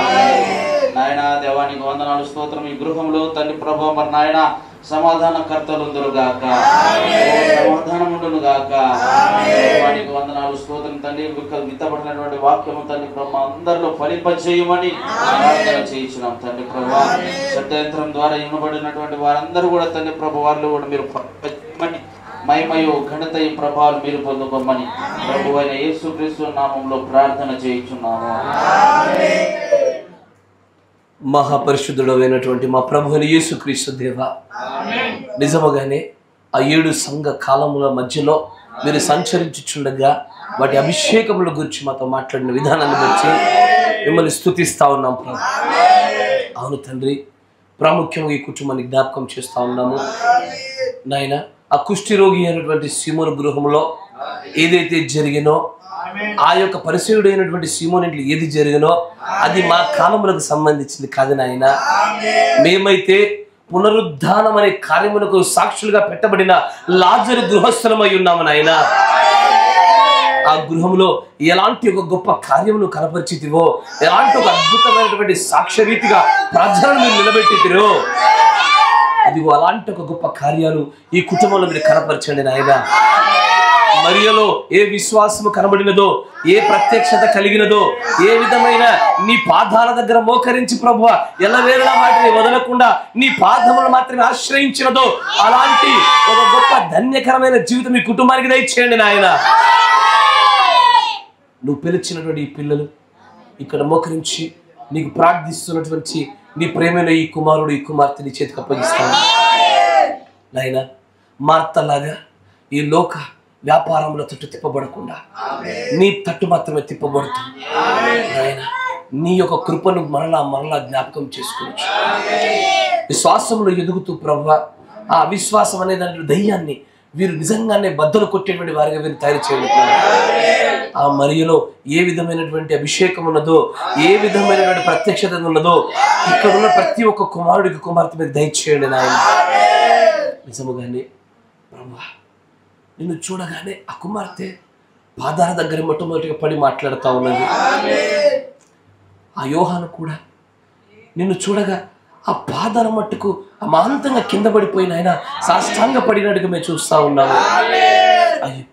నాయన. దేవానికి వందనాలు స్తోత్రం. ఈ గృహంలో తండ్రి ప్రభా మరి నాయన సమాధానకర్తలుందరు గాక, సమాధానముండును గాక. దేవానికి వందనాలు స్తోత్రం తండ్రి. విత్తబడినటువంటి వాక్యము తండ్రి ప్రభా అందరిలో ఫలింపజేయమని ప్రార్థన చేయించున్నాం తండ్రి ప్రభా. శబ్దయంత్రం ద్వారా ఇవ్వబడినటువంటి వారందరూ కూడా తండ్రి ప్రభు వారిలో కూడా మీరు ఫలింపజేయమని, మహిమయు ఘనతయు ప్రభావాలు మీరు పొందుకోమని ప్రభు అయిన యేసుక్రీస్తు నామంలో ప్రార్థన చేయించున్నాము. మహాపరిశుద్ధుడైనటువంటి మా ప్రభువైన యేసుక్రీస్తు దేవా, నిజముగానే ఆ 7 సంఘ కాలముల మధ్యలో మీరు సంచరించుచుండగా వాటి అభిషేకముల గురించి మాతో మాట్లాడిన విధానాన్ని బట్టి మిమ్మల్ని స్తుతిస్తా ఉన్నాం ప్రభు. అవును తండ్రి, ప్రాముఖ్యంగా ఈ కుటుంబాన్ని జ్ఞాపకం చేస్తా ఉన్నాము నాయన. ఆ కుష్టి రోగి అయినటువంటి సీమోను గృహంలో ఏదైతే జరిగినో, ఆ యొక్క పరిచయుడైనటువంటి సీమోను ఇంట్లో ఏది జరిగినో అది మా కాలములకు సంబంధించింది కాదు నాయన. మేమైతే పునరుద్ధానం అనే కార్యములకు సాక్షులుగా పెట్టబడిన లాజరు గృహస్థలమై ఉన్నాము నాయన. ఆ గృహంలో ఎలాంటి ఒక గొప్ప కార్యమును కనపరిచితివో, ఎలాంటి ఒక అద్భుతమైనటువంటి సాక్ష్యరీతిగా ప్రజలను మీరు నిలబెట్టితిరో, అదిగో అలాంటి ఒక గొప్ప కార్యాలు ఈ కుటుంబంలో మీరు కనపరచండి నాయన. మరియలో ఏ విశ్వాసము కనబడినదో, ఏ ప్రత్యక్షత కలిగినదో, ఏ విధమైన నీ పాదాల దగ్గర మోకరించి ప్రభువా ఎల్లవేళలా వాటిని వదలకుండా నీ పాదములను మాత్రమే ఆశ్రయించినదో, అలాంటి ఒక గొప్ప ధన్యకరమైన జీవితం ఈ కుటుంబానికి దయచేయండి నాయన. నువ్వు పిలిచినటువంటి ఈ పిల్లలు ఇక్కడ మోకరించి నీకు ప్రార్థిస్తున్నటువంటి నీ ప్రేమైన ఈ కుమారుడు ఈ కుమార్తె నీ చేతికి అప్పగిస్తాను నాయన. మార్తలాగా ఈ లోక వ్యాపారంలో తట్టు తిప్పబడకుండా నీ తట్టు మాత్రమే తిప్పబడుతుంది నాయన. నీ యొక్క కృపను మరలా మరలా జ్ఞాపకం చేసుకోవచ్చు. విశ్వాసంలో ఎదుగుతూ ప్రభువా ఆ అవిశ్వాసం అనే దాని దయ్యాన్ని వీరు నిజంగానే బద్దలు కొట్టేటువంటి వారిగా వీరు తయారు చేయండి. ఆ మరియలో ఏ విధమైనటువంటి అభిషేకం ఉన్నదో, ఏ విధమైనటువంటి ప్రత్యక్షత ఉన్నదో ఇక్కడ ఉన్న ప్రతి ఒక్క కుమారుడికి కుమార్తె మీద దయచేయండి నాయన. నిజముగానే ప్రభువా నిన్ను చూడగానే ఆ కుమార్తె పాదాల దగ్గర మొట్టమొదటిగా పడి మాట్లాడుతూ ఉన్నది. ఆ యోహాను కూడా నిన్ను చూడగా ఆ పాదాల మట్టుకు అమాంతంగా కింద పడిపోయిన ఆయన సాష్టాంగ పడినట్టుగా మేము చూస్తూ ఉన్నాము. అయ్యో,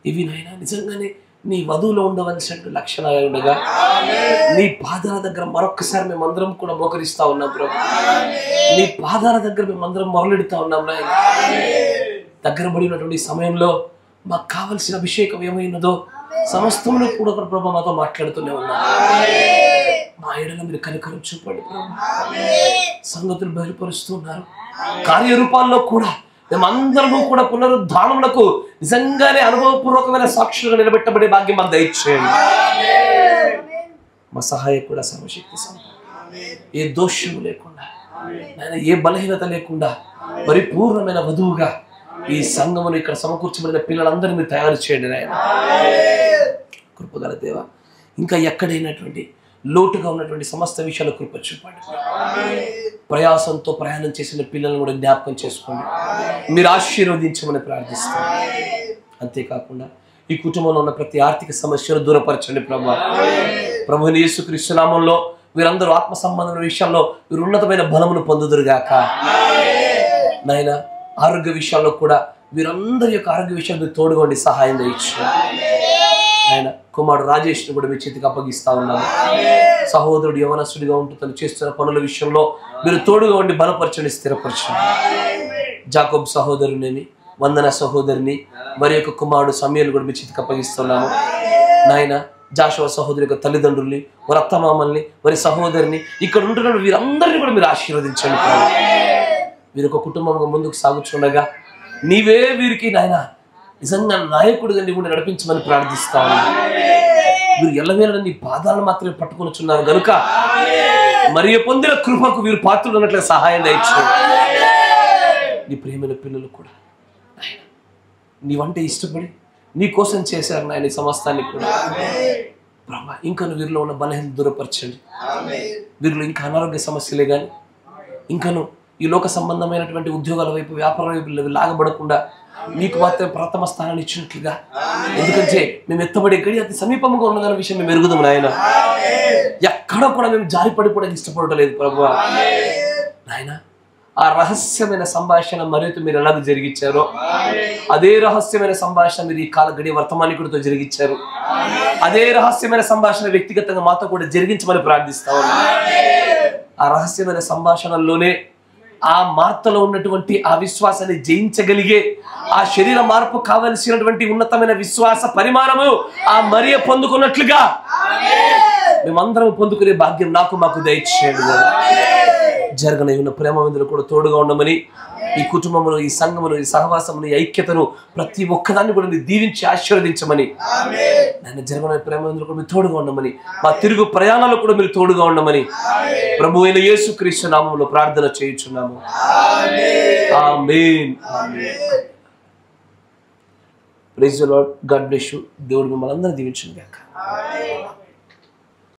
ఇవి నాయన నిజంగానే నీ వధువులో ఉండవలసిన లక్షణాలు ఉండగా నీ పాదాల దగ్గర మరొక్కసారి మేమందరం కూడా మోకరిస్తా ఉన్నాం ప్రభు. నీ పాదాల దగ్గర మేమందరం మొరలెడుతా ఉన్నాం నాయన. దగ్గర పడినటువంటి సమయంలో మాకు కావలసిన అభిషేకం ఏమైనదో సమస్తమును కూడా ఒక ప్రభు మాతో మాట్లాడుతూనే ఉన్నాం. మా ఏడలో మీరు కనికరం చూపండి ప్రభు. సంగతులు బయలుపరుస్తున్నారు. కార్యరూపాల్లో కూడా మేమందరము కూడా పునరుద్ధానములకు నిజంగానే అనుభవపూర్వకమైన సాక్షులుగా నిలబెట్టబడే భాగ్యం మాకు దయచేయండి. మా సహాయకుడు సర్వశక్తి సంపన్న, ఏ దోషము లేకుండా నాయన, ఏ బలహీనత లేకుండా పరిపూర్ణమైన వధువుగా ఈ సంఘమును ఇక్కడ సమకూర్చబడిన పిల్లలందరినీ మీరు తయారు చేయండి నాయన. కృపగల దేవ, ఇంకా ఎక్కడైనటువంటి లోటుగా ఉన్నటువంటి సమస్త విషయాలు కృప చూపండి. ప్రయాసంతో ప్రయాణం చేసిన పిల్లలను కూడా జ్ఞాపకం చేసుకోండి. మీరు ఆశీర్వదించమని ప్రార్థిస్తాను. అంతేకాకుండా ఈ కుటుంబంలో ఉన్న ప్రతి ఆర్థిక సమస్యను దూరపరచండి ప్రభు. ప్రభుని యేసుక్రీస్తు నామములో వీరందరూ ఆత్మ సంబంధమైన విషయాల్లో వీరు ఉన్నతమైన బలమును పొందుదురుగాక నాయన. ఆరోగ్య విషయాల్లో కూడా వీరందరి యొక్క ఆరోగ్య విషయాలు మీరు తోడుకోండి, సహాయం దయచు ఆయన. కుమారుడు రాజేష్ని కూడా మీ చేతికి అప్పగిస్తా ఉన్నాను. సహోదరుడు యవనస్తుడిగా ఉంటూ తను చేస్తున్న పనుల విషయంలో మీరు తోడుగా ఉండి బలపరచండి, స్థిరపరచండి. జాకోబ్ సహోదరుని, వందన సహోదరిని, మరి యొక్క కుమారుడు సమయలు కూడా మీ చేతికి అప్పగిస్తున్నాము నాయన. జాషువా సహోదరి యొక్క తల్లిదండ్రుల్ని, వారి అత్తమామల్ని, వారి సహోదరిని, ఇక్కడ ఉంటున్న వీరందరినీ కూడా మీరు ఆశీర్వదించండి. వీరు ఒక కుటుంబంగా ముందుకు సాగుతుండగా నీవే వీరికి నాయన నిజంగా నాయకుడిగా నీ కూడా నడిపించమని ప్రార్థిస్తాను. మీరు ఎల్లవేళ నీ పాదాలను మాత్రమే పట్టుకొనిచున్నారు కనుక మరియు పొందిన కృపకు వీరు పాత్రలు ఉన్నట్లుగా సహాయం దయచేయండి. నీ ప్రేమైన పిల్లలు కూడా నాయన నీవంటే ఇష్టపడి నీ కోసం చేశారు నాయన ఈ సమస్తాన్ని కూడా. ప్రభా ఇంకా వీరిలో ఉన్న బలహీన దూరపరచండి. వీరిలో ఇంకా అనారోగ్య సమస్యలే కానీ ఇంకను ఈ లోక సంబంధమైనటువంటి ఉద్యోగాల వైపు వ్యాపార వైపు లాగబడకుండా మీకు మాత్రం ప్రథమ స్థానాన్ని ఇచ్చినట్లుగా, ఎందుకంటే మేము ఎత్తబడే గడి అతి సమీపంగా ఉన్నదన్న విషయం మేము ఎరుగుదాం నాయన. ఎక్కడ కూడా మేము జారిపడిపోవడానికి ఇష్టపడలేదు ప్రభువా. నాయన ఆ రహస్యమైన సంభాషణ మరింత మీరు ఎలాగ జరిగించారో అదే రహస్యమైన సంభాషణ మీరు ఈ కాల గడియ వర్తమానికుడితో జరిగించారు. అదే రహస్యమైన సంభాషణ వ్యక్తిగతంగా మాతో కూడా జరిగించమని ప్రార్థిస్తా ఉన్నాం. ఆ రహస్యమైన సంభాషణలోనే ఆ మార్తలో ఉన్నటువంటి ఆ విశ్వాసాన్ని జయించగలిగే ఆ శరీర మార్పు కావలసినటువంటి ఉన్నతమైన విశ్వాస పరిమాణము ఆ మరియ పొందుకున్నట్లుగా మేమందరం పొందుకునే భాగ్యం మాకు దయచేయండి. జరగని ఉన్న ప్రేమ విందులు కూడా తోడుగా ఉండమని, ఈ కుటుంబమును, ఈ సంఘమును, ఈ సహవాసమును, ఈ ఐక్యతను ప్రతి ఒక్కదాన్ని కూడా మీరు దీవించి ఆశీర్వదించమని, నన్ను జరగని ప్రేమ విందులు కూడా మీరు తోడుగా ఉండమని, మా తిరుగు ప్రయాణాలు కూడా మీరు తోడుగా ఉండమని ప్రభు అయిన యేసుక్రీస్తు నామములో ప్రార్థన చేయుచున్నాము. Amen. Praise the Lord. God bless you. దేవుడు మిమ్మల్ని అందరినీ దీవించును గాక.